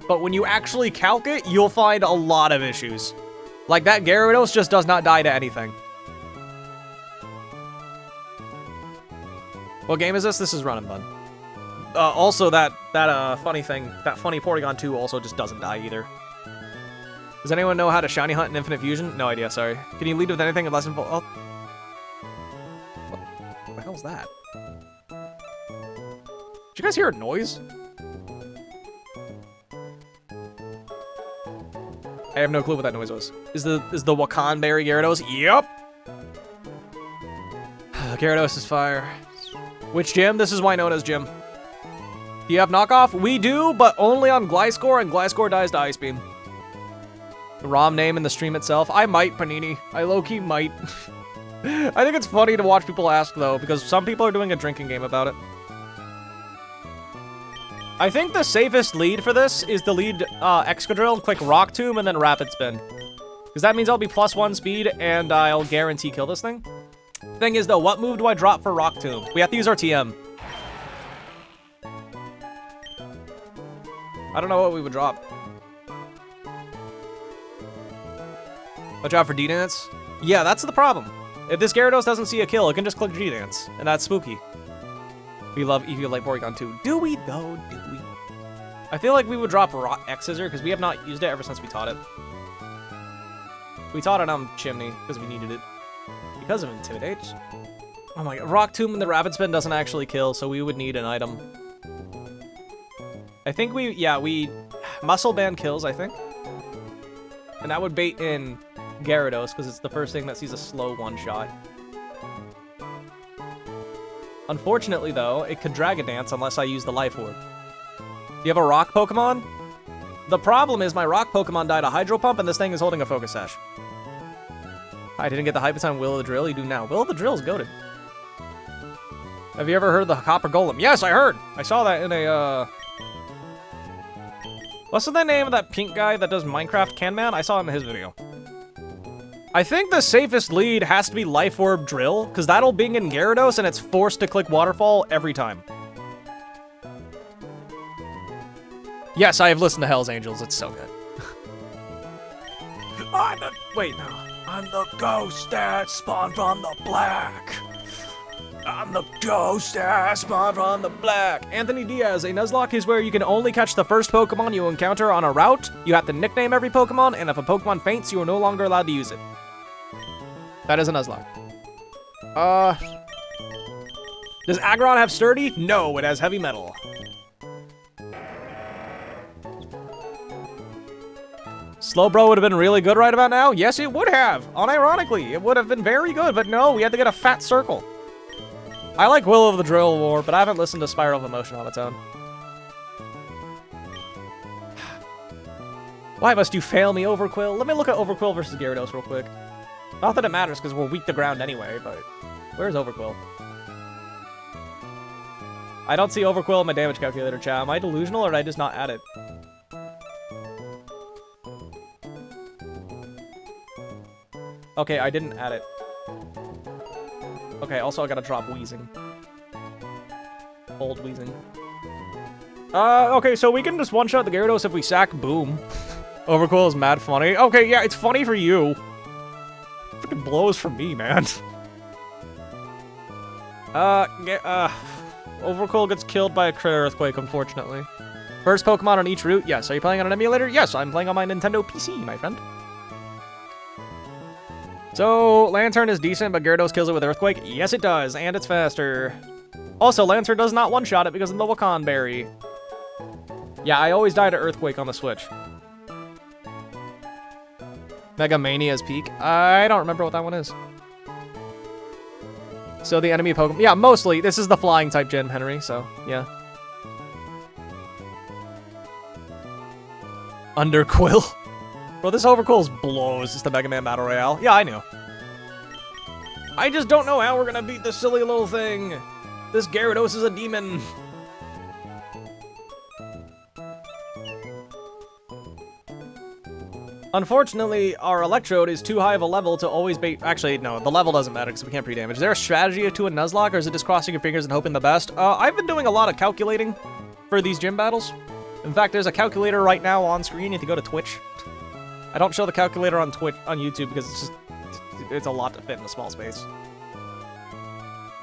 But when you actually calc it, you'll find a lot of issues. Like that Gyarados just does not die to anything. What game is this? This is Run and Bun. Also, that funny thing, that funny Porygon 2 also just doesn't die either. Does anyone know how to shiny hunt in Infinite Fusion? No idea, sorry. Can you lead with anything unless involved? Oh. What the hell's that? Did you guys hear a noise? I have no clue what that noise was. Is the Wakanberry Gyarados? Yep! Gyarados is fire. Which gym? This is Winona's gym. Do you have knockoff? We do, but only on Gliscor, and Gliscor dies to Ice Beam. The ROM name in the stream itself. I might, Panini. I low-key might. I think it's funny to watch people ask, though, because some people are doing a drinking game about it. I think the safest lead for this is to lead Excadrill, click Rock Tomb, and then Rapid Spin. Because that means I'll be +1 speed, and I'll guarantee kill this thing. Thing is, though, what move do I drop for Rock Tomb? We have to use our TM. I don't know what we would drop. Watch out for D-Dance? Yeah, that's the problem. If this Gyarados doesn't see a kill, it can just click G-Dance, and that's spooky. We love Eviolite Porygon too. Do we, though? Do we? I feel like we would drop X-Scissor, because we have not used it ever since we taught it. We taught it on Chimney, because we needed it. Because of Intimidate. Oh my god. Rock Tomb and the Rapid Spin doesn't actually kill, so we would need an item. I think we Muscle Band kills, I think. And that would bait in Gyarados, because it's the first thing that sees a slow one-shot. Unfortunately, though, it could Dragon Dance unless I use the Life Orb. Do you have a Rock Pokemon? The problem is my Rock Pokemon died a Hydro Pump, and this thing is holding a Focus Sash. I didn't get the hype on Will of the Drill. You do now. Will of the Drill is goated. Have you ever heard the Copper Golem? Yes, I heard! I saw that in a, What's the name of that pink guy that does Minecraft Can-Man? I saw him in his video. I think the safest lead has to be Life Orb Drill, because that'll bing in Gyarados, and it's forced to click Waterfall every time. Yes, I have listened to Hell's Angels. It's so good. Wait, no. I'm the ghost that spawned from the black. I'm the ghost that spawned from the black. Anthony Diaz, a Nuzlocke is where you can only catch the first Pokemon you encounter on a route. You have to nickname every Pokemon, and if a Pokemon faints, you are no longer allowed to use it. That is a Nuzlocke. Does Aggron have Sturdy? No, it has Heavy Metal. Slowbro would have been really good right about now? Yes, it would have. Unironically, it would have been very good, but no, we had to get a fat circle. I like Will of the Drill War, but I haven't listened to Spiral of Emotion on its own. Why must you fail me, Overquill? Let me look at Overquill versus Gyarados real quick. Not that it matters, because we're weak to ground anyway, but... Where's Overquill? I don't see Overquill in my damage calculator, chat. Am I delusional, or did I just not add it? Okay, I didn't add it. Okay, also I gotta drop Wheezing. Old Wheezing. Okay, so we can just one-shot the Gyarados if we sack Boom. Overquill is mad funny. Okay, yeah, it's funny for you. Freaking blows for me, man. Overquill gets killed by a crit earthquake, unfortunately. First Pokemon on each route? Yes. Are you playing on an emulator? Yes, I'm playing on my Nintendo PC, my friend. So, Lantern is decent, but Gyarados kills it with Earthquake? Yes, it does, and it's faster. Also, Lantern does not one-shot it because of the Wakan Berry. Yeah, I always die to Earthquake on the Switch. Mega Mania's Peak? I don't remember what that one is. So the enemy Pokemon... Yeah, mostly. This is the Flying-type Gen, Henry, so, yeah. Underquill. Bro, this Overquill's blows. It's the Mega Man Battle Royale. Yeah, I knew. I just don't know how we're gonna beat this silly little thing. This Gyarados is a demon. Unfortunately, our Electrode is too high of a level to always bait... Actually, no, the level doesn't matter because we can't pre-damage. Is there a strategy to a Nuzlocke, or is it just crossing your fingers and hoping the best? I've been doing a lot of calculating for these gym battles. In fact, there's a calculator right now on screen if you go to Twitch. I don't show the calculator on YouTube because it's a lot to fit in a small space.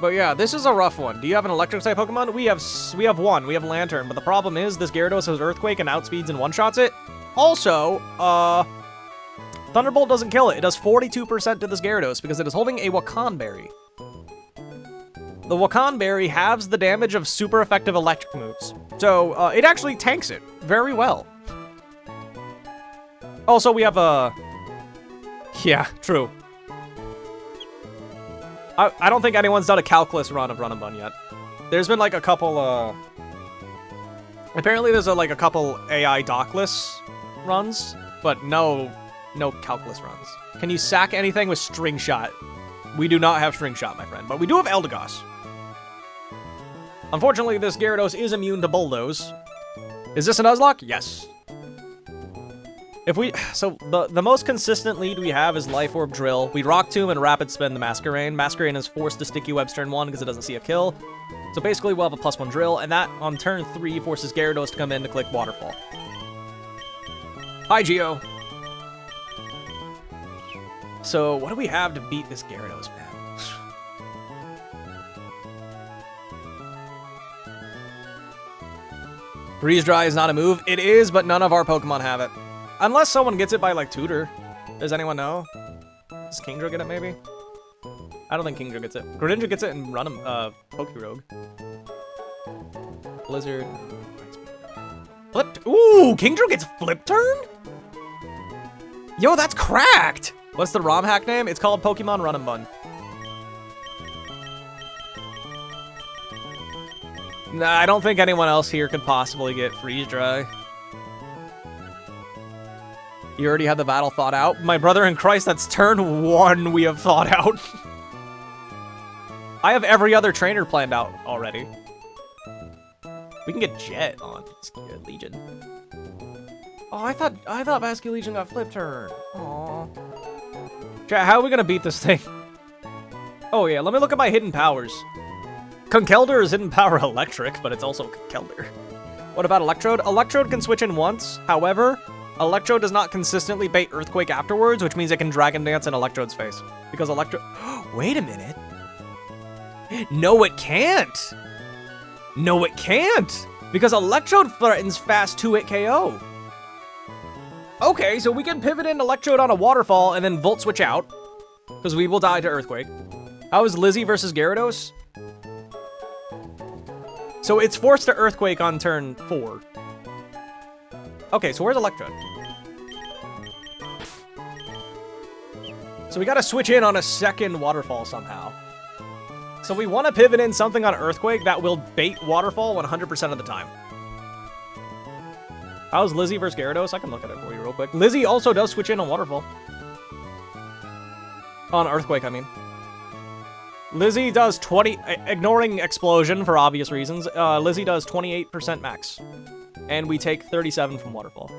But yeah, this is a rough one. Do you have an electric-type Pokemon? We have one. We have Lantern, but the problem is this Gyarados has Earthquake and outspeeds and one-shots it. Also, Thunderbolt doesn't kill it. It does 42% to this Gyarados because it is holding a Wakan Berry. The Wakan Berry halves the damage of super effective electric moves. So, it actually tanks it very well. Also, we have a... Yeah, true. I don't think anyone's done a calculus run of Run and Bun yet. There's been like a couple, Apparently there's like a couple AI dockless runs, but no No calculus runs. Can you sack anything with String Shot? We do not have String Shot, my friend, but we do have Eldegoss. Unfortunately, this Gyarados is immune to Bulldoze. Is this a Nuzlocke? Yes. So the most consistent lead we have is Life Orb Drill. We Rock Tomb and Rapid Spin the Masquerain. Masquerain is forced to Sticky Webs turn 1 because it doesn't see a kill. So basically we'll have a +1 Drill, and that on turn 3 forces Gyarados to come in to click Waterfall. Hi, Geo. So what do we have to beat this Gyarados, man? Freeze Dry is not a move. It is, but none of our Pokemon have it. Unless someone gets it by, like, Tutor. Does anyone know? Does Kingdra get it, maybe? I don't think Kingdra gets it. Greninja gets it and Pokerogue. Blizzard. Flipped. Ooh, Kingdra gets Flip Turn? Yo, that's cracked! What's the ROM hack name? It's called Pokemon Run and Bun. Nah, I don't think anyone else here could possibly get Freeze Dry. You already had the battle thought out? My brother in Christ, that's turn 1 we have thought out. I have every other trainer planned out already. We can get Jet on Legion. Oh, I thought Basque Legion got Flip Turn. Aww. Chat, how are we gonna beat this thing? Oh yeah, let me look at my hidden powers. Conkeldurr is hidden power electric, but it's also Conkeldurr. What about Electrode? Electrode can switch in once. However, Electrode does not consistently bait Earthquake afterwards, which means it can Dragon Dance in Electrode's face. Because Electrode... Wait a minute. No, it can't. No, it can't. Because Electrode threatens fast 2-hit KO. Okay, so we can pivot in Electrode on a Waterfall and then Volt Switch out. Because we will die to Earthquake. How is Lizzie versus Gyarados? So it's forced to Earthquake on turn 4. Okay, so where's Electrode? So we gotta switch in on a second Waterfall somehow. So we want to pivot in something on Earthquake that will bait Waterfall 100% of the time. How's Lizzie versus Gyarados? I can look at it for you real quick. Lizzie also does switch in on Waterfall. On Earthquake, I mean. Lizzie does 20... Ignoring Explosion for obvious reasons. Lizzie does 28% max. And we take 37 from Waterfall.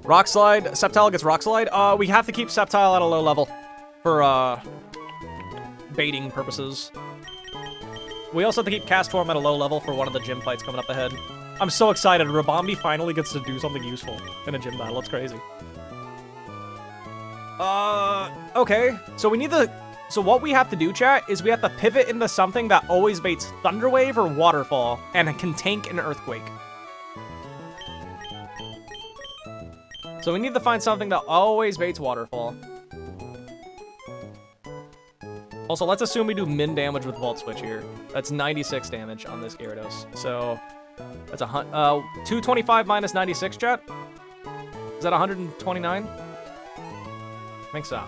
Rock Slide. Sceptile gets Rock Slide. We have to keep Sceptile at a low level. For, baiting purposes. We also have to keep Castform at a low level for one of the gym fights coming up ahead. I'm so excited. Rabombi finally gets to do something useful in a gym battle. It's crazy. Okay. So we need the... So what we have to do, chat, is we have to pivot into something that always baits Thunder Wave or Waterfall and can tank an Earthquake. So we need to find something that always baits Waterfall. Also, let's assume we do min damage with Volt Switch here. That's 96 damage on this Gyarados. So that's 225 minus 96, chat? Is that 129? I think so.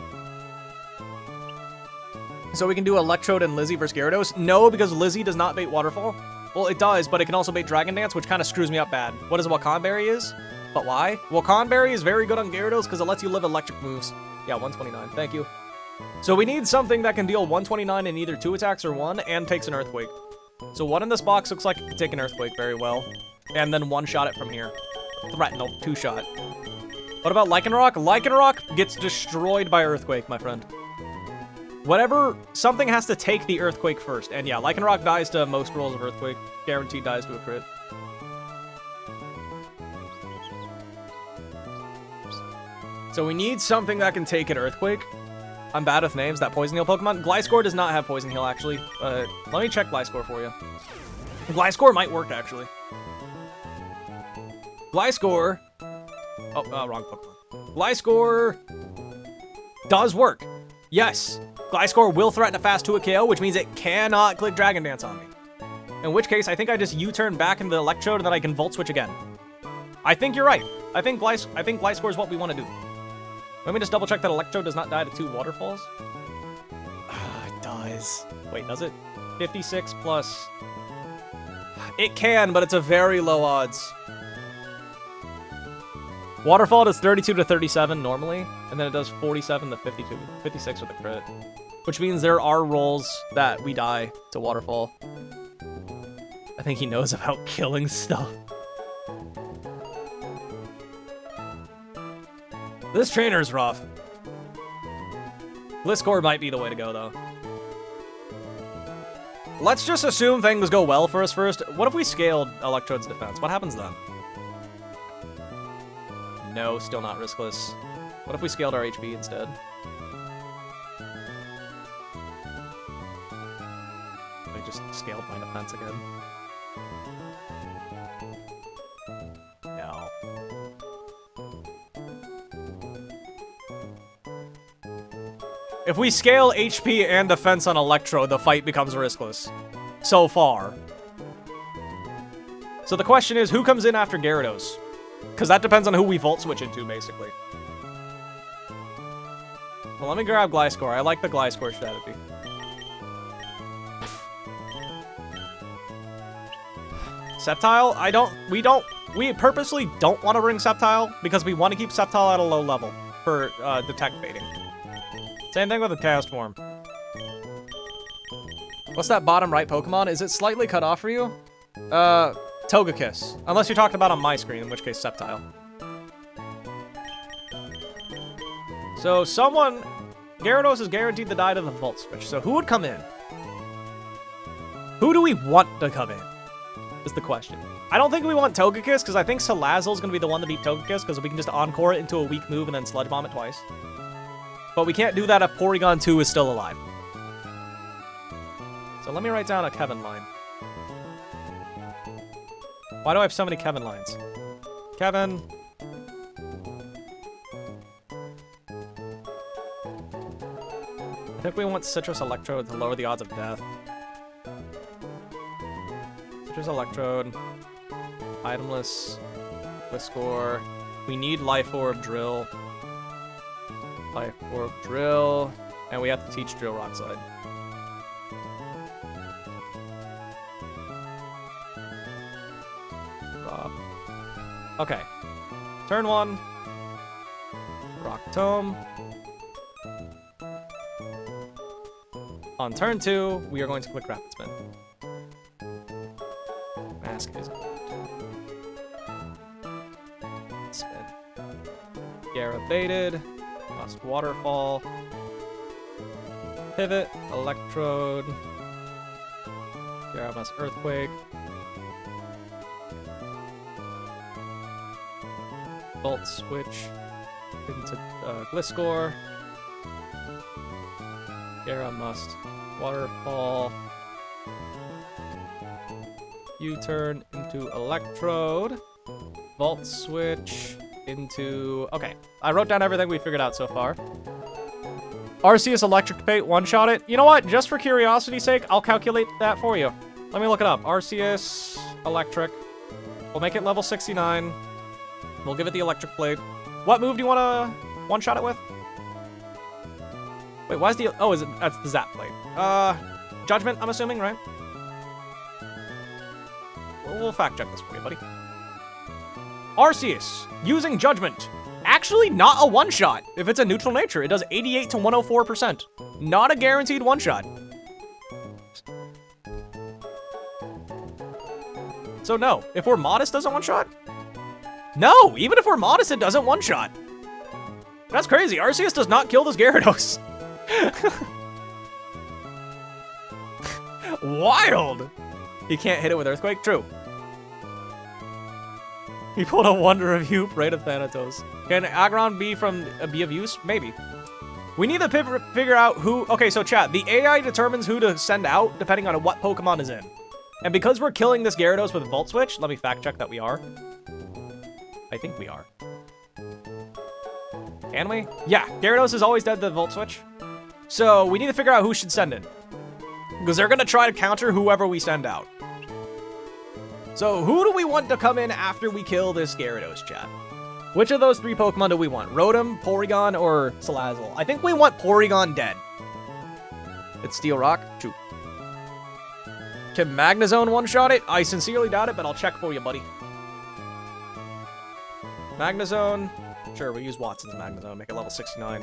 So we can do Electrode and Lizzie versus Gyarados? No, because Lizzie does not bait Waterfall. Well, it does, but it can also bait Dragon Dance, which kind of screws me up bad. What is Wakan Berry is? But why? Wakan Berry is very good on Gyarados because it lets you live electric moves. Yeah, 129. Thank you. So we need something that can deal 129 in either 2 attacks or 1 and takes an Earthquake. So what in this box looks like it can take an Earthquake very well. And then 1-shot it from here. Threat, no, 2-shot. What about Lycanroc? Lycanroc gets destroyed by Earthquake, my friend. Whatever, something has to take the Earthquake first. And yeah, Lycanroc dies to most rolls of Earthquake. Guaranteed dies to a crit. So we need something that can take an Earthquake. I'm bad with names. That Poison Heal Pokemon. Gliscor does not have Poison Heal, actually. Let me check Gliscor for you. Gliscor might work, actually. Gliscor... Oh, wrong Pokemon. Gliscor... does work. Yes. Gliscor will threaten a fast 2-hit KO, which means it cannot click Dragon Dance on me. In which case, I think I just U-turn back into the Electrode and then I can Volt Switch again. I think you're right. I think Gliscor is what we want to do. Let me just double check that Electrode does not die to 2 Waterfalls. It does. Wait, does it? 56 plus... It can, but it's a very low odds. Waterfall does 32 to 37 normally, and then it does 47 to 52, 56 with a crit. Which means there are rolls that we die to Waterfall. I think he knows about killing stuff. This trainer's rough. Gliscor might be the way to go, though. Let's just assume things go well for us first. What if we scaled Electrode's defense? What happens then? No, still not riskless. What if we scaled our HP instead? I just scaled my defense again. No. If we scale HP and defense on Electrode, the fight becomes riskless. So far. So the question is, who comes in after Gyarados? Because that depends on who we Volt Switch into, basically. Well, let me grab Gliscor. I like the Gliscor strategy. Sceptile? We purposely don't want to bring Sceptile because we want to keep Sceptile at a low level for detect baiting. Same thing with the Chaos Form. What's that bottom right Pokemon? Is it slightly cut off for you? Togekiss. Unless you're talking about on my screen, in which case Sceptile. So Gyarados is guaranteed to die to the Volt Switch. So who would come in? Who do we want to come in? Is the question. I don't think we want Togekiss, because I think Salazzle's going to be the one to beat Togekiss, because we can just Encore it into a weak move and then Sludge Bomb it twice. But we can't do that if Porygon 2 is still alive. So let me write down a Kevin line. Why do I have so many Kevin lines? Kevin. I think we want Citrus Electrode to lower the odds of death. Citrus Electrode. Itemless. Gliscor. We need Life Orb Drill. Life Orb Drill. And we have to teach Drill Rock Slide. Okay. Turn 1. Rock Tome. On turn 2, we are going to click Rapid Spin. Mask is good. Spin. Gyara baited. Lost Waterfall. Pivot. Electrode. Gyara must Earthquake. Volt Switch into Gliscor. Gyara must Waterfall. U-turn into Electrode. Volt Switch into... Okay, I wrote down everything we figured out so far. Arceus Electric Bait, one-shot it. You know what? Just for curiosity's sake, I'll calculate that for you. Let me look it up. Arceus Electric. We'll make it level 69. We'll give it the Electric Blade. What move do you want to one-shot it with? Wait, why is the... Oh, is it... That's the Zap Blade. Judgment, I'm assuming, right? We'll fact-check this for you, buddy. Arceus, using Judgment. Actually, not a one-shot. If it's a neutral nature, it does 88 to 104%. Not a guaranteed one-shot. So no, if we're modest, doesn't one-shot? No, even if we're modest, it doesn't one-shot. That's crazy. Arceus does not kill this Gyarados. Wild. He can't hit it with Earthquake? True. He pulled a Wonder of You, Pray to Thanatos. Can Aggron be of use? Maybe. We need to figure out who... Okay, so chat, the AI determines who to send out depending on what Pokemon is in. And because we're killing this Gyarados with Volt Switch, let me fact check that we are. I think we are. Can we? Yeah, Gyarados is always dead to the Volt Switch. So we need to figure out who should send in. Because they're going to try to counter whoever we send out. So who do we want to come in after we kill this Gyarados, chat? Which of those 3 Pokemon do we want? Rotom, Porygon, or Salazzle? I think we want Porygon dead. It's Steel Rock? True. Can Magnezone one-shot it? I sincerely doubt it, but I'll check for you, buddy. Magnezone. Sure, we'll use Watson's Magnezone, make it level 69.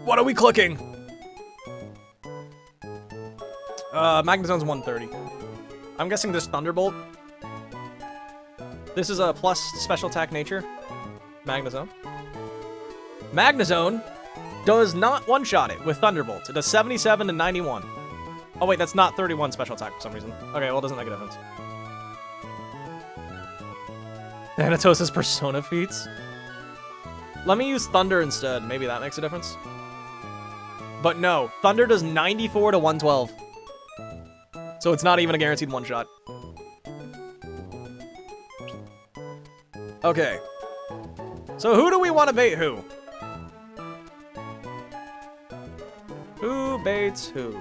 What are we clicking? Magnezone's 130. I'm guessing this Thunderbolt. This is a plus special attack nature. Magnezone. Magnezone does not one-shot it with Thunderbolt. It does 77 to 91. Oh wait, that's not 31 special attack for some reason. Okay, well it doesn't make a difference. Thanatos' Persona feats. Let me use Thunder instead. Maybe that makes a difference. But no, Thunder does 94 to 112. So it's not even a guaranteed one-shot. Okay. So who do we want to bait who? Who baits who?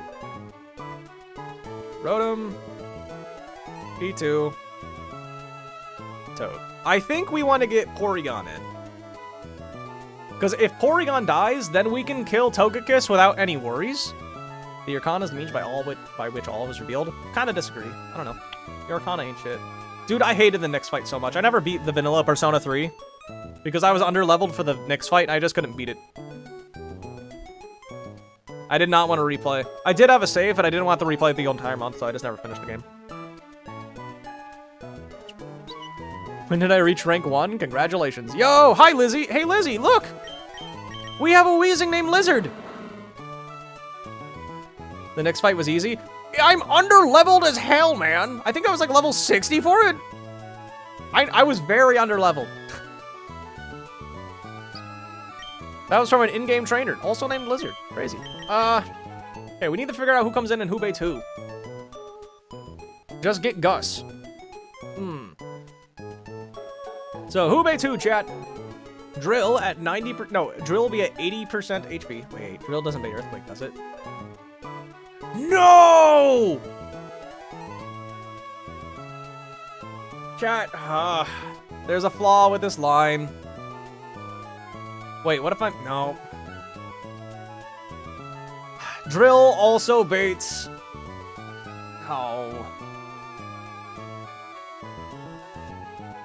Rotom. P2. Toad. I think we want to get Porygon in. Because if Porygon dies, then we can kill Togekiss without any worries. The Arcana is the means by which all is revealed. Kind of disagree. I don't know. The Arcana ain't shit. Dude, I hated the Nyx fight so much. I never beat the vanilla Persona 3. Because I was under-leveled for the Nyx fight, and I just couldn't beat it. I did not want to replay. I did have a save, but I didn't want to replay the entire month, so I just never finished the game. When did I reach rank 1? Congratulations. Yo, hi Lizzie. Hey Lizzie, look! We have a wheezing named Lizard. The next fight was easy. I'm under-leveled as hell, man. I think I was like level 60 for it. I was very under-leveled. That was from an in-game trainer, also named Lizard. Crazy. Okay, we need to figure out who comes in and who baits who. Just get Gus. So, who baits who, chat? Drill at 90%. No, Drill will be at 80% HP. Wait, Drill doesn't bait Earthquake, does it? No! Chat, there's a flaw with this line. Wait, what if I'm... No. Drill also baits... Oh.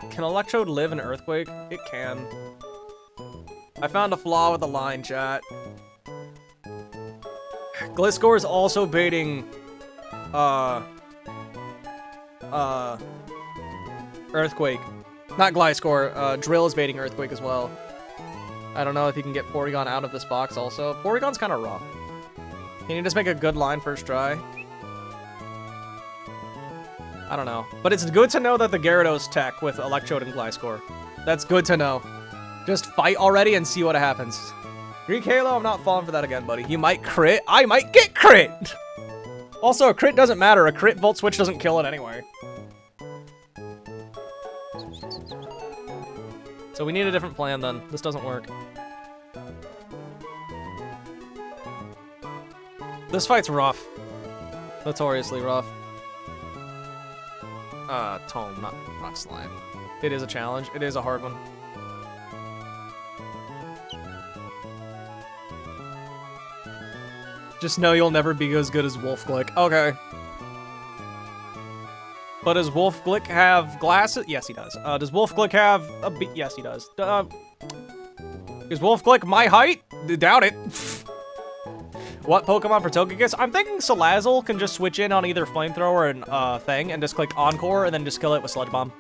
Can Electrode live in Earthquake? It can. I found a flaw with the line, chat. Gliscor is also baiting... Earthquake. Not Gliscor, Drill is baiting Earthquake as well. I don't know if you can get Porygon out of this box also. Porygon's kind of rough. Can you just make a good line first try? I don't know. But it's good to know that the Gyarados tech with Electrode and Gliscor. That's good to know. Just fight already and see what happens. Greek Halo, I'm not falling for that again, buddy. You might crit. I might get crit! Also, a crit doesn't matter. A crit Volt Switch doesn't kill it anyway. So we need a different plan then. This doesn't work. This fight's rough. Notoriously rough. Tome, not Slime. It is a challenge. It is a hard one. Just know you'll never be as good as Wolfglick. Okay. But does Wolfglick have glasses? Yes, he does. Does Wolfglick have a beat? Yes, he does. Is Wolfglick my height? Doubt it. What Pokemon for Togekiss? I'm thinking Salazzle can just switch in on either Flamethrower and Thing and just click Encore and then just kill it with Sludge Bomb.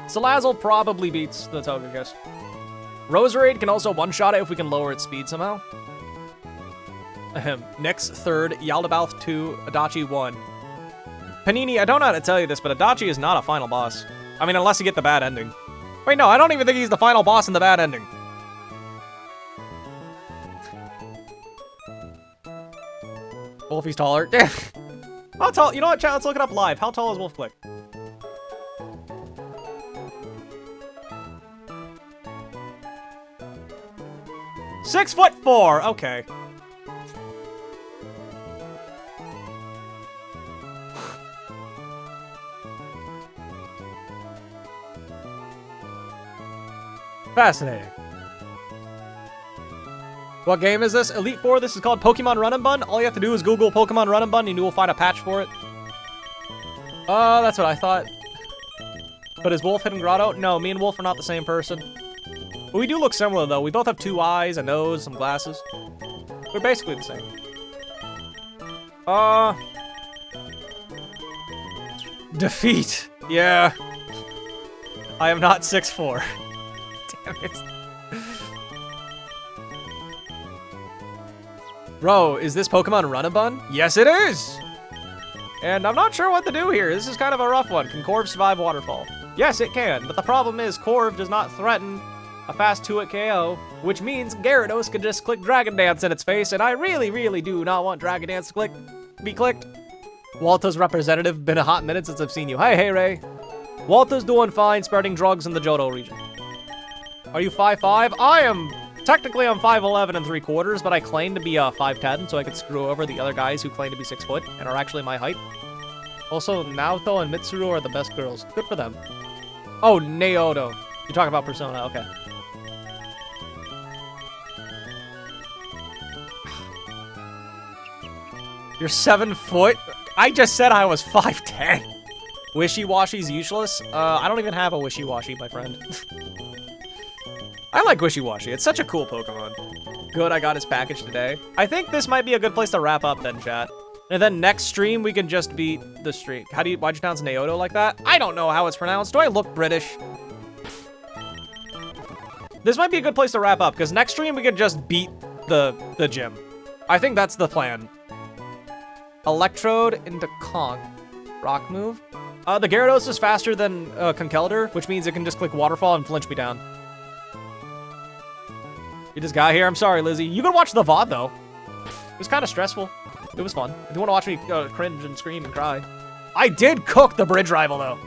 Salazzle probably beats the Togekiss. Roserade can also one-shot it if we can lower its speed somehow. Nyx 3rd, Yaldabaoth 2, Adachi 1. Panini, I don't know how to tell you this, but Adachi is not a final boss. I mean, unless you get the bad ending. Wait, no, I don't even think he's the final boss in the bad ending. Wolfie's taller. How tall? You know what, chat? Let's look it up live. How tall is Wolfglick? "6'4". Okay. Fascinating. What game is this? Elite Four. This is called Pokemon Run and Bun. All you have to do is Google Pokemon Run and Bun and you will find a patch for it. That's what I thought. But is Wolf hidden Grotto? No, me and Wolf are not the same person. But we do look similar, though. We both have 2 eyes, a nose, some glasses. We're basically the same. Defeat. Yeah. I am not 6'4". Damn it. Bro, is this Pokemon Run-a-Bun? Yes, it is! And I'm not sure what to do here. This is kind of a rough one. Can Corv survive Waterfall? Yes, it can, but the problem is Corv does not threaten a fast 2-hit KO, which means Gyarados can just click Dragon Dance in its face, and I really, really do not want Dragon Dance to be clicked. Walta's representative, been a hot minute since I've seen you. Hey, Ray. Walta's doing fine, spreading drugs in the Johto region. Are you 5'5"? Technically, I'm 5'11 and 3/4, but I claim to be 5'10", so I could screw over the other guys who claim to be 6 foot and are actually my height. Also, Naoto and Mitsuru are the best girls. Good for them. Oh, Naoto. You're talking about Persona, okay. You're 7 foot? I just said I was 5'10". Wishy-Washy's useless? I don't even have a Wishy-Washy, my friend. I like Wishy-Washy. It's such a cool Pokemon. Good, I got his package today. I think this might be a good place to wrap up then, chat. And then next stream, we can just beat the streak. Why'd you pronounce Naoto like that? I don't know how it's pronounced. Do I look British? This might be a good place to wrap up, because next stream, we can just beat the gym. I think that's the plan. Electrode into Conk. Rock move. The Gyarados is faster than Conkeldurr, which means it can just click Waterfall and flinch me down. You just got here. I'm sorry, Lizzie. You can watch the VOD, though. It was kind of stressful. It was fun. If you want to watch me cringe and scream and cry. I did cook the bridge rival, though.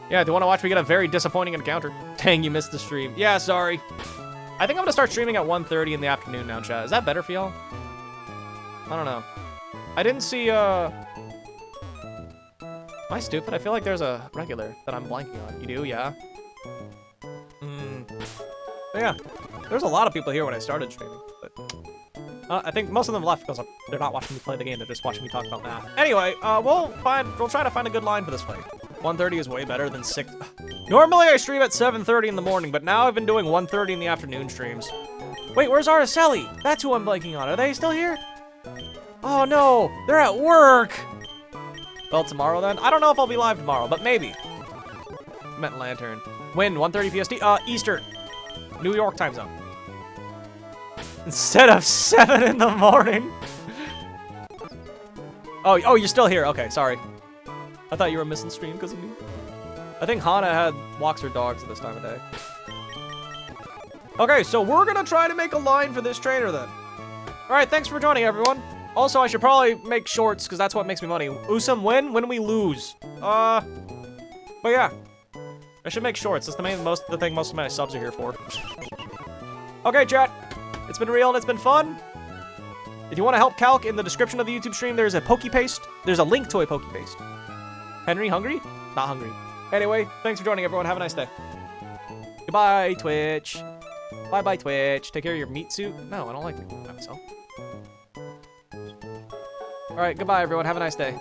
Yeah, if you want to watch me get a very disappointing encounter. Dang, you missed the stream. Yeah, sorry. I think I'm going to start streaming at 1:30 in the afternoon now, chat. Is that better for y'all? I don't know. I didn't see, Am I stupid? I feel like there's a regular that I'm blanking on. You do? Yeah? But yeah, there's a lot of people here when I started streaming, but I think most of them left because they're not watching me play the game, they're just watching me talk about math. Anyway, we'll try to find a good line for this fight. 1:30 is way better than 6. Normally I stream at 7:30 in the morning, but now I've been doing 1:30 in the afternoon streams. Wait, where's Araceli? That's who I'm blanking on. Are they still here? Oh no, they're at work. Well, tomorrow then? I don't know if I'll be live tomorrow, but maybe. Met Lantern. When? 1:30 PST? Eastern. New York time zone. Instead of 7 in the morning. Oh, you're still here. Okay, sorry. I thought you were missing stream because of me. I think Hana walks her dogs at this time of day. Okay, so we're gonna try to make a line for this trainer then. All right, thanks for joining, everyone. Also, I should probably make shorts because that's what makes me money. Usam win when we lose. But yeah. I should make shorts. That's the thing most of my subs are here for. Okay, chat. It's been real and it's been fun. If you want to help Calc, in the description of the YouTube stream, there's a Pokepaste. There's a link to a Pokepaste. Henry, hungry? Not hungry. Anyway, thanks for joining, everyone. Have a nice day. Goodbye, Twitch. Bye-bye, Twitch. Take care of your meat suit. No, I don't like to myself. All right, goodbye, everyone. Have a nice day.